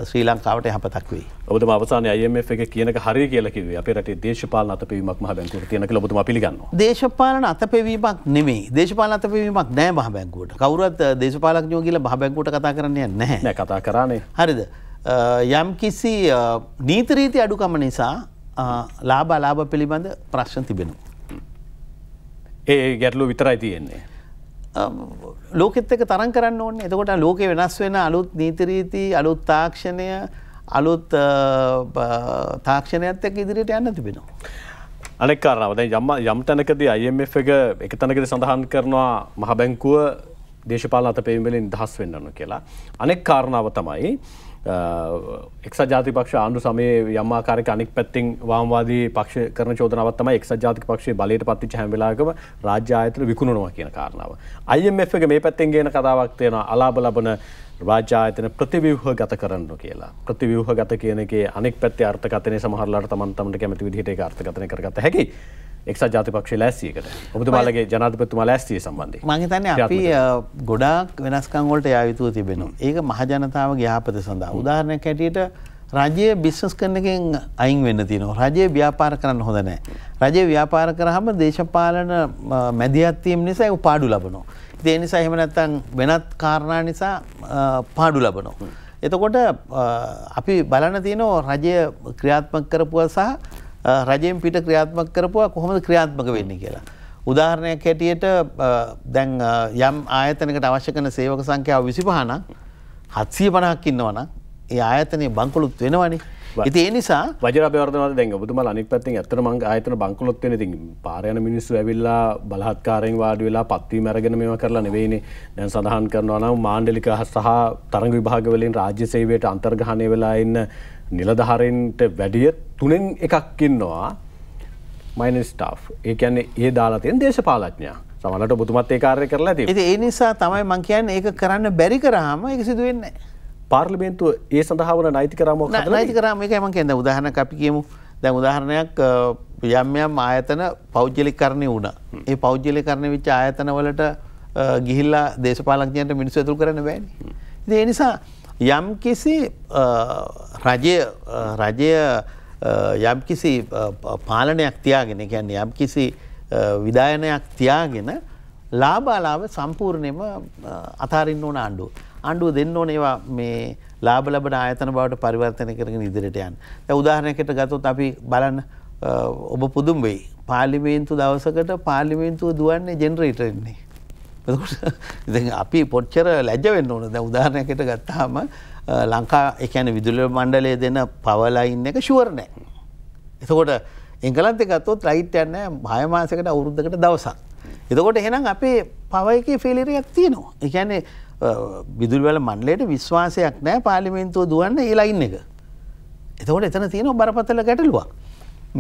ශ්‍රී ලංකාවට යහපතක් වෙයි. ඔබතුමා අවසානයේ IMF එක කියන එක හරිය කියලා කිව්වේ අපේ රටේ දේශපාලන අතපෙවීමක් මහ බැංකුවට තියෙන කියලා ඔබතුමා පිළිගන්නවා. දේශපාලන අතපෙවීමක් නෙමෙයි. දේශපාලන අතපෙවීමක් නෑ මහ බැංකුවට. කවුරුත් දේශපාලඥයෝ කියලා මහ බැංකුවට කතා කරන්නේ නැහැ. නෑ කතා කරානේ. හරිද? යම් කිසි නීති රීති අඩුකම නිසා ලාභ අලාභ පිළිබඳ ප්‍රශ්න තිබෙනවා. ඒ ගැටලුව විතරයි තියෙන්නේ. ලෝකෙත් එක්ක තරම් කරන්න ඕනේ. එතකොට ලෝකේ වෙනස් වෙන අලුත් නීති රීති, අලුත් තාක්ෂණය, අලුත් තාක්ෂණයත් එක්ක ඉදිරියට යන්න තිබෙනවා. අනෙක් කාරණාව දැන් යම් තැනකදී IMF එක තැනකදී සඳහන් කරනවා මහ බැංකුව දේශපාලන අතපෙවීම වලින් නිදහස් වෙන්න ඕන කියලා. අනෙක් කාරණාව තමයි එක්සත් ජාතික පක්ෂ ආණ්ඩු සමයේ යම් ආකාරයක අනෙක් පැත්තෙන් වාමවාදී පක්ෂ කරන චෝදනාවක් තමයි එක්සත් ජාතික පක්ෂයේ බලයට පත්වෙච්ච හැම වෙලාවකම රාජ්‍ය ආයතන විකුණනවා කියන කාරණාව. IMF එක මේ පැත්තෙන් ගේන කතාවක් තියෙනවා අලාභ ලබන රාජ්‍ය ආයතන ප්‍රතිව්‍යුහගත කරන්න කියලා. ප්‍රතිව්‍යුහගත කියන එකේ අනෙක් පැත්තේ අර්ථකථනය සමහරලාට තමන්ට කැමති විදිහට ඒක අර්ථකථනය කරගත්ත හැකි. එක්සත් ජාතික පක්ෂයේ ලෑස්තියකට. ඔබතුමාලගේ ජනාධිපතිතුමා ලෑස්තිය සම්බන්ධයෙන්. මම හිතන්නේ අපි ගොඩාක් වෙනස්කම් වලට යා යුතුව තිබෙනවා. ඒක මහ ජනතාවගේ යහපත සඳහා. උදාහරණයක් හැටියට රජය බිස්නස් කරන එකෙන් අයින් වෙන්න තියෙනවා. රජය ව්‍යාපාර කරන්න හොඳ නැහැ. රජය ව්‍යාපාර කරාම දේශපාලන මැදිහත් වීම නිසා ඒක පාඩු ලබනවා. ඒ නිසා එහෙම නැත්නම් වෙනත් කාරණා නිසා පාඩු ලබනවා. එතකොට අපි බලන්න තියෙනවා රජය ක්‍රියාත්මක කරපුවා සහ රජයෙන් පිට ක්‍රියාත්මක කරපුවා කොහොමද ක්‍රියාත්මක වෙන්නේ කියලා. උදාහරණයක් හැටියට දැන් යම් ආයතනයකට අවශ්‍ය කරන සේවක සංඛ්‍යාව 25 නම් 750ක් ඉන්නවා නම් ඒ ආයතනයේ බංකොලොත් වෙනවනේ. ඉතින් ඒ නිසා වජිරාභිවර්ධනවාදී දැන් ඔබතුමාලා අනිත් පැත්තෙන් ඇත්තටම ආයතන බංකොලොත් වෙන ඉතින් පාර යන මිනිස්සු ඇවිල්ලා බලහත්කාරයෙන් වාඩි වෙලා පත්වීම අරගෙන මේවා කරලා නෙවෙයිනේ. දැන් සඳහන් කරනවා නම් මාණ්ඩලික සහ තරඟ විභාග වලින් රාජ්‍ය සේවයට අන්තර්ග්‍රහණය වෙලා ඉන්න නිලධාරීන්ට වැඩිය 3න් එකක් ඉන්නවා මයිනර් ස්ටාෆ්. ඒ කියන්නේ ඒ දාලා තියෙන දේශපාලඥයා. සමහරවිට ඔබතුමත් ඒ කාර්යය කරලා තියෙනවා. ඉතින් ඒ නිසා තමයි මම කියන්නේ ඒක කරන්න බැරි කරාම ඒක සිදු වෙන්නේ නැහැ. පාර්ලිමේන්තුව ඒ සඳහා වන නෛතික රාමුවක් හදලා නෛතික රාමුව එකයි මම කියන්නේ. උදාහරණයක් අපි කියමු. දැන් උදාහරණයක් යම් ආයතන පෞද්ගලිකකරණය වුණා. ඒ පෞද්ගලිකකරණය වෙච්ච ආයතන වලට ගිහිල්ලා දේශපාලඥයන්ට මිනිස්සු ඇතුල් කරන්න බෑනේ. ඉතින් ඒ නිසා යම් කිසි රජය යම් කිසි පාලනයක් තියාගෙන කියන්නේ යම් කිසි විධායනයක් තියාගෙන ලාභ අලාභ සම්පූර්ණයෙන්ම අතාරින්න ඕන ආණ්ඩුව. ආණ්ඩුව දෙන්න ඕන ඒවා මේ ලාභ ලබන ආයතන බවට පරිවර්තනය කරගෙන ඉදිරියට යන්න. දැන් උදාහරණයකට ගත්තොත් අපි බලන්න ඔබ පුදුම වෙයි. පාර්ලිමේන්තු දවසකට පාර්ලිමේන්තුව දුවන්නේ ජෙනරේටර් ඉන්නේ. ඉතින් අපි පොච්චර ලැජ්ජ වෙන්න ඕන. දැන් උදාහරණයකට ගත්තාම ලංකා ඒ කියන්නේ විදුලි මණ්ඩලයේ දෙන පවර් ලයින් එක ෂුවර් නැහැ. එතකොට එංගලන්තේ ගත්තොත් ලයිට් යන්නේ 6 මාසයකට අවුරුද්දකට දවසක්. එතකොට එහෙනම් අපේ පවර් එකේ ෆේලියර් එකක් තියෙනවා. ඒ කියන්නේ විදුලි වල මණ්ඩලයට විශ්වාසයක් නැහැ පාර්ලිමේන්තුව දුවන්න ඒ ලයින් එක. එතකොට එතන තියෙනවා බරපතල ගැටලුවක්.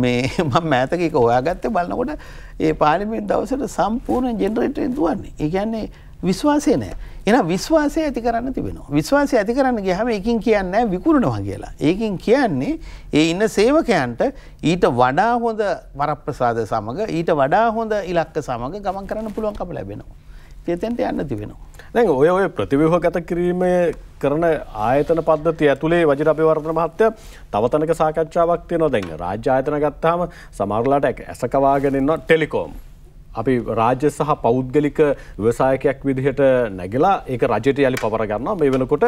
මේ මම මෑතක එක හොයාගත්තේ බලනකොට ඒ පාර්ලිමේන්තු දවසට සම්පූර්ණ ජෙනරේටර් දුවන්නේ. ඒ කියන්නේ විශ්වාසය නැහැ. එහෙනම් විශ්වාසය ඇති කරන්න තිබෙනවා. විශ්වාසය ඇති කරන්න ගියාම ඒකින් කියන්නේ නැහැ විකුණනවා කියලා. ඒකින් කියන්නේ ඒ ඉන්න සේවකයන්ට ඊට වඩා හොඳ වරප්‍රසාද සමග ඊට වඩා හොඳ ඉලක්ක සමග ගමන් කරන්න පුළුවන්කම ලැබෙනවා. එතෙන්ට යන්න තිබෙනවා. දැන් ඔය ප්‍රතිව්‍යුහගත කිරීමේ කරන ආයතන පද්ධතිය ඇතුලේ වජිර අබේවර්ධන මහත්තයා තව තැනක සාකච්ඡාවක් තියෙනවා. දැන් රාජ්‍ය ආයතන ගත්තාම සමහරලාට ඇසකවාගෙන ඉන්න ටෙලිකොම් අපි රාජ්‍ය සහ පෞද්ගලික ව්‍යවසායකයක් විදිහට නැගලා ඒක රජයට යලි පවර ගන්නවා. මේ වෙනකොට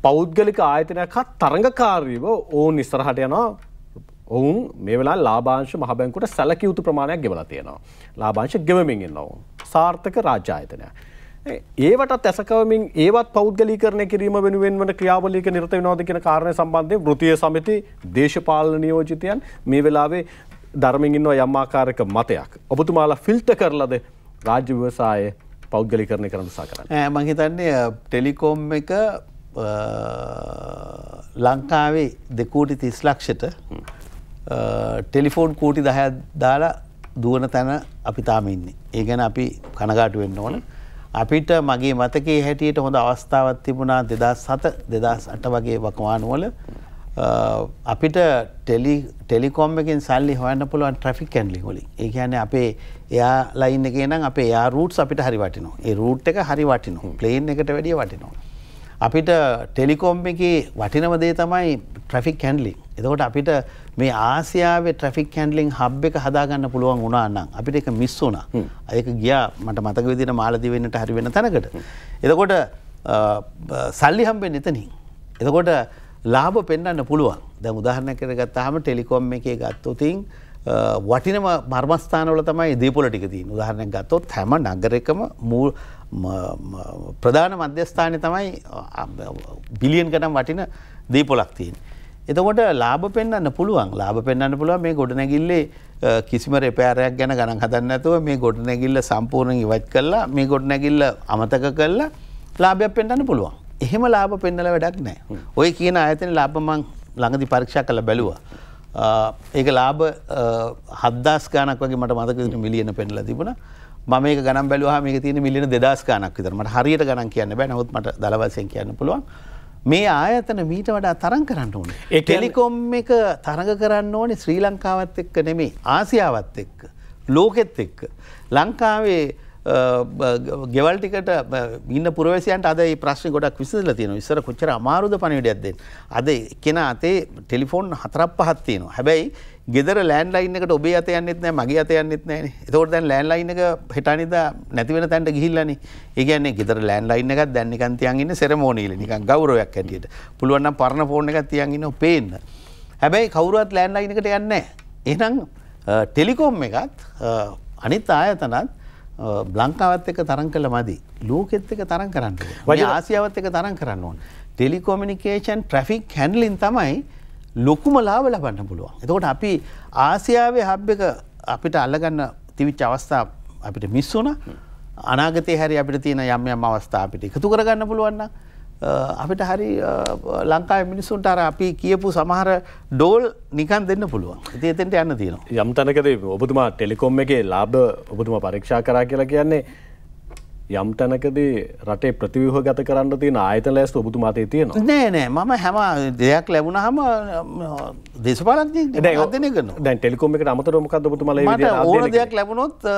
පෞද්ගලික ආයතනයක් හා තරඟකාරීව ඕන් ඉස්සරහට යනවා. ඔවුන් මේ වෙලාවේ ලාභාංශ මහ බැංකුවට සැලකිය යුතු ප්‍රමාණයක් ගෙවලා තියෙනවා. ලාභාංශ ගෙවමින් ඉන්නවා. සාර්ථක රාජ්‍ය ආයතනයක්. ඒවටත් ඇසකවමින් ඒවත් පෞද්ගලීකරණය කිරීම වෙනුවෙන් වන ක්‍රියාවලියක නිරත වෙනවද කියන කාරණය සම්බන්ධයෙන් වෘත්තීය සමිති දේශපාලන නියෝජිතයන් මේ වෙලාවේ ධර්මයෙන් ඉන්නවා යම් ආකාරයක මතයක්. ඔබතුමාලා ෆිල්ටර් කරලාද රාජ්‍ය ව්‍යවසාය පෞද්ගලීකරණය කරන්න උත්සාහ කරන්නේ? මම හිතන්නේ ටෙලිකොම් එක ලංකාවේ 2.30 ලක්ෂයට ටෙලිෆෝන් කෝටි 10ක් දාලා දුවන තැන අපි තාම ඉන්නේ. ඒ ගැන අපි කනගාටු වෙන්න ඕන. අපිට මගේ මතකයේ හැටියට හොඳ අවස්ථාවක් තිබුණා 2007 2008 වගේ වකවානුවල අපිට ටෙලිකොම් එකෙන් සල්ලි හොයන්න පුළුවන් ට්‍රැෆික් හැන්ඩ්ලින් වලින්. ඒ කියන්නේ අපේ එයා ලයින් එකේ නම් අපේ එයා රූට්ස් අපිට හරි වටිනවා. ඒ රූට් එක හරි වටිනවා. ප්ලේන් එකට වැඩිය වටිනවා. අපිට ටෙලිකොම් එකේ වටිනම දේ තමයි ට්‍රැෆික් හැන්ඩ්ලින්. එතකොට අපිට මේ ආසියාවේ ට්‍රැෆික් හැන්ඩ්ලින් හබ් එක හදාගන්න පුළුවන් වුණා නම් අපිට ඒක මිස් වුණා. ඒක ගියා මට මතක විදිහට මාලදීවෙන්නට හරි වෙන තැනකට. එතකොට සල්ලි හම්බෙන්නේ එතනින්. එතකොට ලාභ පෙන්වන්න පුළුවන්. දැන් උදාහරණයක් ගත්තාම ටෙලිකොම් එකේ ගත්තොතින් වටිනම මර්මස්ථානවල තමයි දීපොළ ටික තියෙන්නේ. උදාහරණයක් ගත්තොත් හැම නගරයකම ප්‍රධාන මධ්‍යස්ථානයේ තමයි බිලියන් ගණන් වටින දීපොළක් තියෙන්නේ. එතකොට ලාභ පෙන්වන්න පුළුවන්. ලාභ පෙන්වන්න පුළුවන් මේ ගොඩනැගිල්ලේ කිසිම රිපෙයාරයක් ගැන ගණන් හදන්න නැතුව මේ ගොඩනැගිල්ල සම්පූර්ණයෙන් ඉවත් කළා මේ ගොඩනැගිල්ල අමතක කළා ලාභයක් පෙන්වන්න පුළුවන්. එහෙම ලාභ පෙන්නලා වැඩක් නැහැ. ඔය කියන ආයතන ලාභ මං ළඟදී පරීක්ෂා කරලා බැලුවා. ඒක ලාභ 7000 ගණක් වගේ මට මතක විදිහට මිලියන පෙන්නලා තිබුණා. මම මේක ගණන් බැලුවාම මේක තියෙන මිලියන 2000 ගණක් විතර. මට හරියට ගණන් කියන්න බෑ. නමුත් මට දල වශයෙන් කියන්න පුළුවන්. මේ ආයතන මීට වඩා තරඟ කරන්න ඕනේ. ටෙලිකොම් එක තරඟ කරන්න ඕනේ ශ්‍රී ලංකාවත් එක්ක නෙමෙයි ආසියාවත් එක්ක ලෝකෙත් එක්ක. ලංකාවේ ගෙවල් ටිකට ඉන්න පුරවැසියන්ට අද මේ ප්‍රශ්නේ ගොඩක් විසඳලා තියෙනවා. ඉස්සර කොච්චර අමාරුද පණිවිඩයක් දෙන්න. අද කෙනා අතේ ටෙලිෆෝන් 4-5ක් තියෙනවා. හැබැයි ගෙදර ලෑන්ඩ්ලයින් එකට ඔබේ අත යන්නෙත් නැහැ මගේ අත යන්නෙත් නැහැනේ. ඒකෝට දැන් ලෑන්ඩ්ලයින් එක හෙටානිදා නැති වෙන තැනට ගිහිල්ලානේ. ඒ කියන්නේ ගෙදර ලෑන්ඩ්ලයින් එකක් දැන් නිකන් තියන් ඉන්නේ සෙරමෝනියල නිකන් ගෞරවයක් හැටියට. පුළුවන් නම් පරණ ෆෝන් එකක් තියන් ඉන්නව පේන්න. හැබැයි කවුරුවත් ලෑන්ඩ්ලයින් එකට යන්නේ නැහැ. එහෙනම් ටෙලිකොම් එකත් අනිත් ආයතනත් ලංකාවත් එක්ක තරඟ කළ මදි. ලෝකෙත් එක්ක තරඟ කරන්න ඕනේ. ආසියාවත් එක්ක තරඟ කරන්න ඕනේ. ටෙලිකොමියුනිකේෂන් ට්‍රැෆික් හැන්ඩ්ලින් තමයි ලොකුම ලාභ ලබන්න පුළුවන්. එතකොට අපි ආසියාවේ හබ් එක අපිට අල්ලගන්න තිබිච්ච අවස්ථා අපිට මිස් වුණා. අනාගතේ හැරි අපිට තියෙන යම් අවස්ථා අපිට එකතු කරගන්න පුළුවන් නම් අපිට හරි ලංකාවේ මිනිස්සුන්ට අර අපි කියපු සමහර ඩෝල් නිකන් දෙන්න පුළුවන්. ඉතින් එතෙන්ට යන්න තියෙනවා. යම් තැනකදී ඔබතුමා ටෙලිකොම් එකේ ලාභ ඔබතුමා පරීක්ෂා කරා කියලා කියන්නේ යම් තැනකදී රටේ ප්‍රතිව්‍යුහගත කරන්න තියෙන ආයතන ලැයිස්තු ඔබතුමා අතේ තියෙනවා. නෑ මම හැම දෙයක් ලැබුණාම දේශපාලනඥයෙක් අධ්‍යයනය කරනවා. දැන් ටෙලිකොම් එකට අමතරව මොකද්ද ඔබතුමා මේ විදිහට අධ්‍යයනය කරන්නේ? ඕන දෙයක් ලැබුණොත්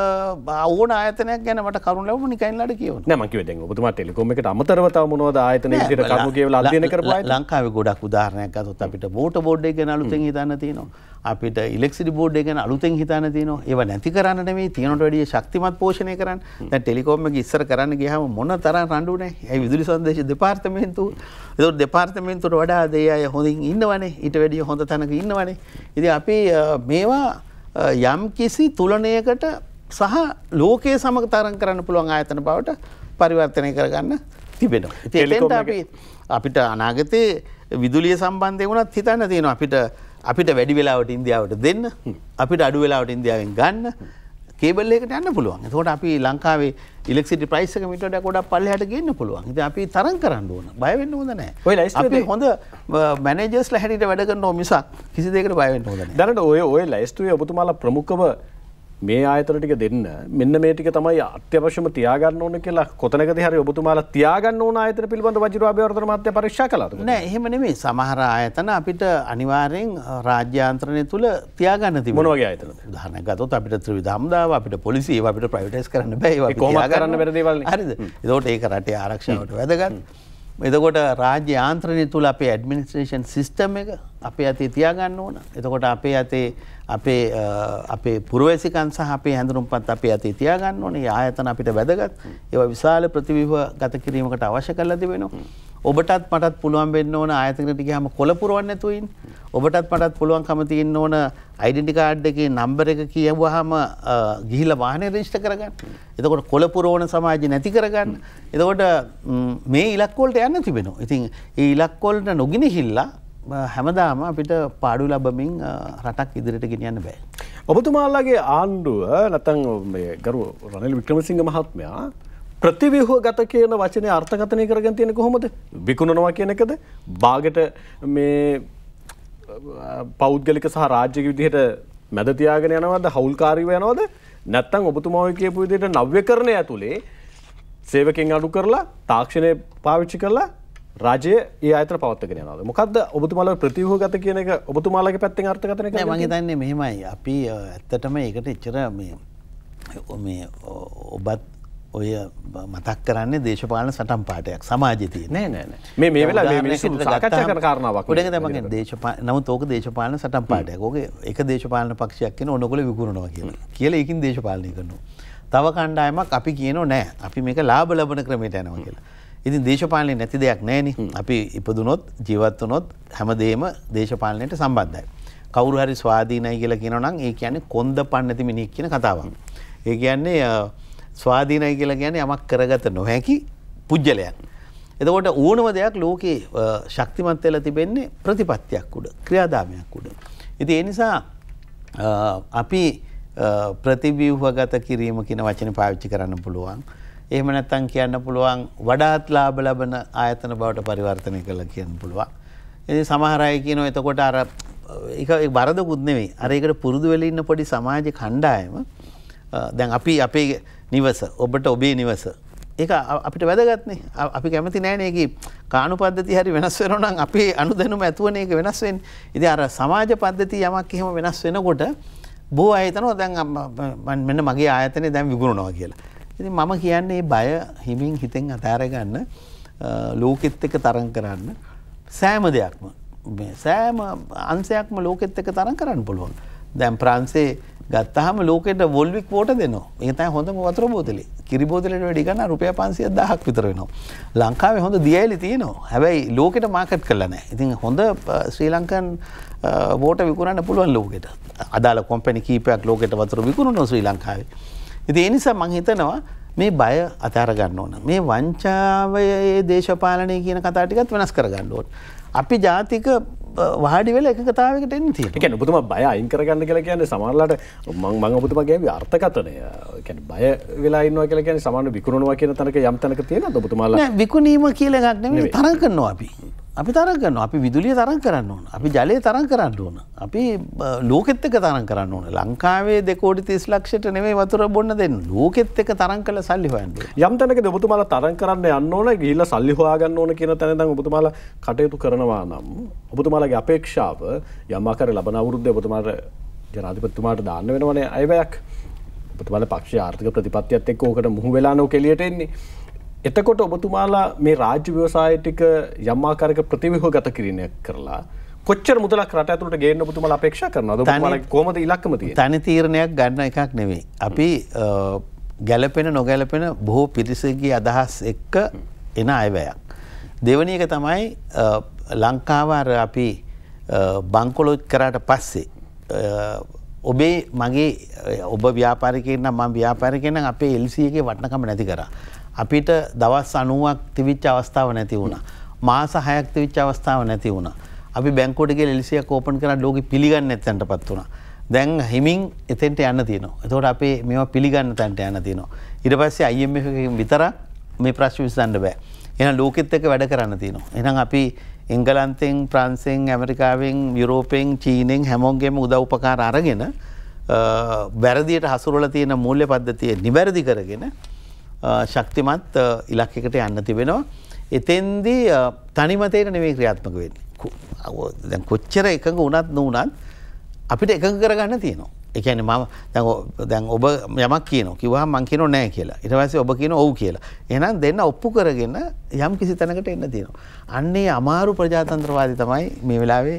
ඕන ආයතනයක් ගැන මට කරුණු ලැබුණොත් නිකන්ලාට කියවනවා. නෑ මම කිව්වේ දැන් ඔබතුමා ටෙලිකොම් එකට අමතරව තව මොනවද ආයතන විදිහට කරුණු කියවලා අධ්‍යයනය කරපු ආයතන? ලංකාවේ ගොඩක් උදාහරණයක් ගත්තොත් අපිට මෝටර් බෝඩ් එක ගැන අලුතෙන් හිතන්න තියෙනවා. අපිට ඉලෙක්ට්‍රිසිටි බෝඩ් එක ගැන අලුතෙන් හිතන්න තියෙනවා. ඒව නැති කරන්න නෙමෙයි තියනට වැඩිය ශක්තිමත් පෝෂණය කරන්න. දැන් ටෙලිකොම් එක ඉස්සර කරන්න ගියාම මොන තරම් රණ්ඩු නැහැ. ඒ විදුලි සංදේශ දෙපාර්තමේන්තුව. ඒක දෙපාර්තමේන්තුවට වඩා දෙය අය හොඳින් ඉන්නවනේ. ඊට වැඩිය හොඳ තැනක ඉන්නවනේ. ඉතින් අපි මේවා යම් කිසි තුලනයකට සහ ලෝකයේ සමග තරඟ කරන්න පුළුවන් ආයතන බවට පරිවර්තනය කරගන්න තිබෙනවා. ඉතින් එතෙන්ට අපිට අනාගතේ විදුලිය සම්බන්ධයෙන් වුණත් හිතන්න තියෙනවා අපිට අපිට වැඩි වෙලාවට ඉන්දියාවට දෙන්න අපිට අඩු වෙලාවට ඉන්දියාවෙන් ගන්න කේබල් එකකට යන්න පුළුවන්. එතකොට අපි ලංකාවේ ඉලෙක්ට්‍රිසිටි ප්‍රයිස් එක මීට වඩා ගොඩක් පල්ලෙහාට ගේන්න පුළුවන්. ඉතින් අපි තරම් කරන්න ඕන. බය වෙන්න හොඳ නැහැ. අපි හොඳ මැනේජර්ස්ලා හැටියට වැඩ කරනවා මිසක් කිසි දෙයකට බය වෙන්න හොඳ නැහැ. දැනට ඔය ලයිස්තුවේ ඔබතුමාලා ප්‍රමුඛව මේ ආයතන ටික දෙන්න මෙන්න මේ ටික තමයි අත්‍යවශ්‍යම තියාගන්න ඕන කියලා කොතනකදී හරි ඔබතුමාලා තියාගන්න ඕන ආයතන පිළිබඳව වජිර අබේවර්ධන මහත්තයා පරීක්ෂා කළාද? නෑ එහෙම නෙමෙයි. සමහර ආයතන අපිට අනිවාර්යෙන් රාජ්‍යාන්ත්‍රණය තුල තියාගන්න තිබුණා. මොන වගේ ආයතනද? උදාහරණයක් ගත්තොත් අපිට ත්‍රිවිධ හමුදාව අපිට පොලිසිය ඒවා අපිට ප්‍රයිවටයිස් කරන්න බෑ. ඒවා අපි කොහොමද කරන්න බැරි දේවල් නේ. හරිද? ඒකෝට ඒක රටේ ආරක්ෂාවට වැදගත්. එතකොට රාජ්‍ය යාන්ත්‍රණය තුල අපේ ඇඩ්මිනිස්ට්‍රේෂන් සිස්ටම් එක අපේ අතේ තියාගන්න ඕන. එතකොට අපේ අතේ අපේ පුරවැසිකන් සහ අපේ හැඳුනුම්පත් අපේ අතේ තියාගන්න ඕනේ. ඒ ආයතන අපිට වැදගත්. ඒවා විශාල ප්‍රතිව්‍යුහ ගත කිරීමකට අවශ්‍ය කරලා තිබෙනවා. ඔබටත් මටත් පුළුවන් වෙන්න ඕන ආයතනකට ගියාම කොළ පුරවන්න නැතුව ඉන්න. ඔබටත් මටත් පුළුවන්කම තියෙන්න ඕන ඩෙන්ටිටි කාඩ් එකේ නම්බර් එක කියවුවාම ගිහිල්ලා වාහනේ රෙජිස්ටර් කරගන්න. එතකොට කොළ පුරවන සමාජය නැති කරගන්න. එතකොට මේ ඉලක්ක වලට යන්න තිබෙනවා. ඉතින් ඒ ඉලක්ක වලට නොගිනිහිල්ලා හැමදාම අපිට පාඩු ලැබමින් රටක් ඉදිරියට ගෙනියන්න බෑ. ඔබතුමාලාගේ ආණ්ඩුව නැත්නම් මේ ගරු රනිල් වික්‍රමසිංහ මහත්මයා ප්‍රතිව්‍යුහගත කියන වචනේ අර්ථකථනය කරගෙන තියෙන්නේ කොහොමද? විකුණනවා කියන එකද? බාගෙට මේ පෞද්ගලික සහ රාජ්‍යික විදිහට මැද තියාගෙන යනවද? හවුල්කාරීව යනවද? නැත්නම් ඔබතුමා ඔය කියපු විදිහට නව්‍යකරණය ඇතුලේ සේවකයන් අඩු කරලා තාක්ෂණය පාවිච්චි කරලා රාජ්‍ය ඒ ආයතන පවත්වාගෙන යනවාද? මොකද්ද ඔබතුමාලා ප්‍රතිව්‍යුහගත කියන එක ඔබතුමාලාගේ පැත්තෙන් අර්ථකථනය කරන්නේ? මම හිතන්නේ මෙහෙමයි. අපි ඇත්තටම ඒකට එච්චර මේ ඔබත් ඔය මතක් කරන්නේ දේශපාලන සටන් පාඨයක් සමාජයේ තියෙන. නෑ. මේ වෙලාවේ මේ මිනිස්සු සාකච්ඡා කරන කාරණාවක්. උඩින් තමයි කියන්නේ දේශපාලන. නමුත් ඕක දේශපාලන සටන් පාඨයක්. ඕක එක දේශපාලන පක්ෂයක් කියන ඕනකොල විකුණනවා කියලා. කියලා ඒකින් දේශපාලනය කරනවා. තව කණ්ඩායමක් අපි කියනෝ නෑ. අපි මේක ලාභ ලබන ක්‍රමයට යනවා කියලා. ඉතින් දේශපාලනේ නැති දෙයක් නෑනේ. අපි ඉපදුනොත් ජීවත් වුනොත් හැමදේම දේශපාලනයට සම්බන්ධයි. කවුරු හරි ස්වාධීනයි කියලා කියනවා නම් ඒ කියන්නේ කොන්දපන් නැති මිනිහෙක් කියන කතාවක්. ඒ කියන්නේ ස්වාධීනයි කියලා කියන්නේ යමක් කරගත නොහැකි පුජ්‍යලයක්. එතකොට ඕනම දෙයක් ලෝකේ ශක්තිමත් වෙලා තිබෙන්නේ ප්‍රතිපත්තියක් උඩ, ක්‍රියාදාමයක් උඩ. ඉතින් ඒ නිසා අපි ප්‍රතිව්‍යුහගත කිරීම කියන වචනේ පාවිච්චි කරන්න පුළුවන්. එහෙම නැත්නම් කියන්න පුළුවන් වඩාත් ලාභ ලබන ආයතන බවට පරිවර්තනය කළා කියන්න පුළුවන්. ඉතින් සමහර අය කියනවා එතකොට අර ඒක වරදකුත් නෙවෙයි. අර ඒකට පුරුදු වෙලා ඉන්න පොඩි සමාජ කණ්ඩායම දැන් අපි අපේ නිවස ඔබට ඔබේ නිවස ඒක අපිට වැදගත්නේ. අපි කැමති නෑනේ ඒකේ කාණු පද්ධතිය හරි වෙනස් වෙනවා නම් අපේ අනුදැනුම ඇතුවනේ ඒක වෙනස් වෙන්නේ. ඉතින් අර සමාජ පද්ධතිය යමක් එහෙම වෙනස් වෙනකොට බොහෝ අය හිතනවා දැන් මෙන්න මගේ ආයතනේ දැන් විගුණනවා කියලා. ඉතින් මම කියන්නේ බය හිමින් හිතෙන් අතාර ගන්න ලෝකෙත් එක්ක තරඟ කරන්න සෑම දෙයක්ම මේ සෑම අංශයක්ම ලෝකෙත් එක්ක තරඟ කරන්න පුළුවන්. දැන් ප්‍රංශේ ගත්තාම ලෝකෙට වොල්වික් වෝට දෙනවා. ඒක තමයි හොඳම වතුර බෝතලේ. කිරි බෝතලෙට වැඩි ගන්න රුපියල් 500,000ක් විතර වෙනවා. ලංකාවේ හොඳ දියයිලි තියෙනවා. හැබැයි ලෝකෙට මාකට් කරලා නැහැ. ඉතින් හොඳ ශ්‍රී ලංකන් වෝට විකුණන්න පුළුවන් ලෝකෙට. අදාළ කම්පැනි කීපයක් ලෝකෙට වතුර විකුණනවා ශ්‍රී ලංකාවේ. ඉතින් ඒ නිසා මම හිතනවා මේ බය අතාර ගන්න ඕන. මේ වංචාවේ දේශපාලනය කියන කතා ටිකත් වෙනස් කර ගන්න ඕන. අපි ජාතික වාඩි වෙලා එක කතාවකට එන්න තියෙනවා. ඒ කියන්නේ ඔබතුමා බය අයින් කරගන්න කියලා කියන්නේ සමහරලාට මම ඔබතුමාගේ අර්ථකථනය. ඒ කියන්නේ බය වෙලා ඉන්නවා කියලා කියන්නේ සමහරව විකුණනවා කියන තැනක යම් තැනක තියෙනවද ඔබතුමාලා? නෑ විකුණීම කියලා එකක් නෙමෙයි තරඟ කරනවා අපි. අපි තරඟ කරනවා. අපි විදුලිය තරඟ කරන්න ඕන. අපි ජලය තරඟ කරන්න ඕන. අපි ලෝකෙත් එක්ක තරඟ කරන්න ඕන. ලංකාවේ 2.30 ලක්ෂයට නෙමෙයි වතුර බොන්න දෙන්න. ලෝකෙත් එක්ක තරඟ කළා සල්ලි හොයන්න ඕන. යම් තැනකදී ඔබතුමාලා තරඟ කරන්න යන්න ඕන, ගිහිල්ලා සල්ලි හොයා ගන්න ඕන කියන තැන ඉඳන් ඔබතුමාලා කටයුතු කරනවා නම් ඔබතුමාලාගේ අපේක්ෂාව යම් ආකාරයේ ලබන අවුරුද්දේ ඔබතුමාට ජනාධිපතිතුමාට දාන්න වෙනවනේ අයවැයක්. ඔබතුමාලා පක්ෂීය ආර්ථික ප්‍රතිපත්තියත් එක්ක ඕකට මුහු වෙලා නෝ කෙලියට එන්නේ. එතකොට ඔබතුමාලා මේ රාජ්‍ය ව්‍යවසාය ටික යම් ආකාරයක ප්‍රතිව්‍යුහගත කිරීමක් කරලා කොච්චර මුදලක් රට ඇතුළට ගේන්න ඔබතුමාලා අපේක්ෂා කරනවද? ඔබතුමාලා කොහොමද ඉලක්කම තියෙන්නේ? තනි තීරණයක් ගන්න එකක් නෙවෙයි. අපි ගැළපෙන නොගැළපෙන බොහෝ පිරිසකගේ අදහස් එක්ක එන අයවැයක්. දෙවෙනි එක තමයි ලංකාව අර අපි බංකොලොත් කරාට පස්සේ ඔබේ මගේ ඔබ ව්‍යාපාරිකයෙක් නම් මම ව්‍යාපාරිකයෙක් නම් අපේ LC එකේ වටිනකම නැති කරා. අපිට දවස් 90ක් තිබිච්ච අවස්ථාව නැති වුණා. මාස 6ක් තිබිච්ච අවස්ථාව නැති වුණා. අපි බැංකුවට ගිහලා එල්සියක් ඕපන් කරලා ලෝකෙ පිළිගන්නේ නැත්නම්ටපත් වුණා. දැන් හිමින් එතෙන්ට යන්න තියෙනවා. එතකොට අපේ මේවා පිළිගන්න තැනට යන්න තියෙනවා. ඊට පස්සේ IMF එකකින් විතරක් මේ ප්‍රශ්න විසඳන්න බෑ. එහෙනම් ලෝකෙත් එක්ක වැඩ කරන්න තියෙනවා. එහෙනම් අපි එංගලන්තෙන්, ප්‍රංශෙන්, ඇමරිකාවෙන්, යුරෝපෙන්, චීනෙන් හැමෝගෙම උදව් උපකාර අරගෙන වැරදියට හසුරවලා තියෙන මූල්‍ය පද්ධතිය නිවැරදි කරගෙන ශක්තිමත් ඉලක්කයකට යන්න තිබෙනවා. එතෙන්දී තනිමතේට නෙමෙයි ක්‍රියාත්මක වෙන්නේ. දැන් කොච්චර එකඟ වුණත් නොවුණත් අපිට එකඟ කරගන්න තියෙනවා. ඒ කියන්නේ මම දැන් ඔබ යමක් කියනවා. කිව්වහම මං කියනවා නෑ කියලා. ඊට පස්සේ ඔබ කියනවා ඔව් කියලා. එහෙනම් දෙන්න ඔප්පු කරගෙන යම් කිසි තැනකට එන්න තියෙනවා. අන්නේ අමාරු ප්‍රජාතන්ත්‍රවාදී තමයි මේ වෙලාවේ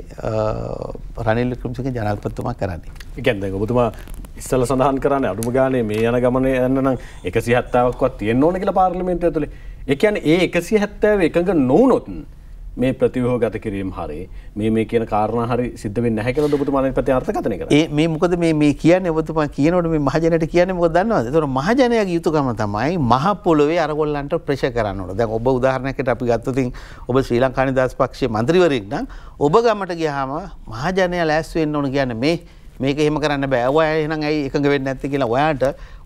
රනිල් වික්‍රමසිංහ ජනාධිපතිතුමා කරන්නේ. ඒ කියන්නේ දැන් ඔබතුමා ඉස්සෙල්ලා සඳහන් කරන්නේ අඩුම ගානේ මේ යන ගමනේ යන්න නම් 170ක්වත් තියෙන්න ඕන කියලා පාර්ලිමේන්තුව ඇතුලේ. ඒ කියන්නේ ඒ 170 එකඟ නොවුනොත් මේ ප්‍රතිව්‍යුහගත කිරීම හරි මේ කියන කාරණා හරි සිද්ධ වෙන්නේ නැහැ කියලා ඔබතුමාගේ පැත්තෙන් අර්ථකථනය කරන්නේ. මේ මොකද මේ කියන්නේ ඔබතුමා කියනකොට මේ මහජනයට කියන්නේ මොකද දන්නවද? ඒතකොට මහජනයාගේ යුතුයකම තමයි මහ පොළොවේ අරගොල්ලන්ට ප්‍රෙෂර් කරන්න ඕන. දැන් ඔබ උදාහරණයකට අපි ගත්තොත් ඔබ ශ්‍රී ලංකා නිදහස් පක්ෂයේ മന്ത്രിවරයෙක් නම් ඔබ ගමට ගියාම මහජනයා ලෑස්ති වෙන්න ඕන කියන්නේ මේක එහෙම කරන්න බෑ. ඔයා එහෙනම් ඇයි එකඟ වෙන්නේ නැත්තේ කියලා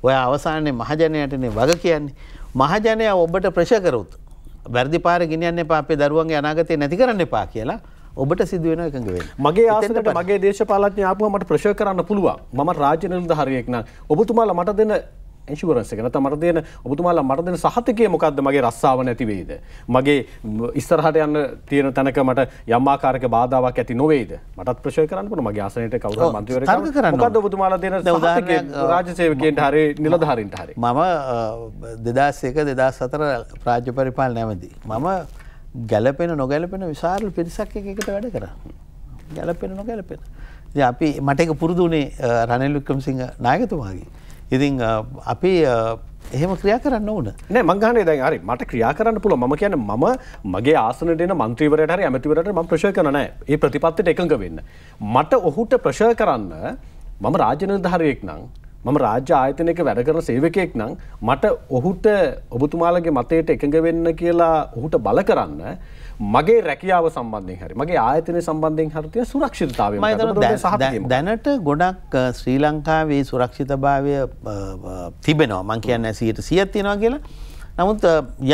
ඔයා අවසානයේ මහජනයාටනේ වග කියන්නේ. මහජනයා ඔබට ප්‍රෙෂර් කරොත් වැරදි පාරේ ගෙනියන්න එපා අපේ දරුවන්ගේ අනාගතය නැති කරන්න එපා කියලා ඔබට සිදු වෙනවා එකඟ වෙන්න. මගේ ආසනයට මගේ දේශපාලඥයා ආපුවා මට ප්‍රෙෂර් කරන්න පුළුවන්. මම රාජ්‍ය නිලධාරියෙක් නම් ඔබතුමාලා මට දෙන ඉන්ෂුරන්ස් එක නැත්නම් මට දෙන ඔබතුමාලා මට දෙන සහතිකය මොකද්ද මගේ රස්සාව නැති වෙයිද? මගේ ඉස්සරහට යන්න තියෙන තැනක මට යම් ආකාරයක බාධාවක් ඇති නොවේද? මටත් ප්‍රෙෂර් කරන්න පුළුවන්. මගේ ආසනයට කවුරු හරි මන්ත්‍රීවරයෙක් මොකද්ද ඔබතුමාලා දෙන සහතිකය රාජ්‍ය සේවකයන්ට හරි නිලධාරීන්ට හරි? මම 2001 2004 රාජ්‍ය පරිපාලන ඇමති. මම ගැළපෙන නොගැළපෙන විශාල පිරිසක් එකට වැඩ කරා. ගැළපෙන නොගැළපෙන. ඉතින් අපි මට ඒක පුරුදු වුණේ රනිල් වික්‍රමසිංහ නායකතුමාගේ. ඉතින් අපි එහෙම ක්‍රියා කරන්න ඕන. නෑ මං ගහන්නේ දැන් හරි මට ක්‍රියා කරන්න පුළුවන්. මම කියන්නේ මම මගේ ආසනයට එන മന്ത്രിවරයාට හරි ඇමතිවරයාට මම ප්‍රෙෂර් කරන නෑ. ඒ ප්‍රතිපත්තියට එකඟ වෙන්න. මට ඔහුට ප්‍රෙෂර් කරන්න මම රාජ්‍ය නිලධාරියෙක් නම් මම රාජ්‍ය ආයතනයක වැඩ කරන සේවකයෙක් නම් මට ඔහුට ඔබතුමාලගේ මතයට එකඟ වෙන්න කියලා ඔහුට බල කරන්න මගේ රැකියාව සම්බන්ධයෙන් හරි මගේ ආයතනය සම්බන්ධයෙන් හරි තියෙන සුරක්ෂිතතාවය දැනට ගොඩක් ශ්‍රී ලංකාවේ සුරක්ෂිතභාවය තිබෙනවා. මං කියන්නේ 100% තියෙනවා කියලා. නමුත්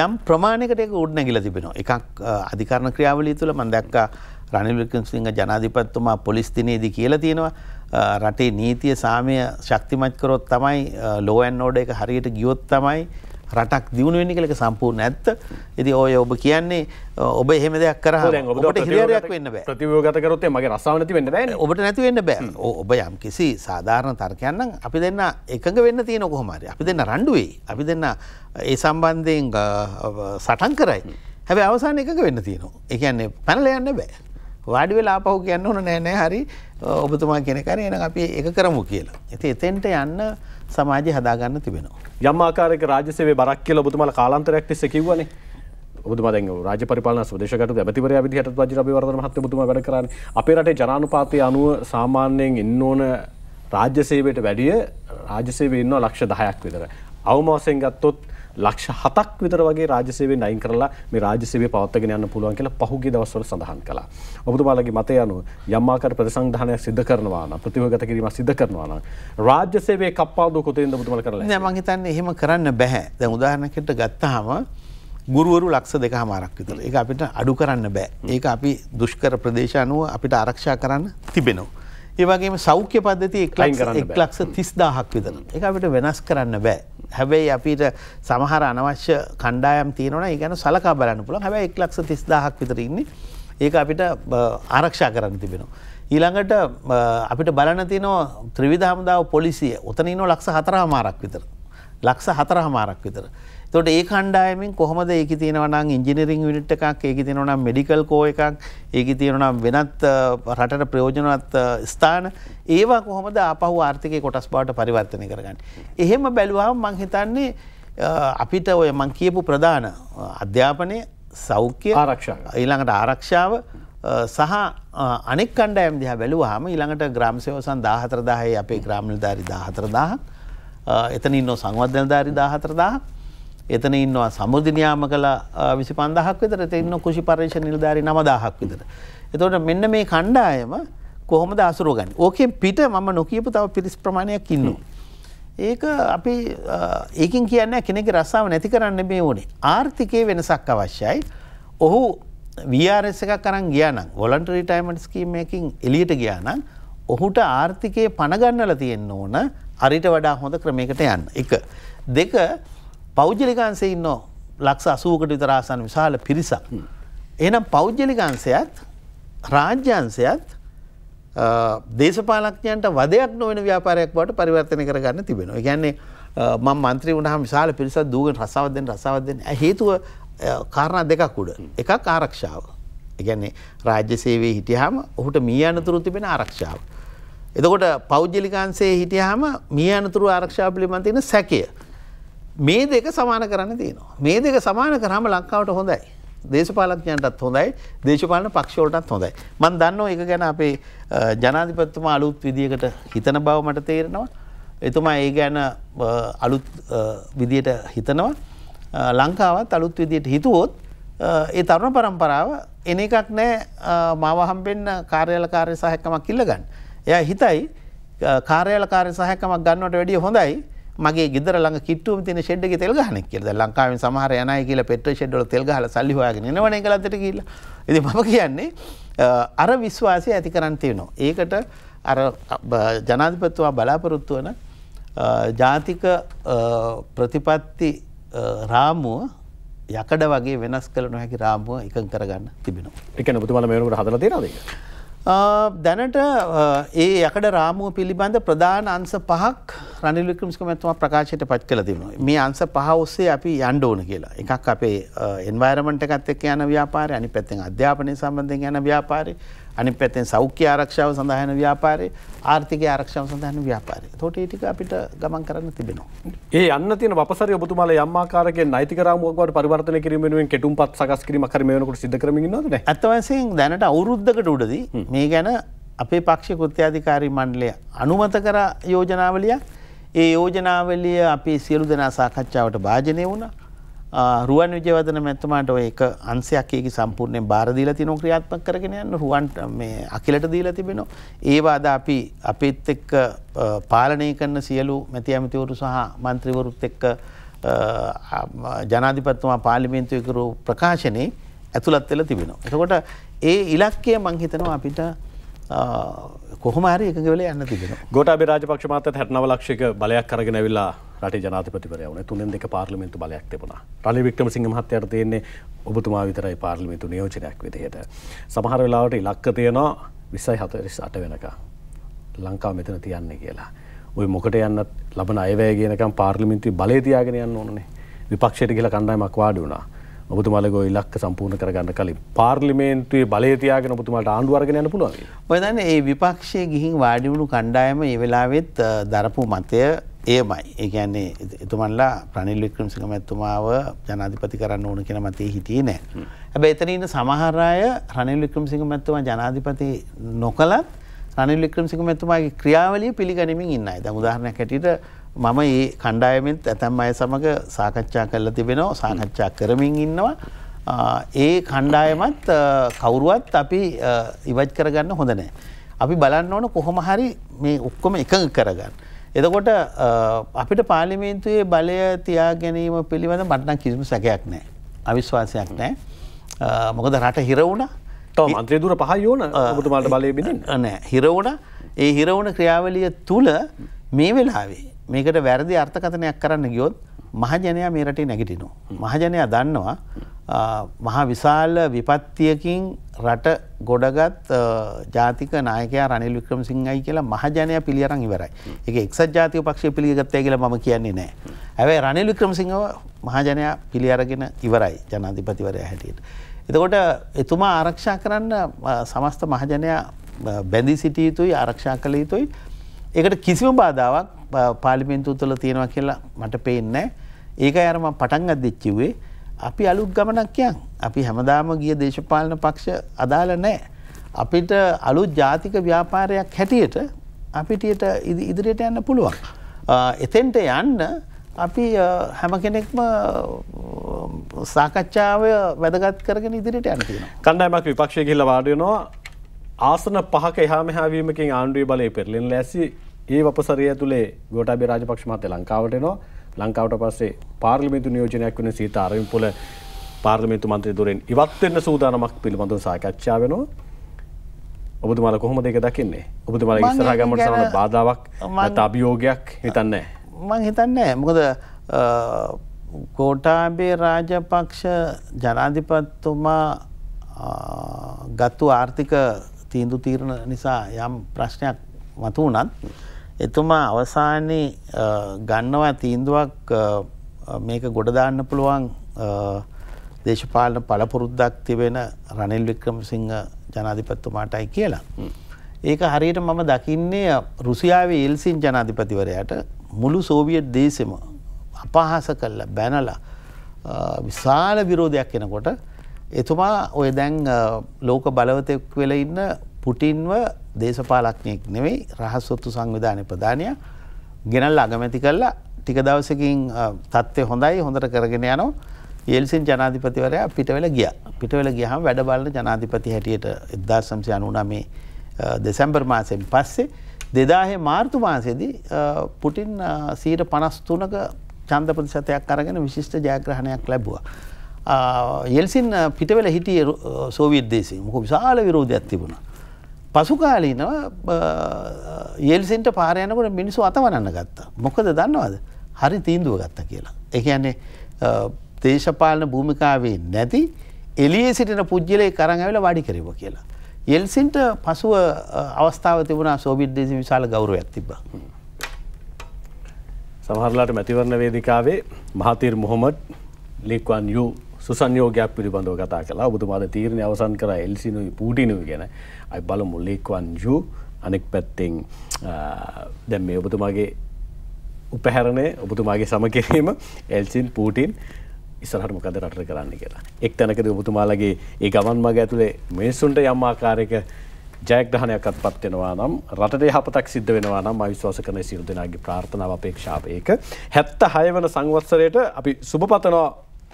යම් ප්‍රමාණයකට ඒක උඩ නැගිලා තිබෙනවා. එකක් අධිකරණ ක්‍රියාවලිය තුළ මම දැක්කා රනිල් වික්‍රමසිංහ ජනාධිපතිතුමා පොලිස් දිනේදී කියලා තියෙනවා රටේ නීතිය සාමය ශක්තිමත් කරොත් තමයි ලෝ ඇන්ඩ් ඕඩර් එක හරියට ගියොත් තමයි රටක් දියුණු වෙන්නේ කියලා. ඒක සම්පූර්ණ ඇත්ත. ඉතින් ඔබ කියන්නේ ඔබ එහෙම දෙයක් කරාම ඔබට හිරියරයක් වෙන්න බෑ. ප්‍රතිව්‍යුහගත කරොත් මගේ රස්සාව නැති වෙන්න බෑනේ. ඔබට නැති වෙන්න බෑ. ඔබ යම් කිසි සාධාරණ තර්කයක් නම් අපි දෙන්න එකඟ වෙන්න තියෙන කොහොම හරි. අපි දෙන්න රණ්ඩු වෙයි. අපි දෙන්න ඒ සම්බන්ධයෙන් සටන් කරයි. හැබැයි අවසානයේ එකඟ වෙන්න තියෙනවා. ඒ කියන්නේ පැනලා යන්න බෑ. වාඩි වෙලා ආපහු කියන්න ඕන නෑ හරි ඔබතුමා කියන කරේ එහෙනම් අපි ඒක කරමු කියලා. ඉතින් එතෙන්ට යන්න සමාජය හදාගන්න තිබෙනවා. යම් ආකාරයක රාජ්‍ය සේවයේ බරක් කියලා ඔබතුමාලා කාලාන්තරයක් තිස්සේ කිව්වනේ. ඔබතුමා දැන් රාජ්‍ය පරිපාලන ස්වදේශගත ඇමතිවරයා විදිහට වජිර අබේවර්ධන මහත්මයා ඔබතුමා වැඩ කරානේ. අපේ රටේ ජනානුපාතය අනුව සාමාන්‍යයෙන් ඉන්න ඕන රාජ්‍ය සේවයට වැඩිය රාජ්‍ය සේවයේ ඉන්නවා ලක්ෂ 10ක් විතර. අවම වශයෙන් ගත්තොත් ලක්ෂ 7ක් විතර වගේ රාජ්‍ය සේවයෙන් අයින් කරලා මේ රාජ්‍ය සේවය පවත්වාගෙන යන්න පුළුවන් කියලා පහුගිය දවස්වල සඳහන් කළා. ඔබතුමාලගේ මතය අනුව යම් ආකාර ප්‍රතිසංධානයක් සිදු කරනවා නම් ප්‍රතිව්‍යුහගත කිරීමක් සිදු කරනවා නම් රාජ්‍ය සේවයේ කප්පාදු කොතෙන්ද ඔබතුමාලා කරලා නෑ මං හිතන්නේ එහෙම කරන්න බෑ. දැන් උදාහරණයකට ගත්තාම ගුරුවරු ලක්ෂ 2.5ක් විතර. ඒක අපිට අඩු කරන්න බෑ. ඒක අපි දුෂ්කර ප්‍රදේශ අනුව අපිට ආරක්ෂා කරන්න තිබෙනවා. ඒ වගේම සෞඛ්‍ය පද්ධතිය 1,30,000ක් විතර. ඒක අපිට වෙනස් කරන්න බෑ. හැබැයි අපිට සමහර අනවශ්‍ය කණ්ඩායම් තියෙනවා නම් ඒ ගැන සලකා බලන්න පුළුවන්. හැබැයි 1,30,000ක් විතර ඉන්නේ. ඒක අපිට ආරක්ෂා කරන්න තිබෙනවා. ඊළඟට අපිට බලන්න තියෙනවා ත්‍රිවිධ හමුදාව පොලිසිය. උතන ඉන්නවා ලක්ෂ 4.5ක් විතර. ලක්ෂ 4.5ක් විතර. එතකොට ඒ කණ්ඩායමෙන් කොහොමද ඒකේ තියෙනවා නම් ඉංජිනේරින් යුනිට් එකක්, ඒකේ තියෙනවා නම් මෙඩිකල් කෝ එකක්, ඒකේ තියෙනවා නම් වෙනත් රටට ප්‍රයෝජනවත් ස්ථාන, ඒවා කොහොමද ආපහු ආර්ථිකයේ කොටස් බවට පරිවර්තනය කරගන්නේ? එහෙම බැලුවාම මම හිතන්නේ අපිට ඔය මම කියපු ප්‍රධාන අධ්‍යාපනය, සෞඛ්‍ය, ඊළඟට ආරක්ෂාව සහ අනෙක් කණ්ඩායම් දිහා බැලුවාම ඊළඟට ග්‍රාම සේවකයන් 14000යි අපේ ග්‍රාම නිලධාරි 14000ක්, එතන ඉන්නෝ සංවර්ධන නිලධාරි 14000ක්. එතන ඉන්නවා සමෘද්ධි නියාමකල 25000ක් විතර. එතන ඉන්නවා කෘෂි පරිශ්‍රණ නිලධාරී 9000ක් විතර. එතකොට මෙන්න මේ කණ්ඩායම කොහොමද අසුරගන්නේ? ඕකෙන් පිට මම නොකියපු තව පිරිස් ප්‍රමාණයක් ඉන්නවා. ඒක අපි ඒකින් කියන්නේ කෙනෙක්ගේ රස්සාව නැති කරන්න මේ ඕනේ. ආර්ථිකයේ වෙනසක් අවශ්‍යයි. ඔහු VRS එකක් අරන් ගියා නම් වොලන්ටරි රිටයර්මන්ට් ස්කීම් එකකින් එළියට ගියා නම් ඔහුට ආර්ථිකයේ පණ ගන්නලා තියෙන්න ඕන අරිට වඩා හොඳ ක්‍රමයකට යන්න. එක. දෙක පෞද්ගලිකාංශයේ ඉන්න ලක්ෂ 80කට විතර ආසන්න විශාල පිරිසක්. එහෙනම් පෞද්ගලිකාංශයත් රාජ්‍යාංශයත් දේශපාලඥයන්ට වදයක් නොවන ව්‍යාපාරයක් බවට පරිවර්තනය කරගන්න තිබෙනවා. ඒ කියන්නේ මම മന്ത്രി වුණාම විශාල පිරිසක් දූගෙන රස්සාවක් දෙන්න. හේතුව කාරණා දෙකක් උඩ. එකක් ආරක්ෂාව. ඒ කියන්නේ රාජ්‍ය සේවයේ හිටියාම ඔහුට මී අනතුරු තිබෙන ආරක්ෂාව. එතකොට පෞද්ගලිකාංශයේ හිටියාම මී අනතුරු ආරක්ෂාව පිළිබඳ තියෙන සැකය. මේ දෙක සමාන කරන්න තියෙනවා. මේ දෙක සමාන කරාම ලංකාවට හොඳයි. දේශපාලඥයන්ටත් හොඳයි, දේශපාලන පක්ෂ වලටත් හොඳයි. මම දන්නවා ඒක ගැන අපේ ජනාධිපතිතුමා අලුත් විදියකට හිතන බව මට තේරෙනවා. එතුමා ඒ ගැන අලුත් විදියට හිතනවා. ලංකාවත් අලුත් විදියට හිතුවොත් ඒ තරුණ පරම්පරාව එන එකක් නෑ මාව හම්බෙන්න කාර්යාලකාරී සහායකමක් ඉල්ල ගන්න. එයා හිතයි කාර්යාලකාරී සහායකමක් ගන්නවට වැඩිය හොඳයි මගේ ගෙදර ළඟ කිට්ටුවම තියෙන ෂෙඩ් එකේ තෙල් ගහන එක කියලා. දැන් ලංකාවේ සමහර යන අය කියලා පෙට්‍රල් ෂෙඩ් වල තෙල් ගහලා සල්ලි හොයාගෙන එනවනේ එංගලන්තයට ගිහිල්ලා. ඉතින් මම කියන්නේ අර විශ්වාසය ඇති කරන් තියෙනවා. ඒකට අර ජනාධිපතිතුමා බලාපොරොත්තු වන ජාතික ප්‍රතිපත්ති රාමුව යකඩ වගේ වෙනස් කළ නොහැකි රාමුව එකඟ කරගන්න තිබෙනවා. ඒ කියන්නේ ඔබතුමාලා මේ වෙනකොට හදලා තියෙනවද ඒක? දැනට ඒ යකඩ රාමුව පිළිබඳ ප්‍රධාන අංශ 5ක් රනිල් වික්‍රමසිංහ මහත්මයා ප්‍රකාශයට පත් කළා තිබෙනවා. මේ අංශ 5 ඔස්සේ අපි යන්න ඕන කියලා. එකක් අපේ එන්වයරන්මන්ට් එකත් එක්ක යන ව්‍යාපාරය, අනිත් පැත්තෙන් අධ්‍යාපනය සම්බන්ධයෙන් යන ව්‍යාපාරය, අනිත් පැත්තෙන් සෞඛ්‍ය ආරක්ෂාව සඳහා යන ව්‍යාපාරය, ආර්ථික ආරක්ෂාව සඳහා යන ව්‍යාපාරය. ඒකට ඒ ටික අපිට ගමන් කරන්න තිබෙනවා. ඒ යන්න තියෙන වපසරිය ඔබතුමාලා යම් ආකාරයකින් නෛතික රාමුවක් බවට පරිවර්තනය කිරීම වෙනුවෙන් කෙටුම්පත් සකස් කිරීමක් හරි මේ වෙනකොට සිද්ධ කරමින් ඉන්නවද නැහැ? අත් වශයෙන් දැනට අවුරුද්දකට උඩදී මේ ගැන අපේ පක්ෂ කෘත්‍යාධිකාරී මණ්ඩලය අනුමත කර යෝජනාවලියක්. ඒ යෝජනාවලිය අපි සියලු දෙනා සාකච්ඡාවට භාජනය වුණා. රුවන් විජයවර්ධන මැතිතුමාට ඔය එක අංශයක් ඒකේ සම්පූර්ණයෙන් බාර දීලා තිනවා ක්‍රියාත්මක කරගෙන යන්න. රුවන්ට මේ අකිලට දීලා තිබෙනවා. ඒවා අද අපි අපිත් එක්ක පාලනය කරන සියලු මැති ඇමතිවරු සහ മന്ത്രിවරුත් එක්ක ජනාධිපතිතුමා පාර්ලිමේන්තුවේ කරු ප්‍රකාශනයේ ඇතුළත් වෙලා තිබෙනවා. එතකොට ඒ ඉලක්කය මම හිතනවා අපිට කොහොම හරි එකඟ වෙලා යන්න තිබෙනවා. ගෝඨාභය රාජපක්ෂ මහත්තයාත් 69 ලක්ෂයක බලයක් අරගෙන ඇවිල්ලා රටේ ජනාධිපතිවරයා වුණේ. 3න් 2 පාර්ලිමේන්තු බලයක් තිබුණා. රනිල් වික්‍රමසිංහ මහත්තයාට තියෙන්නේ ඔබතුමා විතරයි පාර්ලිමේන්තු නියෝජනයක් විදිහට. සමහර වෙලාවට ඉලක්ක තියෙනවා 2048 වෙනකම්. ලංකාව මෙතන තියන්නේ කියලා. ওই මොකට යන්නත් ලබන අයවැය කියනකම් පාර්ලිමේන්තුවේ බලය තියාගෙන යන්න ඕනනේ. විපක්ෂයට ගිහලා කණ්ඩායමක් වාඩි වුණා. ඔබතුමාලගේ ඉලක්ක සම්පූර්ණ කරගන්න කලින් පාර්ලිමේන්තුවේ බලය තියාගෙන ඔබතුමාලට ආණ්ඩුව අරගෙන යන්න පුළුවන්. ඔය දන්නේ මේ විපක්ෂයේ ගිහින් වාඩි වුණු කණ්ඩායම මේ වෙලාවෙත් දරපු මතය එයමයි. ඒ කියන්නේ එතුමන්ලා රනිල් වික්‍රමසිංහ මැතිතුමාව ජනාධිපති කරන්න ඕන කියන මතේ හිටියේ නැහැ. හැබැයි එතන ඉන්න සමහර අය රනිල් වික්‍රමසිංහ මැතිතුමා ජනාධිපති නොකලත් රනිල් වික්‍රමසිංහ මැතිතුමාගේ ක්‍රියාවලිය පිළිගනිමින් ඉන්න අය. දැන් උදාහරණයක් හැටියට මම මේ කණ්ඩායමෙත් ඇතැම් අය සමග සාකච්ඡා කරලා තිබෙනවා, සාකච්ඡා කරමින් ඉන්නවා. ඒ කණ්ඩායමත් කවුරුවත් අපි ඉවත් කරගන්න හොඳ නැහැ. අපි බලන්න ඕන කොහොම හරි මේ ඔක්කොම එකඟ කරගන්න. එතකොට අපිට පාර්ලිමේන්තුවේ බලය තියා ගැනීම පිළිබඳ මට නම් කිසිම සැකයක් නැහැ. අවිශ්වාසයක් නැහැ. මොකද රට හිර වුණා. තව මන්ත්‍රී දුර 5යි ඕන ඔබතුමාලට බලය බෙදන්න. නැහැ. හිර වුණා. ඒ හිර වුණ ක්‍රියාවලිය තුල මේ වෙලාවේ මේකට වැරදි අර්ථකථනයක් කරන්න ගියොත් මහජනයා මේ රටේ නැගිටිනවා. මහජනයා දන්නවා මහා විශාල විපත්තියකින් රට ගොඩගත් ජාතික 나යකයා රනිල් වික්‍රමසිංහයි කියලා මහජනයා පිළි අරන් ඉවරයි. ඒක එක්සත් ජාතික පක්ෂය පිළිගත්තයි කියලා මම කියන්නේ නැහැ. හැබැයි රනිල් වික්‍රමසිංහව මහජනයා පිළි අරගෙන ඉවරයි ජනාධිපතිවරයා හැටියට. එතකොට එතුමා ආරක්ෂා කරන්න සමස්ත මහජනයා බැඳී සිටිය යුතුයි, ආරක්ෂා කළ යුතුයි. ඒකට කිසිම බාධාවක් පාර්ලිමේන්තුව තුළ තියෙනවා කියලා මට පේන්නේ නැහැ. ඒකයි අර මම පටන් ගද්දිත් කිව්වේ අපි අලුත් ගමනක් යන්. අපි හැමදාම ගිය දේශපාලන පක්ෂ අදාළ නැහැ. අපිට අලුත් ජාතික ව්‍යාපාරයක් හැටියට අපිට ඉදිරියට යන්න පුළුවන්. එතෙන්ට යන්න අපි හැම කෙනෙක්ම සාකච්ඡාව වැදගත් කරගෙන ඉදිරියට යන්න තියෙනවා. කණ්ඩායමක් විපක්ෂයේ ගිහිල්ලා වාඩි වෙනවා ආසන 5ක එහා මෙහා වීමකින් ආණ්ඩුවේ බලය පෙරලෙන ලෑස්ති ඒ වපසරිය ඇතුලේ ගෝඨාභය රාජපක්ෂ මහත්තයා ලංකාවට එනවා. ලංකාවට පස්සේ පාර්ලිමේන්තු නියෝජනයක් වෙන සීතා අරවිපුල පාර්ලිමේන්තු මන්ත්‍රී ධුරෙන් ඉවත් වෙන්න සූදානමක් පිළිබඳව සාකච්ඡා වෙනවා. ඔබතුමාලා කොහොමද ඒක දකින්නේ? ඔබතුමාලා ඉස්සරහ ගමනට සමන බාධාවක් නැත්නම් අභියෝගයක් හිතන්නේ නැහැ. මම හිතන්නේ මොකද ගෝඨාභය රාජපක්ෂ ජනාධිපතිතුමා ගත්තු ආර්ථික තීන්දුව తీරන නිසා යම් ප්‍රශ්නයක් මතු වුණත් එතුමා අවසානයේ ගන්නවා තීන්දුවක් මේක ගොඩ දාන්න පුළුවන් දේශපාලන පළපුරුද්දක් තිබෙන රනිල් වික්‍රමසිංහ ජනාධිපතිතුමාටයි කියලා. ඒක හරියට මම දකින්නේ රුසියාවේ එල්සින් ජනාධිපතිවරයාට මුළු සෝවියට් දේශෙම අපහාස කළා බැනලා විශාල විරෝධයක් එනකොට එතුමා ඔය දැන් ලෝක බලවතෙක් වෙලා ඉන්න පුටින්ව දේශපාලඥයෙක් නෙවෙයි රහස්සොත්තු සංවිධානයේ ප්‍රධානියා ගෙනල්ලා අගමැති කළා ටික දවසකින් තත්ත්වය හොඳයි හොඳට කරගෙන යනවා යෙල්සින් ජනාධිපතිවරයා පිටවෙලා ගියා. පිටවෙලා ගියාම වැඩ බලන ජනාධිපති හැටියට 1999 දෙසැම්බර් මාසයෙන් පස්සේ 2000 මාර්තු මාසයේදී පුටින් 53%ක ඡන්ද ප්‍රතිශතයක් අරගෙන විශිෂ්ට ජයග්‍රහණයක් ලැබුවා. යෙල්සින් පිටවෙලා හිටියේ සෝවියට් දේශේ. මොකද විශාල විරෝධයක් තිබුණා. පසු කාලීනව යෙල්සින්ට පාර යනකොට මිනිස්සු අතවනන්න ගත්තා. මොකද දන්නවද? හරි තීන්දුව ගත්තා කියලා. ඒ කියන්නේ දේශපාලන භූමිකාවේ නැති එළියේ සිටින පුජ්‍යලේ කරන් ඇවිල්ලා වාඩි කරුවා කියලා. යෙල්සින්ට පසුව අවස්ථාව තිබුණා සෝවියට් දේශේ විශාල ගෞරවයක් තිබ්බා. සමහරලාට මැතිවරණ වේදිකාවේ මහතීර් මොහොමඩ් ලී ක්වන් යූ සුසංයෝගයක් පිළිබඳව කතා කළා. ඔබතුමාද තීරණය අවසන් කරා එල්සිනුයි පූටිනුයි ගැන. අයි බලමු ලී ක්වන් යූ අනෙක් පැත්තෙන් දැන් මේ ඔබතුමාගේ උපහැරණය ඔබතුමාගේ සමකිරීම එල්සින් පූටින් ඉස්සරහට මොකද රටට කරන්න කියලා. එක් තැනකදී ඔබතුමාලගේ ඒ ගමන් මඟ ඇතුලේ මිනිස්සුන්ට යම් ආකාරයක ජයග්‍රහණයක් අත්පත් වෙනවා නම් රටට යහපතක් සිද්ධ වෙනවා නම් මම විශ්වාස කරන සියලු දෙනාගේ ප්‍රාර්ථනාව අපේක්ෂාව ඒක 76 වෙනි සංවත්සරයට අපි සුබපතනවා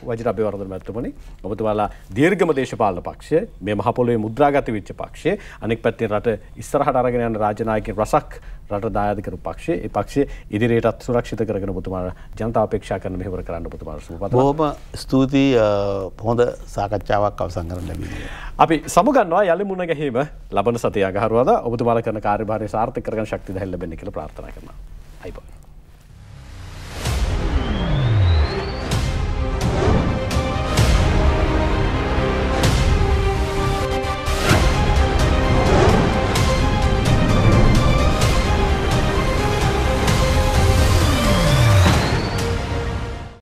වජිර අබේවර්ධන මැතිතුමනි. ඔබතුමාලා දීර්ඝම දේශපාලන පක්ෂය මේ මහ පොළොවේ මුද්‍රාගත වෙච්ච පක්ෂය අනෙක් පැත්තෙන් රට ඉස්සරහට අරගෙන යන රාජනායකයන් රසක් රට දායාද කරපු පක්ෂය. ඒ පක්ෂය ඉදිරියටත් සුරක්ෂිත කරගෙන ඔබතුමාලා ජනතාව අපේක්ෂා කරන මෙහෙවර කරන්න ඔබතුමාලා සුබපතනවා. බොහොම ස්තුතියි හොඳ සාකච්ඡාවක් අවසන් කරන්න ලැබීම. අපි සමුගන්නවා යලි මුණ ගැහිම ලබන සතිය අඟහරුවාදා ඔබතුමාලා කරන කාර්යභාරය සාර්ථක කරගන්න ශක්තිය දැහැල් ලැබෙන්න කියලා ප්‍රාර්ථනා කරනවා. අයිබෝන්.